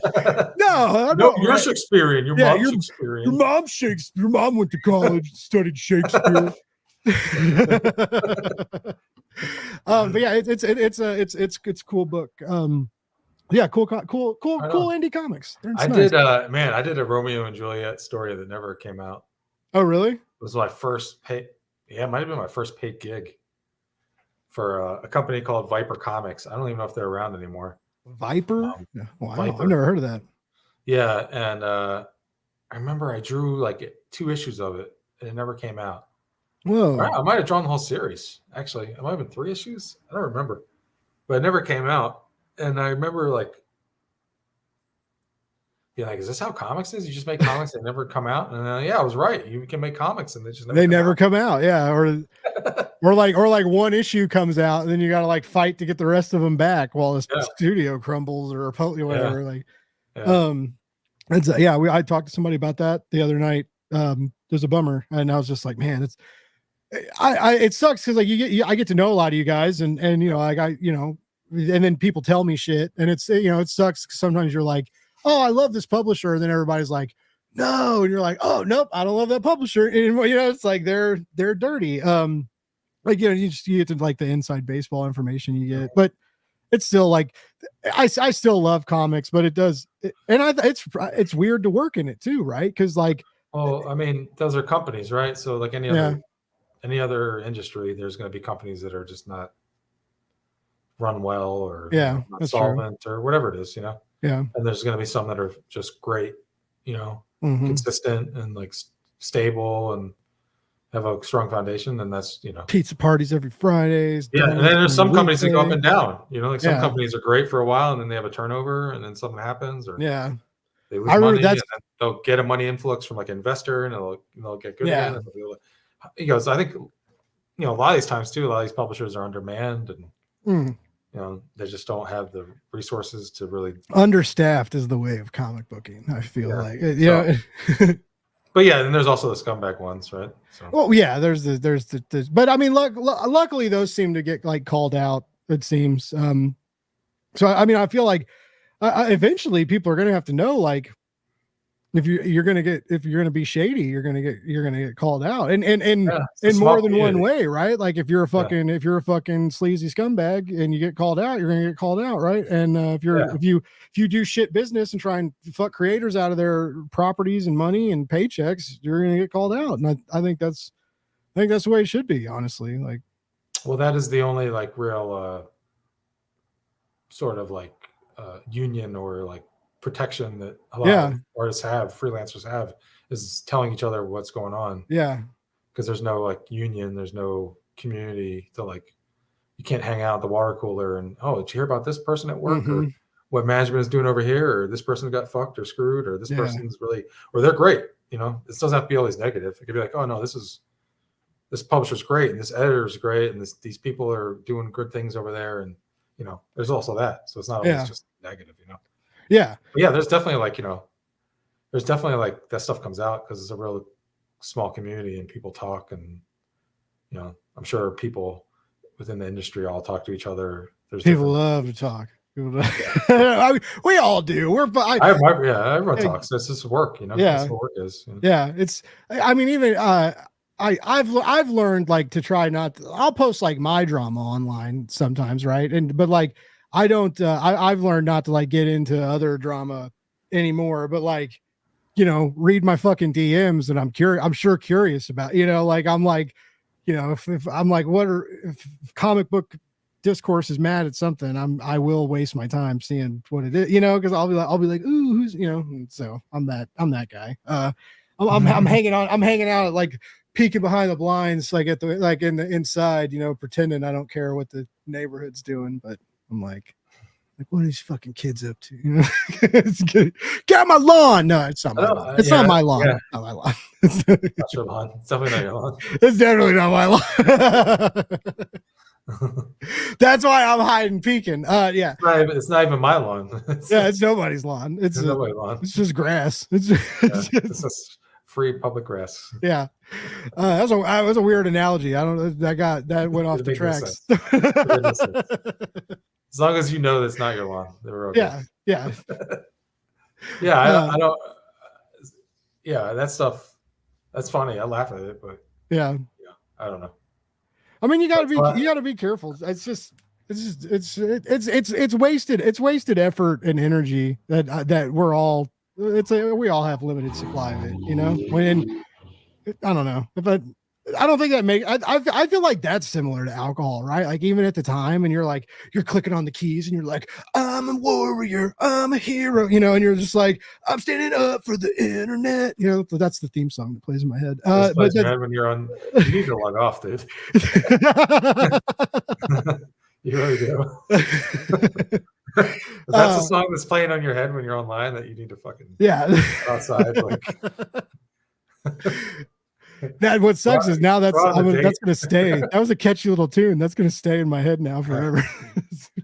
no, you're Shakespearean. Your mom's Shakespearean. Your mom's Shakespeare. Your mom went to college, studied Shakespeare. But yeah, it's a cool book. Yeah, cool indie comics. I did a Romeo and Juliet story that never came out. Oh, really? It was my first paid. Yeah, it might have been my first paid gig for a company called Viper Comics. I don't even know if they're around anymore. Viper? Wow, Viper. I've never heard of that. Yeah, and I remember I drew like 2 issues of it, and it never came out. Whoa! I might have drawn the whole series. Actually, it might have been 3 issues. I don't remember, but it never came out. And I remember like, yeah, like, is this how comics is? You just make comics that never come out? And yeah, I was right. You can make comics and they never come out. Yeah, or like one issue comes out and then you got to like fight to get the rest of them back while the studio crumbles or whatever. I talked to somebody about that the other night. There's a bummer, and I was just like, man, it sucks because like I get to know a lot of you guys, and and then people tell me shit, and it's it sucks because sometimes you're like, oh, I love this publisher, and then everybody's like, no, and you're like, oh, nope, I don't love that publisher, and it's like they're dirty. Like you get to like the inside baseball information you get, but it's still like I still love comics, but it's weird to work in it too, right? Because like, well, I mean, those are companies, right? So like any other industry, there's going to be companies that are just not run well or not solvent or whatever it is, Yeah. And there's going to be some that are just great, consistent and like stable and have a strong foundation. And that's, pizza parties every Fridays. Yeah. And then there's some companies that go up and down, like some companies are great for a while and then they have a turnover and then something happens or they lose money and then they'll get a money influx from like an investor and they'll get good again. He goes, I think, a lot of these times too, a lot of these publishers are undermanned and, they just don't have the resources to really. Understaffed is the way of comic booking, I feel like. But yeah, and there's also the scumbag ones, right? So. Well, yeah, there's but I mean, luckily those seem to get like called out, it seems. So I mean, I feel like eventually people are going to have to know, like, if you're going to be shady, you're going to get called out and in more than one way, right? Like if you're a fucking sleazy scumbag and you get called out, you're going to get called out, right? And if you do shit business and try and fuck creators out of their properties and money and paychecks, you're going to get called out. And I think that's the way it should be, honestly. Like, well, that is the only like real sort of like union or like protection that a lot of artists freelancers have, is telling each other what's going on. Yeah. Because there's no like union, there's no community to like, you can't hang out at the water cooler and, oh, did you hear about this person at work or what management is doing over here, or this person got fucked or screwed, or this person's really, or they're great. This doesn't have to be always negative. It could be like, oh no, this publisher's great and this editor's great and these people are doing good things over there. And, there's also that. So it's not always just negative, Yeah. But yeah, there's definitely like, that stuff comes out because it's a real small community and people talk and, I'm sure people within the industry all talk to each other. People love to talk. I mean, we all do. Everyone talks. It's just work, That's what work is. Yeah. It's, I mean, even, I've learned like to try not to, I'll post like my drama online sometimes. Right. But like, I don't, I've learned not to like get into other drama anymore, but like, read my fucking DMs and I'm curious about, like, I'm like, if I'm like, if comic book discourse is mad at something, I will waste my time seeing what it is, cause I'll be like, ooh, who's, so I'm that guy. I'm hanging out at like peeking behind the blinds, like in the inside, pretending I don't care what the neighborhood's doing, but I'm like, Like, what are these fucking kids up to? You know, it's good. Get on my lawn. No, it's not my lawn. It's not my lawn. Yeah. It's not my lawn. Not your lawn. It's definitely not your lawn. It's definitely not my lawn. That's why I'm hiding, peeking. Yeah. It's not even my lawn. It's nobody's lawn. It's nobody's lawn. It's just grass. It's just free public grass. Yeah. That was a weird analogy. I don't know. That went off the tracks. As long as you know that's not your lawn, they're okay. Yeah. Yeah. I don't. Yeah, that stuff. That's funny. I laugh at it, but yeah, I don't know. I mean, you gotta be careful. It's wasted effort and energy that we're all. We all have limited supply of it, you know. When I don't know, but I don't think that I feel like that's similar to alcohol, right? Like even at the time, and you're clicking on the keys, and you're like, I'm a warrior, I'm a hero, you know, and you're just like, I'm standing up for the internet, you know. So that's the theme song that plays in my head. But when you're on, you need to log off, dude. You really do. That's a song that's playing on your head when you're online that you need to fucking outside. Like. That what sucks is now that's gonna stay. That was a catchy little tune. That's gonna stay in my head now forever.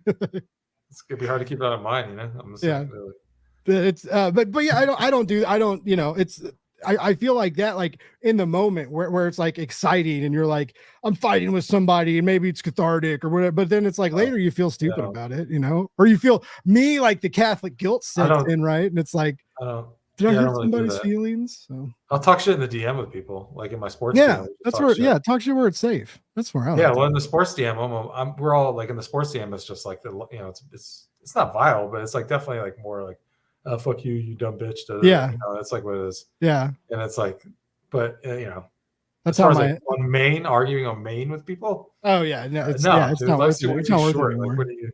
It's gonna be hard to keep that in mind, you know. Really. It's but yeah, I don't you know, it's I feel like that, like in the moment where it's like exciting and you're like, I'm fighting with somebody and maybe it's cathartic or whatever, but then it's like later you feel stupid about it, you know, or you feel like the Catholic guilt sets in, right? And it's like, did I hurt somebody's feelings? So I'll talk shit in the DM with people, like in my sports. Yeah, that's where. Shit. Yeah, talk shit where it's safe. That's where I. Yeah, well, in the sports DM, we're all like in the sports DM. It's just like it's not vile, but it's like definitely like more like, fuck you, you dumb bitch. Yeah, you know, that's like what it is. Yeah, and it's like, but you know, that's as far as like on Maine, arguing on Maine with people. Oh yeah, no, it's dude, not worth it. It's not worth it anymore. Like, what do you?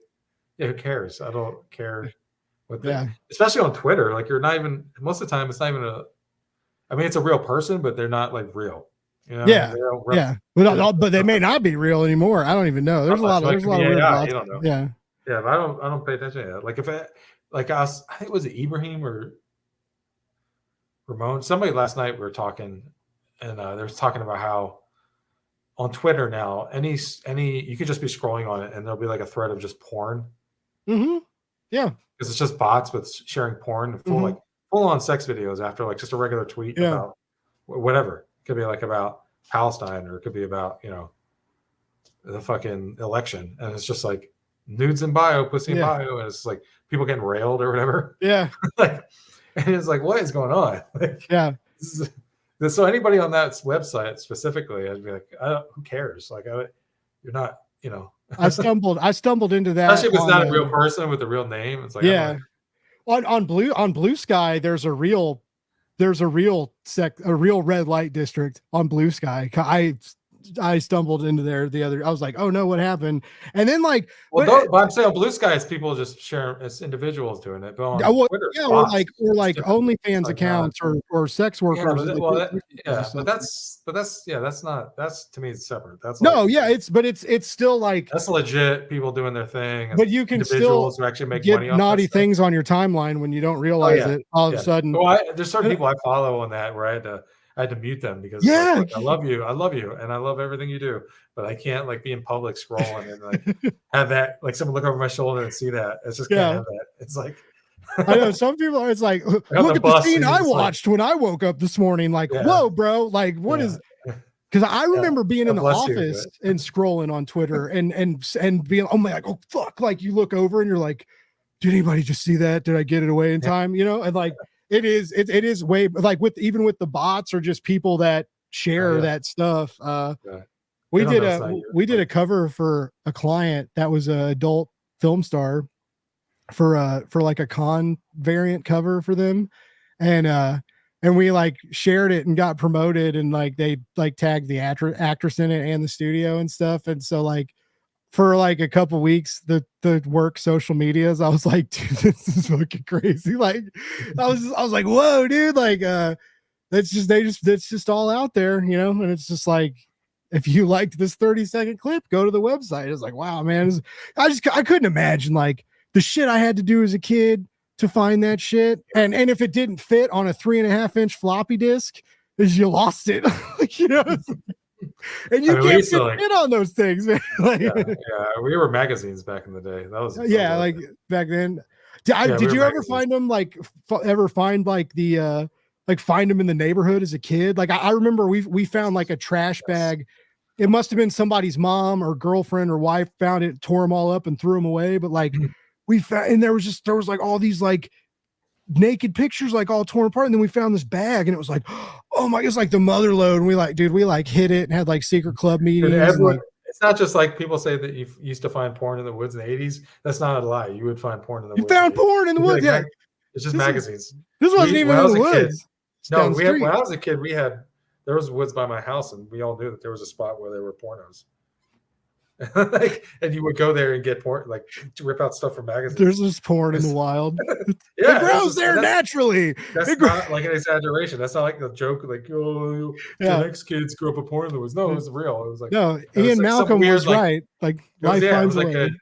Yeah, who cares? I don't care. Especially on Twitter, like you're not even most of the time. It's not even it's a real person, but they're not like real. You know? Yeah. But they may not be real anymore. I don't even know. There's a lot of weird you don't know. Yeah, but I don't pay attention to that. Like I think it was Ibrahim or Ramon. Somebody last night we were talking, and they was talking about how on Twitter now any you could just be scrolling on it, and there'll be like a thread of just porn. Mm-hmm. Yeah. Because it's just bots with sharing porn, full on sex videos after like just a regular tweet about whatever. It could be like about Palestine, or it could be about, you know, the fucking election, and it's just like nudes in bio, pussy in bio, and it's like people getting railed or whatever. Yeah, like, and it's like, what is going on? Like, so anybody on that website specifically, I'd be like, who cares? Like, you're not, you know. I stumbled into that. Especially if it's not a real person with a real name. It's like, on Blue Sky, there's a real red light district on Blue Sky. I stumbled into there I was like, oh no, what happened? And then like, but I'm saying on Blue Sky, it's people just sharing, it's individuals doing it. But on Twitter, or like OnlyFans accounts or sex workers. That's to me, it's separate. That's it's still like that's legit people doing their thing. But you can still who actually make get money off naughty things on your timeline when you don't realize it. All of a sudden, there's certain people I follow on that where I had to mute them because like, I love you, and I love everything you do, but I can't like be in public scrolling and like have that like someone look over my shoulder and see that. It's just can't have that. It's like I know some people are. It's like, look at the scene I watched when I woke up this morning. Like, whoa, bro! Like, what is? Because I remember being in the office and scrolling on Twitter and being, oh my, like, oh fuck! Like you look over and you're like, did anybody just see that? Did I get it away in time? You know, and like. It is way like with the bots or just people that share that stuff. We did a cover for a client that was an adult film star for like a con variant cover for them, and we like shared it and got promoted, and like they like tagged the actress in it and the studio and stuff, and so like. For like a couple weeks, the work social medias, I was like, dude, this is fucking crazy. Like, I was like, whoa, dude, like, it's just all out there, you know. And it's just like, if you liked this 30-second clip, go to the website. It's like, wow, man, I couldn't imagine like the shit I had to do as a kid to find that shit. And if it didn't fit on a 3.5-inch floppy disk, is you lost it. You know, and you can't fit shit on those things, man. Like, yeah, we were magazines back in the day. That was like back then. Did you ever find them like find like the find them in the neighborhood as a kid? Like I remember we found like a trash bag. It must have been somebody's mom or girlfriend or wife found it, tore them all up and threw them away. But like we found, and there was like all these like naked pictures, like all torn apart. And then we found this bag and it was like, oh my, it's like the mother load. And we hid it and had like secret club meetings. It's not just like people say that you used to find porn in the woods in the 80s. That's not a lie. You would find porn in the woods. You found porn in the woods. Yeah. It's just magazines. This wasn't even in the woods. No, when I was a kid, there was woods by my house, and we all knew that there was a spot where there were pornos. And you would go there and get porn, like to rip out stuff from magazines. There's this porn in the wild. Yeah, it grows there naturally. That's not like an exaggeration. That's not like a joke. Like, the next kids grew up with porn in the woods. No, it was real. It was like Ian Malcolm was right. Like life finds a way.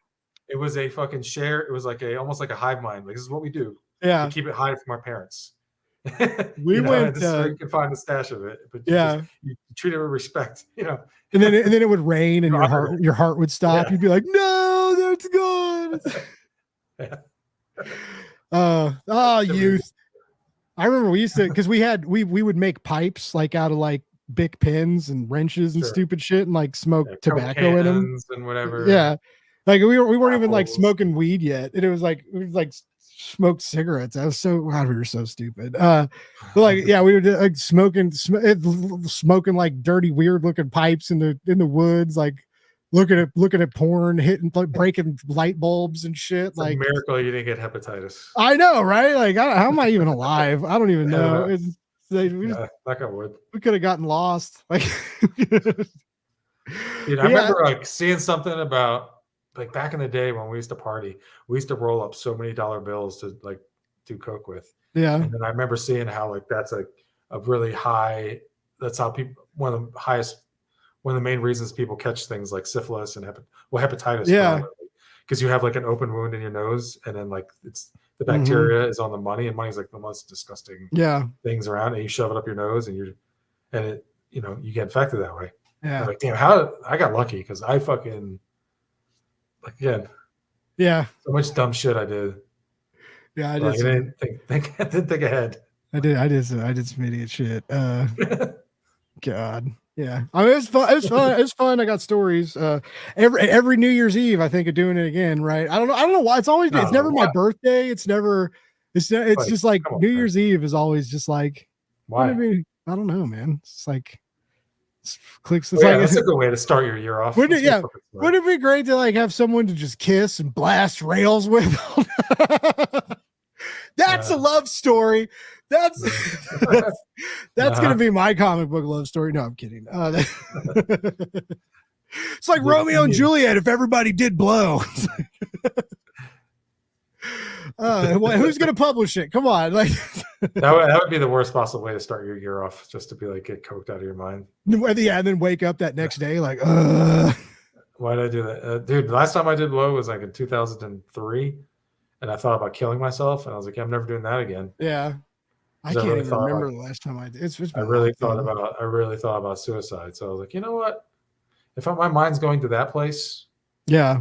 It was a fucking share. It was like almost like a hive mind. Like, this is what we do. Yeah, to keep it hidden from our parents. We went. This is where you can find the stash of it, but you treat it with respect. And then it would rain, and your heart would stop. You'd be like, "No, that's gone." Youth. I remember we used to, because we would make pipes like out of like Bic pens and wrenches and stupid shit, and like smoke tobacco in them and whatever. Yeah, like we weren't even like smoking weed yet, and it was like smoked cigarettes. We were so stupid. But like, we were like smoking like dirty, weird looking pipes in the woods, like looking at porn, hitting, like breaking light bulbs and shit. It's like a miracle you didn't get hepatitis. I know, right? Like, how am I even alive? I don't even know. Knock on wood. We could have gotten lost. Like, I remember like seeing something about, like, back in the day when we used to party, we used to roll up so many dollar bills to like do coke with. Yeah. And then I remember seeing how like that's a really high. That's how people, one of the main reasons people catch things like syphilis and hepatitis. Yeah. Because you have like an open wound in your nose, and then like it's the bacteria is on the money, and money's like the most disgusting things around, and you shove it up your nose, and you get infected that way. Yeah. Like, damn, how I got lucky, because I fucking. Again, so much dumb shit I did. Yeah, I did. I didn't think ahead. I did some idiot shit. God, yeah. I mean, it was fun. It was fun. I got stories. Every New Year's Eve, I think of doing it again. Right? I don't know why. It's never my birthday. It's just like New Year's Eve is always just like. Why? I don't know, man. It's like. Clicks. That's a good way to start your year off. Wouldn't it be great to like have someone to just kiss and blast rails with? That's a love story. That's gonna be my comic book love story. No, I'm kidding. It's like Romeo and Juliet if everybody did blow. Who's gonna publish it? Come on, like that would be the worst possible way to start your year off, just to be like get coked out of your mind. Yeah, and then wake up that next day like, why did I do that, dude? Last time I did blow was like in 2003, and I thought about killing myself, and I was like, I'm never doing that again. Yeah, I can't even remember the last time I did. I really thought about suicide. So I was like, you know what? If my mind's going to that place, yeah,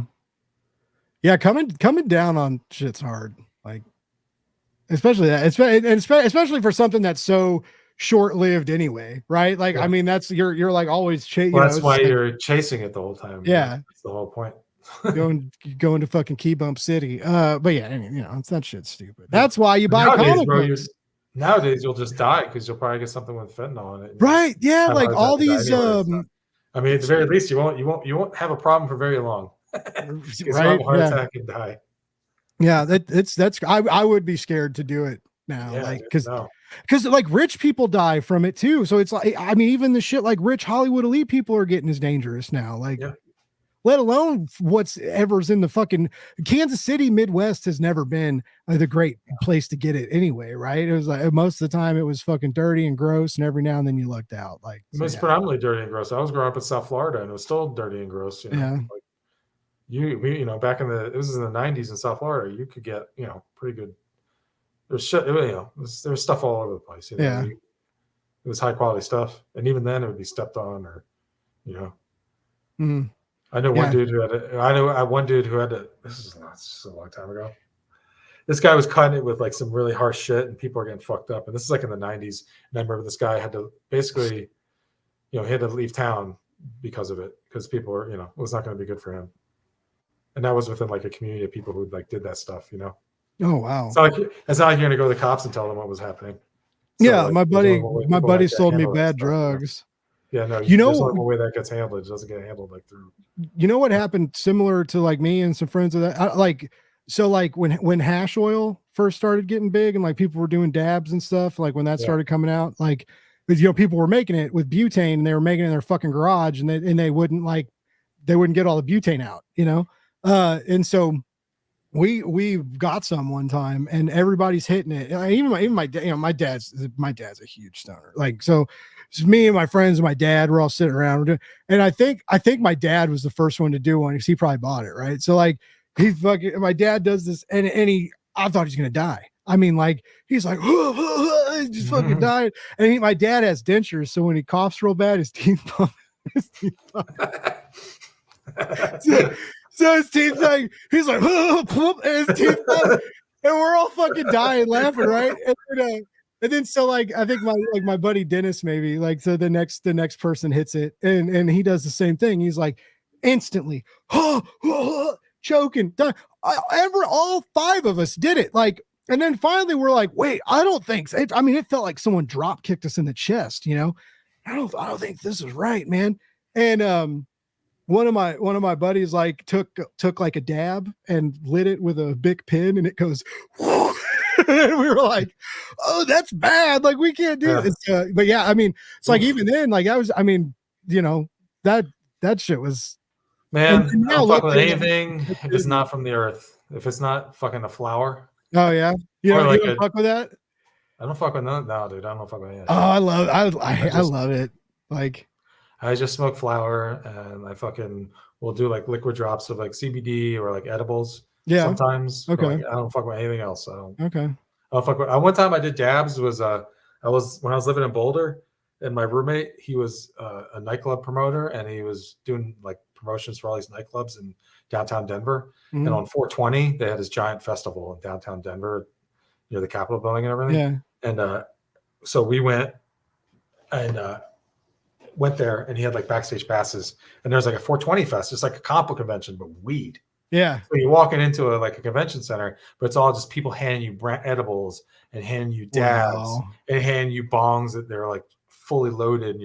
coming down on shit's hard. Like, especially for something that's so short-lived anyway, right? Like, I mean, that's you're like always chasing. Well, that's why you're chasing it the whole time. Yeah, that's the whole point. going to fucking Key Bump City. But yeah, I mean, it's that shit's stupid. That's why you buy comic books. Nowadays, you'll just die because you'll probably get something with fentanyl in it. Right? Yeah, like all these. I mean, at the very least, you won't have a problem for very very long. Right? Heart attack and die. Yeah, that's I would be scared to do it now, like because like rich people die from it too. So it's like, I mean, even the shit like rich Hollywood elite people are getting as dangerous now. Like, let alone whatever's in the fucking Kansas City Midwest has never been the great place to get it anyway, right? It was like most of the time it was fucking dirty and gross, and every now and then you lucked out. Like, it's predominantly dirty and gross. I was growing up in South Florida, and it was still dirty and gross. You know? you know, back in it was in the 90s in South Florida, you could get, you know, pretty good. There's shit, you know, there's stuff all over the place. You know, Yeah. it was high quality stuff, and even then it would be stepped on, or you know. Mhm. I know Yeah. one dude who had one dude who had to. This is a long time ago. This guy was cutting it with like some really harsh shit, and people are getting fucked up. And this is like in the 90s. And I remember this guy had to basically, you know, he had to leave town because of it, because people were, you know, it was not going to be good for him. And that was within like a community of people who like did that stuff, you know. Oh wow. It's not like you're going to go to the cops and tell them what was happening. So, Yeah, like, my buddy like sold me handle that bad stuff, drugs. you know? Yeah, no, You there's know, only one way that gets handled. It doesn't get handled like through. you know what happened similar to like me and some friends of that, like, so like when hash oil first started getting big and like people were doing dabs and stuff, like when that Yeah. started coming out, like, because, you know, people were making it with butane and they were making it in their fucking garage, and they wouldn't get all the butane out, you know. And so we got some one time and everybody's hitting it. Even my dad, you know, my dad's a huge stoner. Like, so it's me and my friends and my dad, we're all sitting around, and I think my dad was the first one to do one because he probably bought it, right? So like my dad does this, and I thought he's gonna die. I mean, like, he's like, he just fucking died. And my dad has dentures, so when he coughs real bad, his teeth pump. So his teeth, like, he's like, and his teeth pop, and we're all fucking dying laughing, right? And then so like I think my buddy Dennis, maybe, like, so the next person hits it, and he does the same thing. He's like instantly choking. All five of us did it, like, and then finally we're like, wait, I don't think so. I mean, it felt like someone drop kicked us in the chest, you know. I don't think this is right, man. And one of my buddies like took like a dab and lit it with a Bic pen, and it goes and we were like, oh, that's bad, like, we can't do this. But yeah, I mean, it's like, even then, like, I mean, you know, that shit was, man. and I don't fuck with anything if it's not from the earth. If it's not fucking a flower. Oh yeah, you don't fuck with that. I don't fuck with no, dude. I don't fuck with any of that Oh, shit. I love it. Like, I just smoke flower, and I fucking will do like liquid drops of like CBD or like edibles. Yeah. Sometimes. Okay. Like, I don't fuck with anything else. Okay. I don't fuck with. One time I did dabs was when I was living in Boulder, and my roommate, he was a nightclub promoter, and he was doing like promotions for all these nightclubs in downtown Denver. Mhm. And on 420, they had this giant festival in downtown Denver, near the Capitol building and everything. Yeah. And so we went there, and he had like backstage passes, and there's like a 420 fest. It's like a comic book convention, but weed. Yeah. So you're walking into a convention center, but it's all just people handing you edibles and handing you dabs and handing you bongs that they're like fully loaded.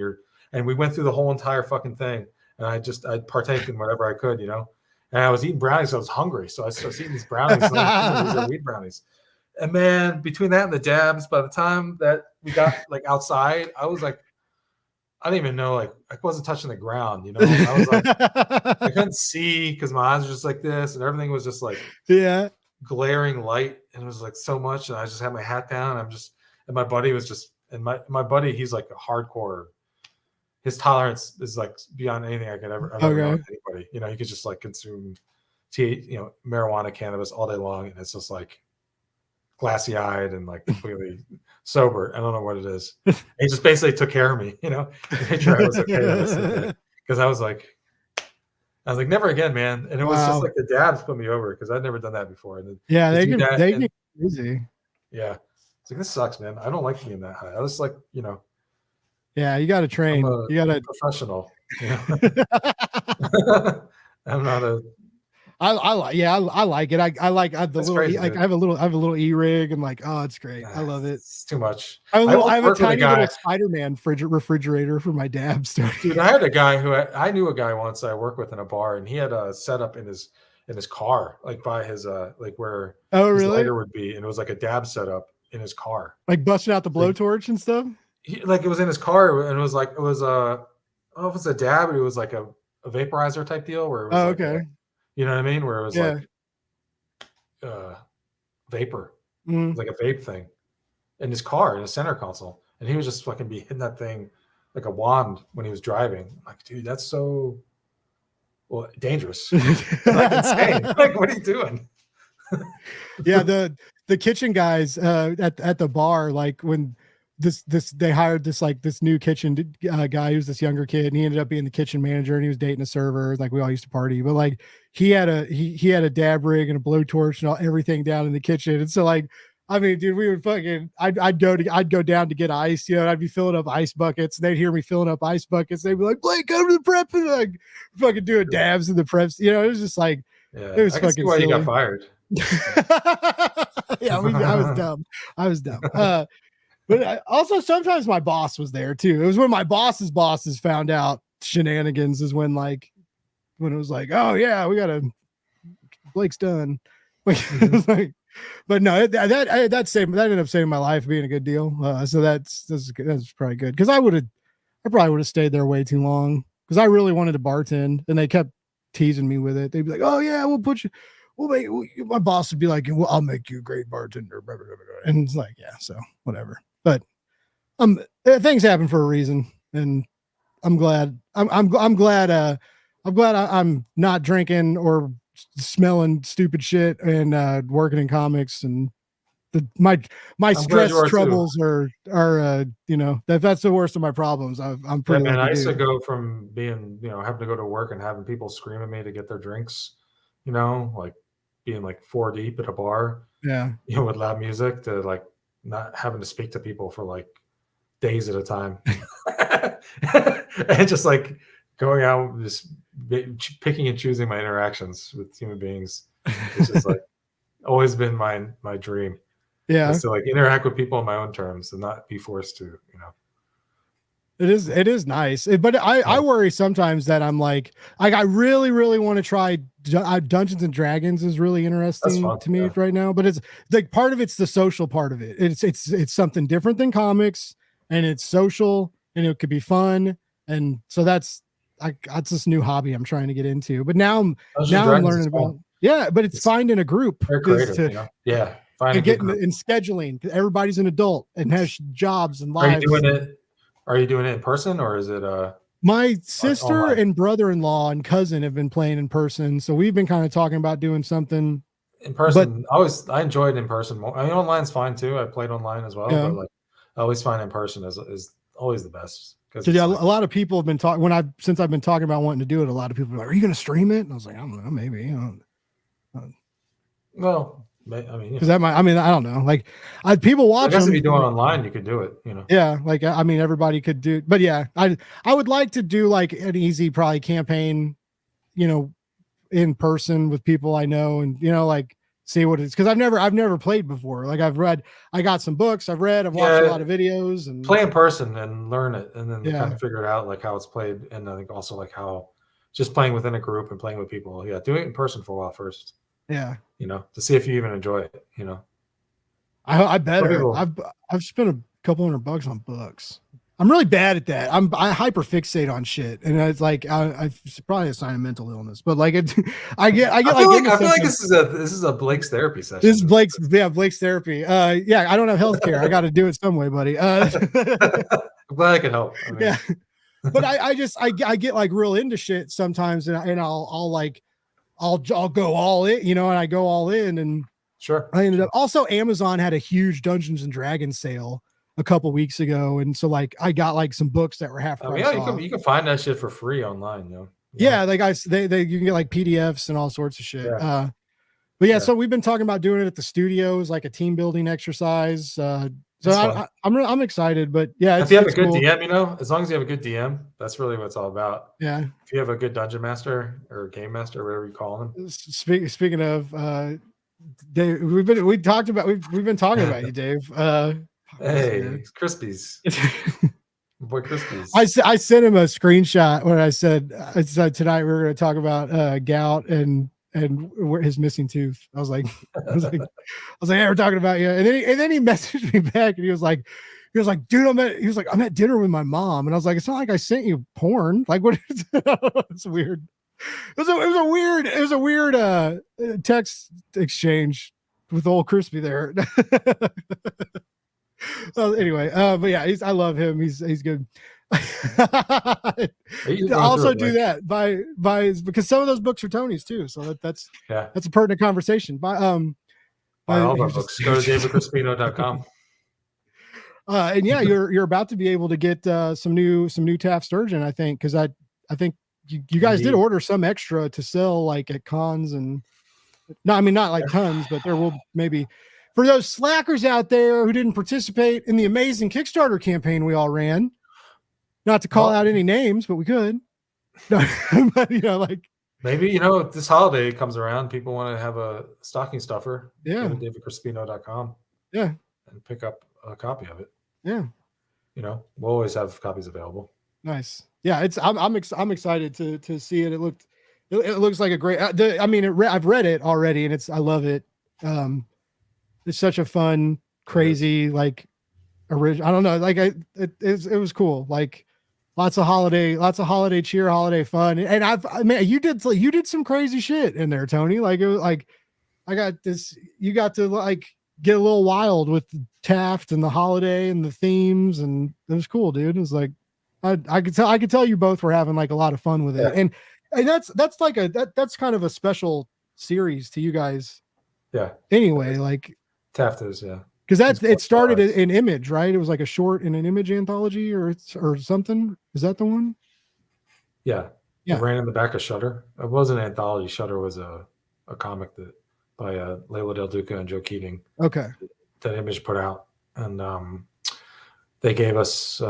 And we went through the whole entire fucking thing, and I partaked in whatever I could, you know. And I was eating brownies. I was hungry, so I started eating these brownies. These are weed brownies. And man, between that and the dabs, by the time that we got like outside, I was like, I didn't even know, like, I wasn't touching the ground, you know. I was like, I couldn't see because my eyes were just like this, and everything was just like, yeah, glaring light, and it was like so much. And I just had my hat down. And my buddy was just, and my buddy, he's like a hardcore. His tolerance is like beyond anything I could ever know anybody. You know, he could just like consume marijuana, cannabis all day long, and it's just like glassy eyed and like completely sober. I don't know what it is. He just basically took care of me, you know, to make sure I was okay. Because I was like, never again, man. And it was just like the dabs put me over because I'd never done that before. And yeah, they get crazy. Yeah, it's like, this sucks, man. I don't like being that high. I was like, you know. Yeah, you got to train. You got to professional. You know? I'm not a. I like it. I like the little. Crazy, like, I have a little e-rig, and like, oh, it's great. I love it. It's too much. I have a tiny little Spider-Man refrigerator for my dabs. Dude, I had a guy I knew a guy once I worked with in a bar, and he had a setup in his car, like by his like where his lighter would be, and it was like a dab setup in his car, like busting out the blowtorch and stuff. Like it was in his car, and it was like I don't know if it's a dab, but it was like a vaporizer type deal where it was okay. You know what I mean? Where it was like vapor. It was like a vape thing in his car, in his center console. And he was just fucking hitting that thing like a wand when he was driving. I'm like, dude, that's so well, dangerous. Like insane. Like, what are you doing? Yeah, the kitchen guys at the bar, like when this they hired this new kitchen guy who's this younger kid, and he ended up being the kitchen manager, and he was dating a server. Like we all used to party, but like he had a dab rig and a blowtorch and everything down in the kitchen. And so like, I mean, dude, we would fucking I'd go down to get ice, and I'd be filling up ice buckets, and they'd hear me filling up ice buckets. They'd be like, Blake, come to the prep, and like fucking doing dabs in the preps. It was just like, Yeah, it was I can see fucking why you silly. got fired. Yeah, I was dumb. But also sometimes my boss was there too. It was when my boss's bosses found out shenanigans is when it was like, oh yeah, Blake's done. Like, but no, that ended up saving my life, being a good deal. So that's probably good, because I probably would have stayed there way too long, because I really wanted to bartend, and they kept teasing me with it. They'd be like, oh yeah, my boss would be like, well, I'll make you a great bartender, blah, blah, blah, blah. And it's like, yeah, so whatever. But things happen for a reason, and I'm glad I'm not drinking or smelling stupid shit and working in comics, and my stress troubles are that's the worst of my problems. I'm pretty lucky. I used to go from being having to go to work and having people scream at me to get their drinks, like being like 4 deep at a bar, with loud music, to like not having to speak to people for like days at a time. And just like going out, just picking and choosing my interactions with human beings. It's just like always been my dream. Yeah. Is to like interact with people on my own terms and not be forced to, It is nice, but I worry sometimes that I'm like I really, really want to try Dungeons and Dragons. Is really interesting to me right now, but it's like part of it's the social part of it. It's something different than comics, and it's social, and it could be fun, and so that's this new hobby I'm trying to get into. But now I'm learning about but it's finding a group. Very creative, and getting in scheduling. Everybody's an adult and has jobs and lives. Are you doing it in person, or is it my sister and brother-in-law and cousin have been playing in person, so we've been kind of talking about doing something in person? I enjoyed in person more. I mean, online's fine too. I played online as well, but like I always find in person is always the best. So a lot of people have been talking since I've been talking about wanting to do it. A lot of people are like, "Are you going to stream it?" And I was like, "I don't know, maybe." Well, I mean, because I don't know. Like, people watch. I guess if you do it online, you could do it. Yeah, like I mean, everybody could do. But yeah, I would like to do like an easy probably campaign, in person with people I know, and like see what it's, because I've never played before. Like I got some books I've watched a lot of videos, and play in person and learn it, and then kind of figure it out like how it's played, and I think also like how just playing within a group and playing with people. Yeah, do it in person for a while first. Yeah, to see if you even enjoy it. I better. I've spent a couple $100 on books. I'm really bad at that. I hyper fixate on shit, and it's like I probably a sign of mental illness. But like I feel like this is a Blake's therapy session. This is Blake's therapy. Yeah, I don't have healthcare. I got to do it some way, buddy. I'm glad I could help. I mean. Yeah, but I get like real into shit sometimes, and I'll go all in, and I go all in, and sure. I ended up also Amazon had a huge Dungeons and Dragons sale a couple weeks ago, and so like I got like some books that were half price off. You can find that shit for free online, Yeah, like they you can get like PDFs and all sorts of shit. Yeah. But so we've been talking about doing it at the studios, like a team building exercise. So I'm excited, but yeah, if you have a good DM, as long as you have a good DM, that's really what it's all about. Yeah. If you have a good dungeon master or game master, whatever you call them. Speaking of, Dave, we've been talking about you, Dave. Hey, Crispies. Boy, Crispies. I sent him a screenshot when I said tonight we were going to talk about gout and his missing tooth. I was like, hey, we're talking about you. And then he messaged me back, and he was like, dude, I'm at dinner with my mom. And I was like, it's not like I sent you porn. Like, what is it's weird. It was a weird text exchange with old Crispy there. Well, anyway, but yeah, I love him. He's good. Also do that by because some of those books are Tony's too. So that's a pertinent conversation. Buy all of our books. Go to davidcrispino.com. And yeah, you're about to be able to get some new Taft sturgeon, I think, because I think you guys did order some extra to sell like at cons, and no, I mean not like tons, but there will maybe for those slackers out there who didn't participate in the amazing Kickstarter campaign we all ran. Not to call out any names, but we could. No, but like maybe this holiday comes around, people want to have a stocking stuffer. Yeah. Go to davidcrispino.com. Yeah. And pick up a copy of it. Yeah. We'll always have copies available. Nice. Yeah, I'm excited to see it. It looks like a great. I've read it already, and I love it. It's such a fun, crazy, like original. I don't know, like it was cool. Like lots of holiday cheer, holiday fun, and you did some crazy shit in there, Tony. Like it was like I got this. You got to like get a little wild with Taft and the holiday and the themes, and it was cool, dude. It was like I could tell you both were having like a lot of fun with it, and that's like that's kind of a special series to you guys. Yeah. Anyway, like Taft is because it started in Image, right? It was like a short in an Image anthology or something. Is that the one? Yeah. It ran in the back of Shudder. It wasn't an anthology. Shudder was a comic that by Layla Del Duca and Joe Keating. Okay. That Image put out, and they gave us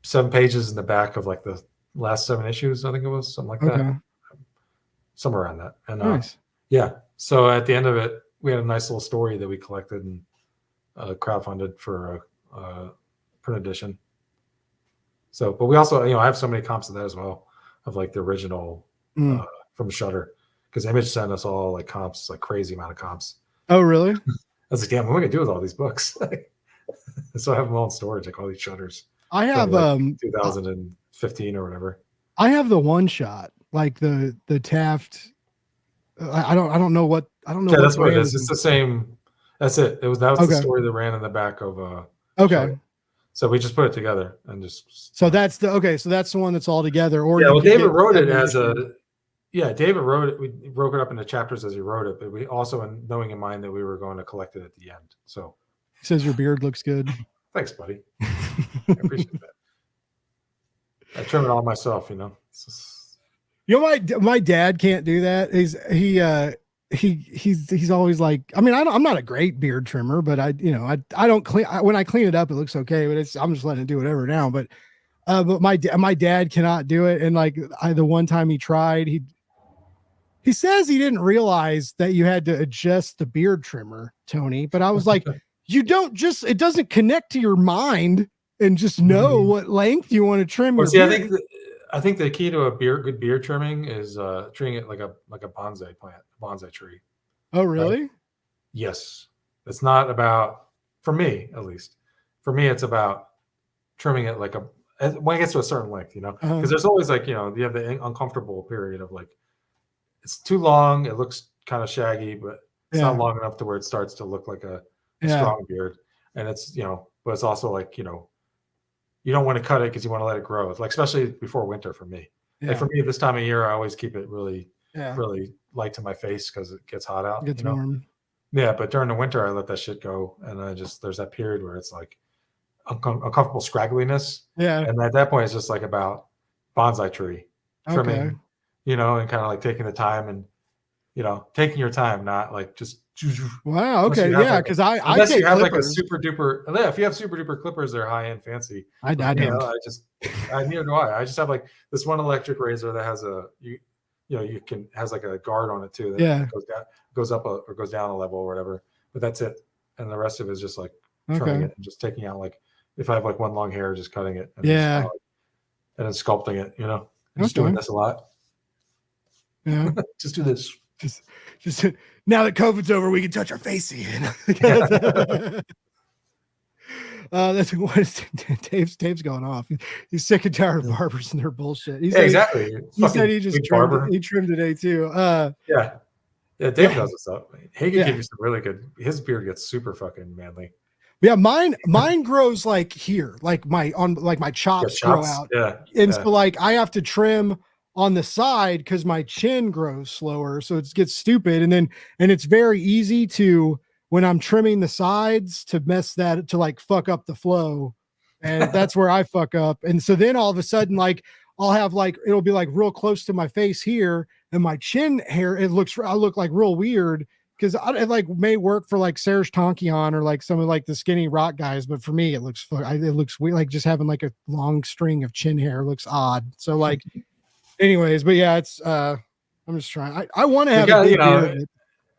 7 pages in the back of like the last 7 issues. I think it was something like that, somewhere around that. And nice. So at the end of it, we had a nice little story that we collected and crowdfunded for a print edition. So, but we also, I have so many comps of that as well, of like the original from Shudder, because Image sent us all like comps, like crazy amount of comps. Oh, really? I was like, damn, what am I gonna do with all these books? So I have them all in storage, like all these Shudders. I have 2015 or whatever. I have the one shot, like the Taft. I don't know what Yeah, that's what it is. It's the same. That's it. That was the story that ran in the back of Shudder. So we just put it together and just. So that's the one that's all together. Or David wrote it as David wrote it. We broke it up into chapters as he wrote it, but we also, knowing in mind that we were going to collect it at the end. So he says your beard looks good. Thanks, buddy. I appreciate that. I trim it all myself, my dad can't do that. He's always like, I mean, I'm not a great beard trimmer, but I don't clean when I clean it up, it looks okay, but I'm just letting it do whatever now. But my dad cannot do it. And like the one time he tried, he says he didn't realize that you had to adjust the beard trimmer, Tony. But I was like, it doesn't connect to your mind and just know what length you want to trim. Well, I think the key to a good beard trimming is treating it like a bonsai plant, bonsai tree. Oh, really? Right? Yes. It's not about, for me at least. For me, it's about trimming it like when it gets to a certain length, because there's always like, you have the uncomfortable period of like, it's too long. It looks kind of shaggy, but it's not long enough to where it starts to look like a strong beard. And it's, but it's also like, you don't want to cut it because you want to let it grow. It's like, especially before winter for me. Like for me, this time of year, I always keep it really, really light to my face because it gets hot out. It gets warm. Yeah, but during the winter, I let that shit go. And there's that period where it's like uncomfortable scraggliness. Yeah. And at that point, it's just like about bonsai tree trimming, and kind of like taking the time and, taking your time, not like just. Wow. Okay. Yeah. Because I you have like a super duper. If you have super duper clippers, they're high end, fancy. I don't. Neither do I. I just have like this one electric razor that has has like a guard on it too. That goes up or goes down a level or whatever. But that's it. And the rest of it is just like trimming it and just taking out like if I have like one long hair, just cutting it. And and then sculpting it. Just doing this a lot. Yeah. Just do this. Just now that COVID's over, we can touch our face again. That's what Dave's going off. He's sick and tired of barbers and their bullshit. Exactly. He said he just trimmed today too. Dave does this stuff. He can give you some really good. His beard gets super fucking manly. Yeah, mine grows like here, like my chops grow out. Yeah. And so like I have to trim on the side because my chin grows slower. So it gets stupid. And it's very easy to when I'm trimming the sides to mess that to like fuck up the flow. And that's where I fuck up. And so then all of a sudden, like I'll have like it'll be like real close to my face here, and my chin hair, I look like real weird because it like may work for like Serge Tankian or like some of like the skinny rock guys, but for me it looks weird. Like just having like a long string of chin hair looks odd. So like, anyways, but yeah, it's I'm just trying. I want to have a big beard.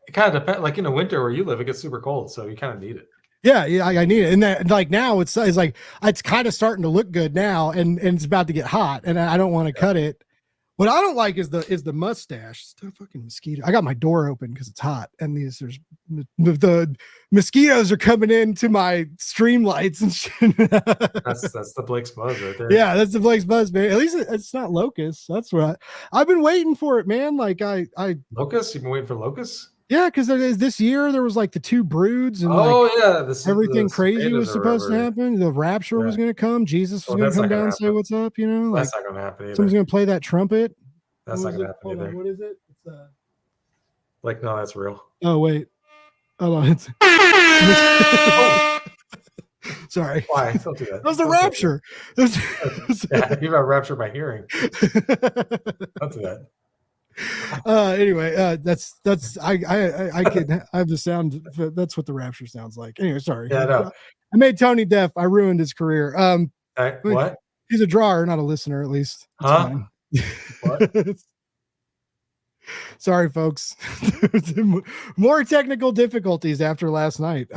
It kind of depends. Like in the winter where you live, it gets super cold, so you kind of need it. Yeah, I need it, and that like now it's like it's kind of starting to look good now, and it's about to get hot, and I don't want to cut it. What I don't like is the mustache. It's a fucking mosquito. I got my door open because it's hot, and the mosquitoes are coming into my stream lights and shit. That's the Blake's buzz right there. Yeah, that's the Blake's buzz, man. At least it's not locusts. That's what I've been waiting for it, man. Like I locusts. You've been waiting for locusts. Yeah, because this year there was like the 2 broods and everything crazy was supposed to happen. The rapture was going to come. Jesus was going to come down and say what's up. You know, that's not going to happen either. Someone's going to play that trumpet. That's not going to happen either. What is it? It's like no, that's real. Oh wait, hold on. Sorry. Why? Don't do that. That was the rapture. Yeah, you got rapture by hearing. Don't do that. Anyway, that's I have the sound. That's what the rapture sounds like. Anyway, sorry. Yeah, no. I made Tony deaf. I ruined his career. What? He's a drawer, not a listener, at least. Huh? What? Sorry, folks. More technical difficulties after last night.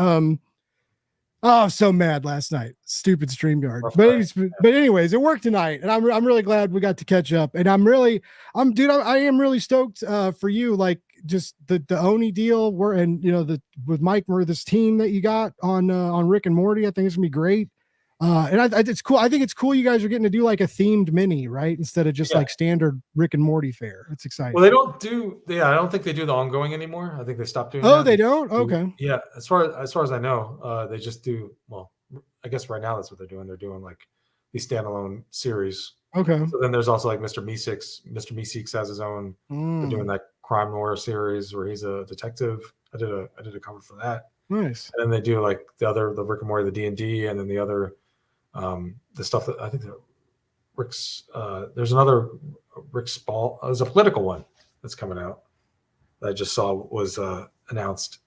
Oh, so mad last night. Stupid StreamYard. But anyways, it worked tonight, and I'm really glad we got to catch up. And I am really stoked for you. Like just the Oni deal, with Mike, this team that you got on Rick and Morty. I think it's gonna be great. And it's cool. I think it's cool you guys are getting to do like a themed mini, right? Instead of just like standard Rick and Morty fare. It's exciting. Well, they don't do. Yeah, I don't think they do the ongoing anymore. I think they stopped doing. Oh, they don't. Okay. Yeah, as far as I know, they just do. Well, I guess right now that's what they're doing. They're doing like these standalone series. Okay. So then there's also like Mr. Meeseeks. Mr. Meeseeks has his own. They're doing that crime noir series where he's a detective. I did a cover for that. Nice. And then they do like the Rick and Morty, the D&D, and then the other. The stuff that I think that Rick's there's another Rick's ball. There's a political one that's coming out that I just saw was announced.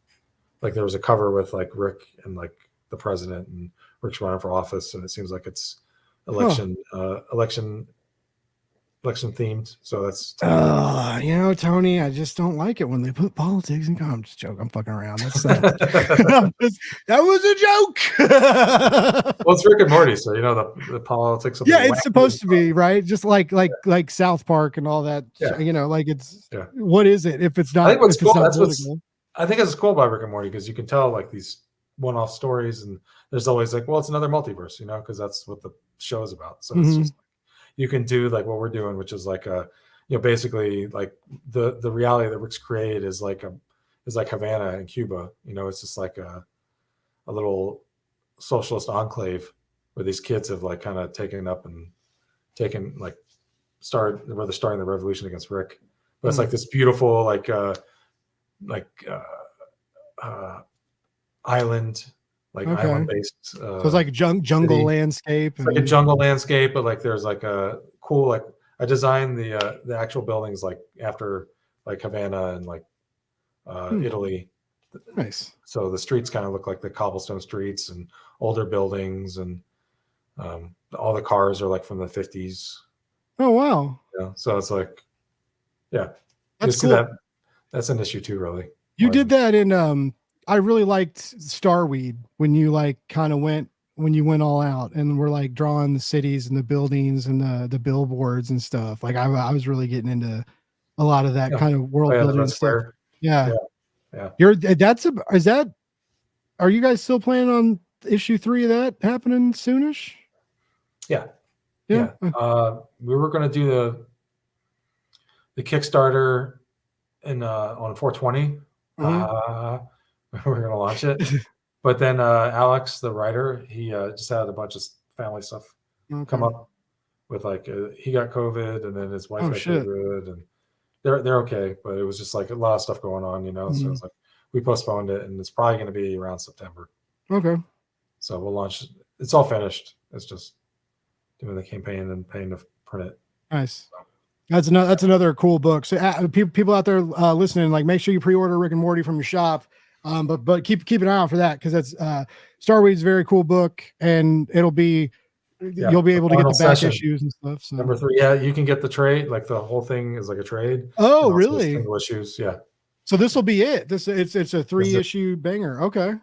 Like there was a cover with like Rick and like the president, and Rick's running for office, and it seems like it's election themed. So that's Tony, I just don't like it when they put politics in. I'm just joking. I'm fucking around. That was a joke. Well, it's Rick and Morty, so the politics. Yeah, it's supposed to be right, just like South Park and all that. Yeah. Like it's what is it if it's not? I think what's cool. I think it's cool about Rick and Morty because you can tell like these one-off stories, and there's always like, well, it's another multiverse, because that's what the show is about. So it's just. You can do like what we're doing, which is like basically like the reality that Rick's created is like Havana in Cuba. It's just like a little socialist enclave where these kids have like kind of taken where they're starting the revolution against Rick. But it's like this beautiful island. Island-based. So it's like a jungle landscape. It's like a jungle landscape, but like there's like a cool I designed the actual buildings like after like Havana and like Italy. Nice. So the streets kind of look like the cobblestone streets and older buildings, and all the cars are like from the 50s. Oh wow! So it's like, yeah, that's cool. That's an issue too, really. You did that in I really liked Starweed when you like kind of went all out and we're like drawing the cities and the buildings and the billboards and stuff. Like I was really getting into a lot of that kind of world building stuff. Yeah. Are you guys still planning on issue 3 of that happening soonish? Yeah. We were going to do the Kickstarter on 420. We're going to launch it. But then Alex, the writer, he just had a bunch of family stuff come up with like he got COVID and then his wife got COVID and they're okay, but it was just like a lot of stuff going on, you know. So it's like we postponed it and it's probably going to be around September. Okay. So we'll launch. It's all finished. It's just doing the campaign and paying to print it. Nice. That's another cool book. So people out there listening, like make sure you pre-order Rick and Morty from your shop. But keep an eye out for that because that's Starweed's a very cool book, and it'll be you'll be able to get the back issues and stuff. So. Number 3, yeah, you can get the trade. Like the whole thing is like a trade. Oh, really? Single issues, yeah. So this will be it. It's a 3-issue banger. Okay.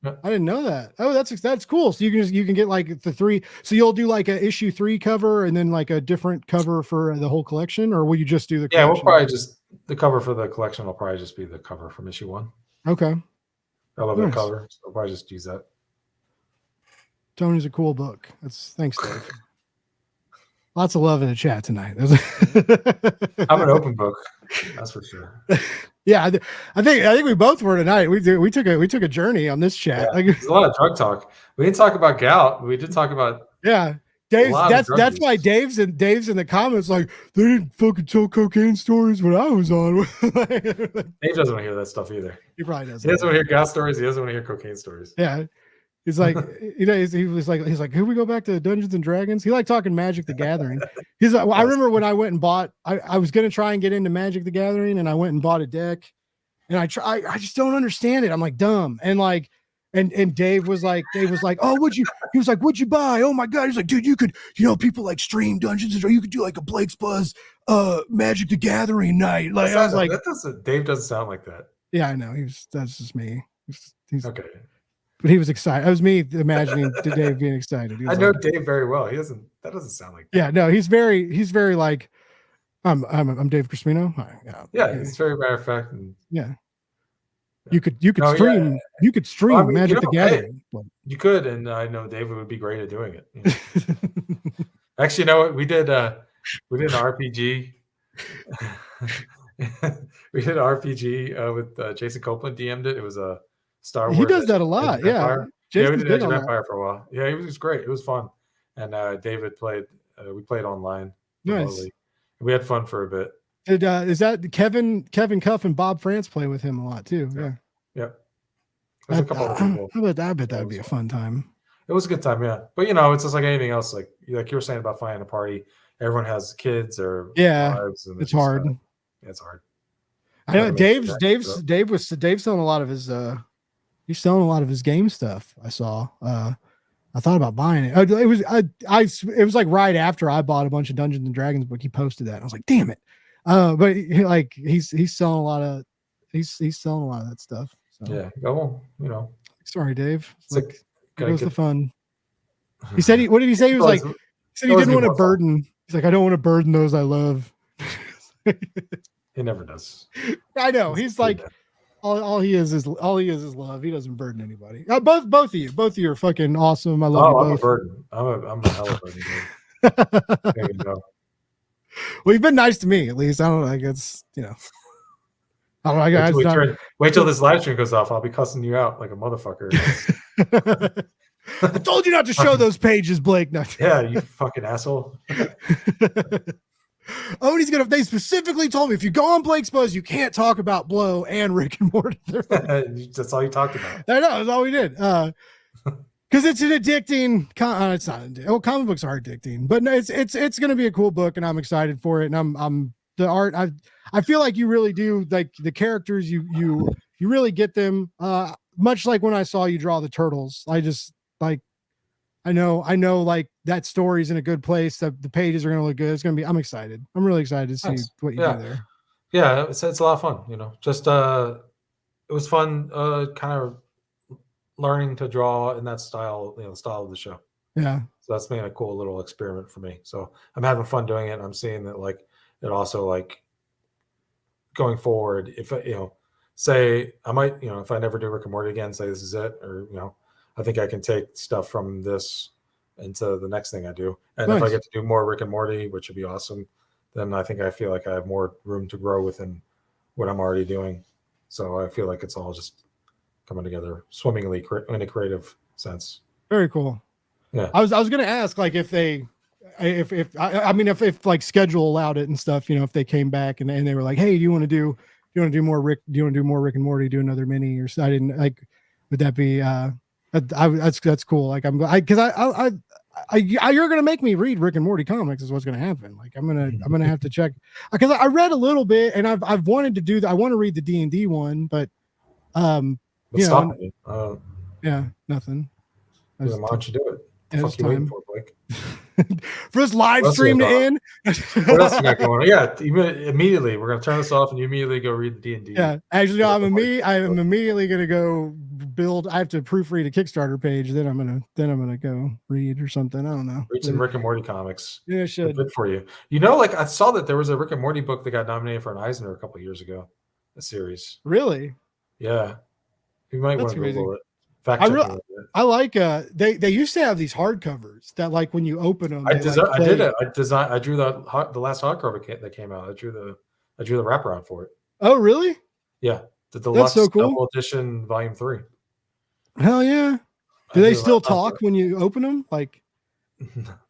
Yeah. I didn't know that. Oh, that's cool. So you can get like the 3. So you'll do like a issue 3 cover and then like a different cover for the whole collection, or will you just do the collection? Yeah, we'll probably just the cover for the collection will probably just be the cover from issue 1. Okay. I love that cover, so I'll probably just use that. Tony's a cool book. Thanks, Dave. Lots of love in the chat tonight. I'm an open book, that's for sure. Yeah, I think we both were tonight. We took a journey on this chat. Yeah, there's a lot of drug talk. We didn't talk about gout. We did talk about Dave's. That's why Dave's in the comments like they didn't fucking tell cocaine stories when I was on. Dave doesn't want to hear that stuff either. He probably doesn't. He doesn't want to hear gout stories. He doesn't want to hear cocaine stories. Yeah. He's like, he was like, could we go back to Dungeons and Dragons? He liked talking Magic the Gathering. He's like, well, I remember when I went and bought, I was going to try and get into Magic the Gathering and I went and bought a deck and I just don't understand it. I'm like, dumb. And like, and Dave was like, oh, he was like, what'd you buy? Oh my God. He's like, dude, you could, people like stream Dungeons and Dragons. You could do like a Blake's Buzz, Magic the Gathering night. Like, I was like, Dave doesn't sound like that. Yeah, I know. That's just me. He's okay. But he was excited. It was me imagining Dave being excited. I know Dave very well. That doesn't sound like that. Yeah, no, he's very like, I'm Dave Crispino. Yeah, he's very matter of fact. And, yeah. You could stream. Yeah. You could stream Magic the Gathering. You could, and I know David would be great at doing it. Actually, you know what? We did an RPG. We did an RPG with Jason Copeland DM'd it. It was a Star Wars. He does that a lot. Yeah. Yeah, we did Age of Empire for a while. Yeah, it was great. It was fun. And David played. We played online. Nice. We had fun for a bit. Is that Kevin Cuff and Bob France play with him a lot too? Yeah. Yep. There's a couple of people. I bet that would be a fun time. It was a good time, yeah. But it's just like anything else. Like you were saying about finding a party. Everyone has kids or wives, and it's hard. It's hard. I know Dave's selling a lot of his he's selling a lot of his game stuff. I saw. I thought about buying it. It was like right after I bought a bunch of Dungeons and Dragons book. He posted that. And I was like, damn it. But he's selling a lot of he's selling a lot of that stuff. So. Yeah. Well, Sorry, Dave. It's goes the fun. He said what did he say? He was like he said he didn't want to burden. He's like, I don't want to burden those I love. He never does. I know. He's like all he is love. He doesn't burden anybody. Both of you are fucking awesome. I love you both. I'm a burden. I'm a hell of a burden. There you go. Well, you've been nice to me at least. I don't know. Like it's I don't know. Wait till this live stream goes off. I'll be cussing you out like a motherfucker. I told you not to show those pages, Blake. No. Yeah, you fucking asshole. They specifically told me if you go on Blake's Buzz, you can't talk about Blow and Rick and Morty. That's all you talked about. I know, that's all we did. Because it's an addicting. It's not. Comic books are addicting, but no, it's going to be a cool book, and I'm excited for it. And I'm the art. I feel like you really do like the characters. You really get them. Much like when I saw you draw the turtles, I just like. I know like that story's in a good place. The pages are going to look good. It's going to be, I'm excited. I'm really excited to see what you do there. Yeah. It's a lot of fun, just, it was fun, kind of learning to draw in that style, the style of the show. Yeah. So that's been a cool little experiment for me. So I'm having fun doing it. I'm seeing that like, it also like going forward, if say I might, if I never do Rick and Morty again, say this is it, or, I think I can take stuff from this into the next thing I do. And if I get to do more Rick and Morty, which would be awesome, then I feel like I have more room to grow within what I'm already doing. So I feel like it's all just coming together swimmingly in a creative sense. Very cool. Yeah. I was going to ask, like, if like schedule allowed it and stuff, if they came back and they were like, hey, do you want to do more Rick and Morty, do another mini, or so? I didn't like, would that be, that's cool. Like you're going to make me read Rick and Morty comics is what's going to happen. Like I'm going to have to check, because I read a little bit and I've wanted to do that. I want to read the D&D one, but yeah, nothing. Why don't you do it? Yeah, Fuck you waiting for, Blake? For this live stream to end. What else you got going on? Yeah, immediately we're gonna turn this off and you immediately go read the D&D. Yeah, actually, I am immediately gonna go build. I have to proofread a Kickstarter page. Then I'm gonna go read or something. I don't know. Read some Rick and Morty comics. Yeah, it should. Good for you. Like I saw that there was a Rick and Morty book that got nominated for an Eisner a couple of years ago. A series. Really? Yeah. You might want to Google it. I like they used to have these hardcovers that, like, when you open them, I drew the last hardcover that came out. I drew the wraparound for it. Oh, really? Yeah, the deluxe double edition volume 3. Hell yeah! Do they still talk when you open them? Like,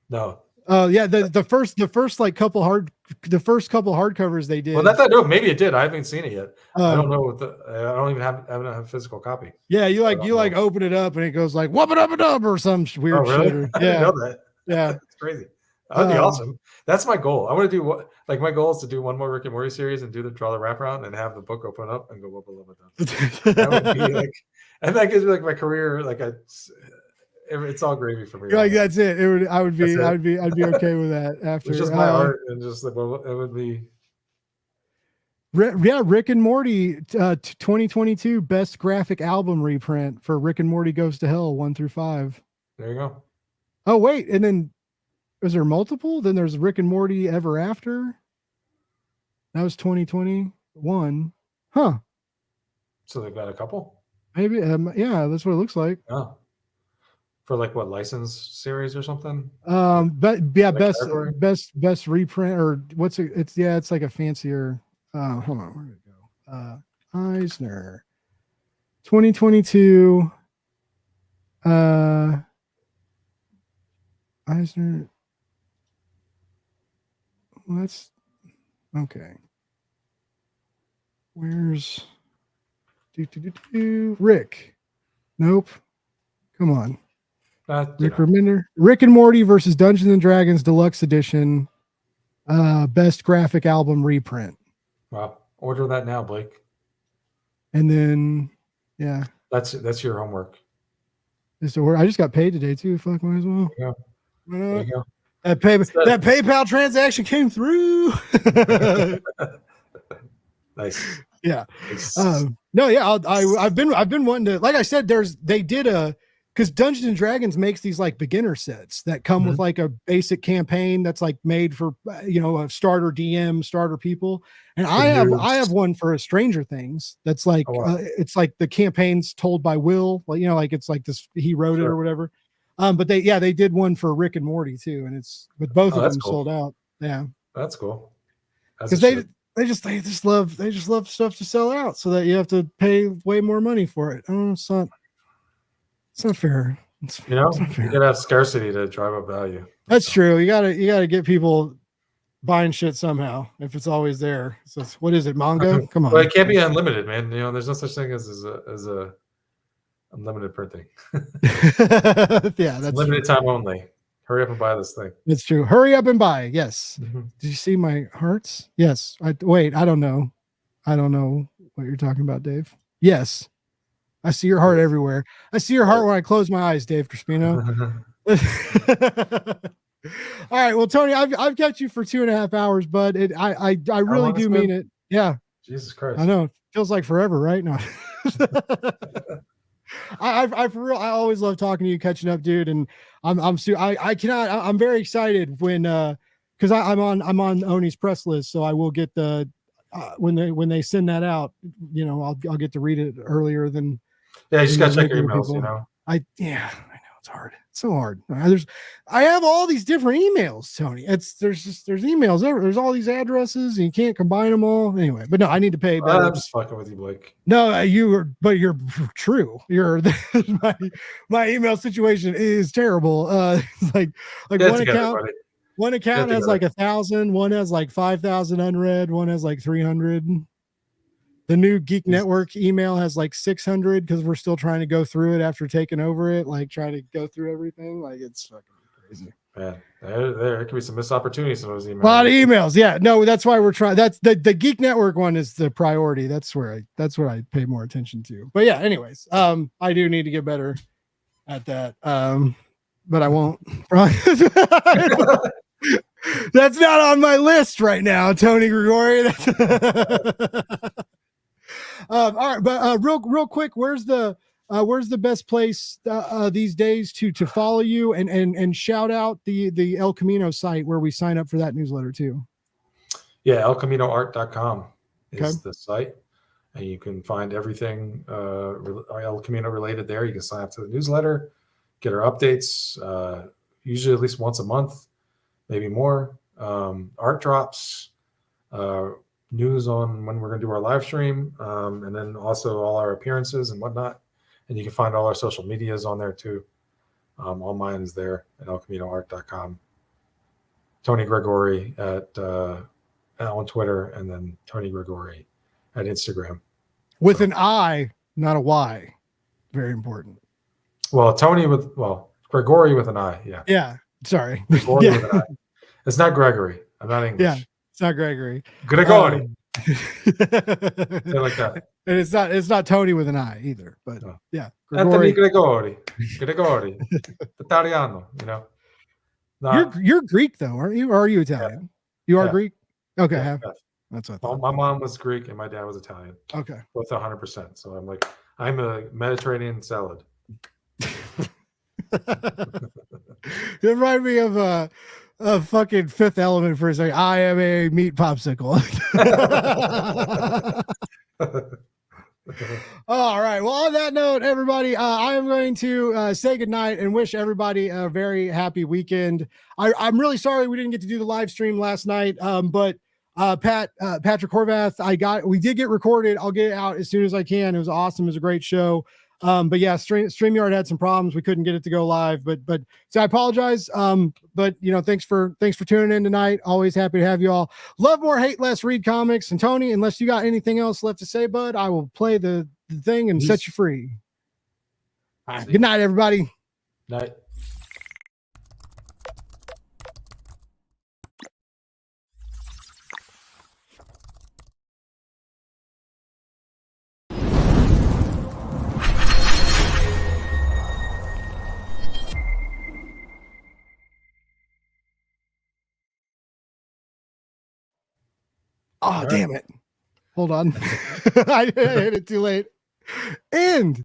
no. Oh yeah, the first like couple hardcovers they did. Well, maybe it did. I haven't seen it yet. I don't know I don't even have a physical copy. Yeah, you open it up and it goes like whoop it up a dub or some weird shit. I didn't know that. Yeah, it's crazy. That'd be awesome. That's my goal. I want to do my goal is to do one more Rick and Morty series and draw the wraparound and have the book open up and go whoop it up a dub. That would be like, and that gives me like my career it's all gravy for me. Like that's it. I'd be okay with that. After it's just my art and just like, well, it would be. Yeah, Rick and Morty 2022 best graphic album reprint for Rick and Morty Goes to Hell 1-5. There you go. Oh wait, and then is there multiple? Then there's Rick and Morty Ever After. That was 2021. Huh. So they've got a couple. Maybe. Yeah, that's what it looks like. Oh. For like what, licensed series or something? But yeah, like best reprint, or what's it? It's like a fancier. Hold on, where did it go? Eisner 2022. Eisner. Well, that's okay. Where's Rick? Nope. Come on. Rick and Morty versus Dungeons and Dragons Deluxe Edition, best graphic album reprint. Wow, order that now, Blake. And then, yeah, that's your homework. I just got paid today too. Fuck, might as well. Yeah. There you go. That PayPal transaction came through. Nice. Yeah. Nice. No, yeah. I've been wanting to. Like I said, they did because Dungeons and Dragons makes these like beginner sets that come with like a basic campaign that's like made for a starter DM, starter people. And I have one for a Stranger Things that's like it's like the campaign's told by Will, like like it's like this, he wrote it or whatever. But they did one for Rick and Morty too, and but both of them sold out. Yeah, that's cool. Because they just love stuff to sell out, so that you have to pay way more money for it. Oh, it's not fair. You gotta have scarcity to drive up value. That's true. You gotta get people buying shit somehow. If it's always there, so what is it? Manga? Come on. Well, it can't be unlimited, man. There's no such thing as a unlimited printing. Yeah, that's limited time only. Hurry up and buy this thing. It's true. Hurry up and buy. Yes. Mm-hmm. Did you see my hearts? Yes. I don't know. I don't know what you're talking about, Dave. Yes. I see your heart everywhere. I see your heart when I close my eyes, Dave Crispino. All right. Well, Tony, I've kept you for 2.5 hours, but I really do mean it. Yeah. Jesus Christ. I know. It feels like forever, right? No. I for real, I always love talking to you, catching up, dude. And I'm very excited when because I'm on Oni's press list, so I will get the when they send that out, I'll get to read it earlier than. Yeah, you just gotta check your emails, I know hard. It's so hard. I have all these different emails, Tony. There's emails everywhere. There's all these addresses and you can't combine them all. Anyway, but no, I need to pay better. I'm just fucking with you, Blake. No, you're true. My email situation is terrible. Like one account has like 1,000, one has like 5,000 unread, one has like 300. The new Geek Network email has like 600 because we're still trying to go through it after taking over it, like trying to go through everything. Like it's fucking crazy. Man, there could be some missed opportunities in those emails. A lot of emails. Yeah, no, that's why we're trying. That's the Geek Network one is the priority. That's what I pay more attention to. But yeah, anyways, I do need to get better at that. But I won't. That's not on my list right now, Tony Gregori. All right, but real quick, where's the best place these days to follow you and shout out the El Camino site where we sign up for that newsletter too? Yeah, elcaminoart.com is the site, and you can find everything El Camino related there. You can sign up to the newsletter, get our updates, usually at least once a month, maybe more. Art drops, news on when we're going to do our live stream, and then also all our appearances and whatnot. And you can find all our social medias on there too. All mine is there at elcaminoart.com. Tony Gregori on Twitter, and then Tony Gregori at Instagram. With an I, not a Y. Very important. Well, Gregori with an I. Yeah. Yeah. Sorry. Gregori with an I. It's not Gregory. I'm not English. Yeah. It's not Gregory. Gregori. They're like that. And it's not Tony with an I either. But yeah. Anthony Gregori. Italiano, you know. You're Greek though, aren't you? Or are you Italian? Yeah. You are Greek? Okay. Yeah. That's what I thought. My mom was Greek and my dad was Italian. Okay. Both 100%. So I'm a Mediterranean salad. It reminded me of a fucking Fifth Element for a second. I am a meat popsicle. All right. Well, on that note, everybody, I am going to say goodnight and wish everybody a very happy weekend. I'm really sorry we didn't get to do the live stream last night, but Patrick Horvath, we did get recorded. I'll get it out as soon as I can. It was awesome. It was a great show. But yeah, StreamYard had some problems. We couldn't get it to go live, but so I apologize. But thanks for tuning in tonight. Always happy to have you all. Love more, hate less, read comics. And Tony, unless you got anything else left to say, bud, I will play the thing and set you free. All right. Good night, everybody. Night. Oh, damn it. Hold on. I hit it too late. And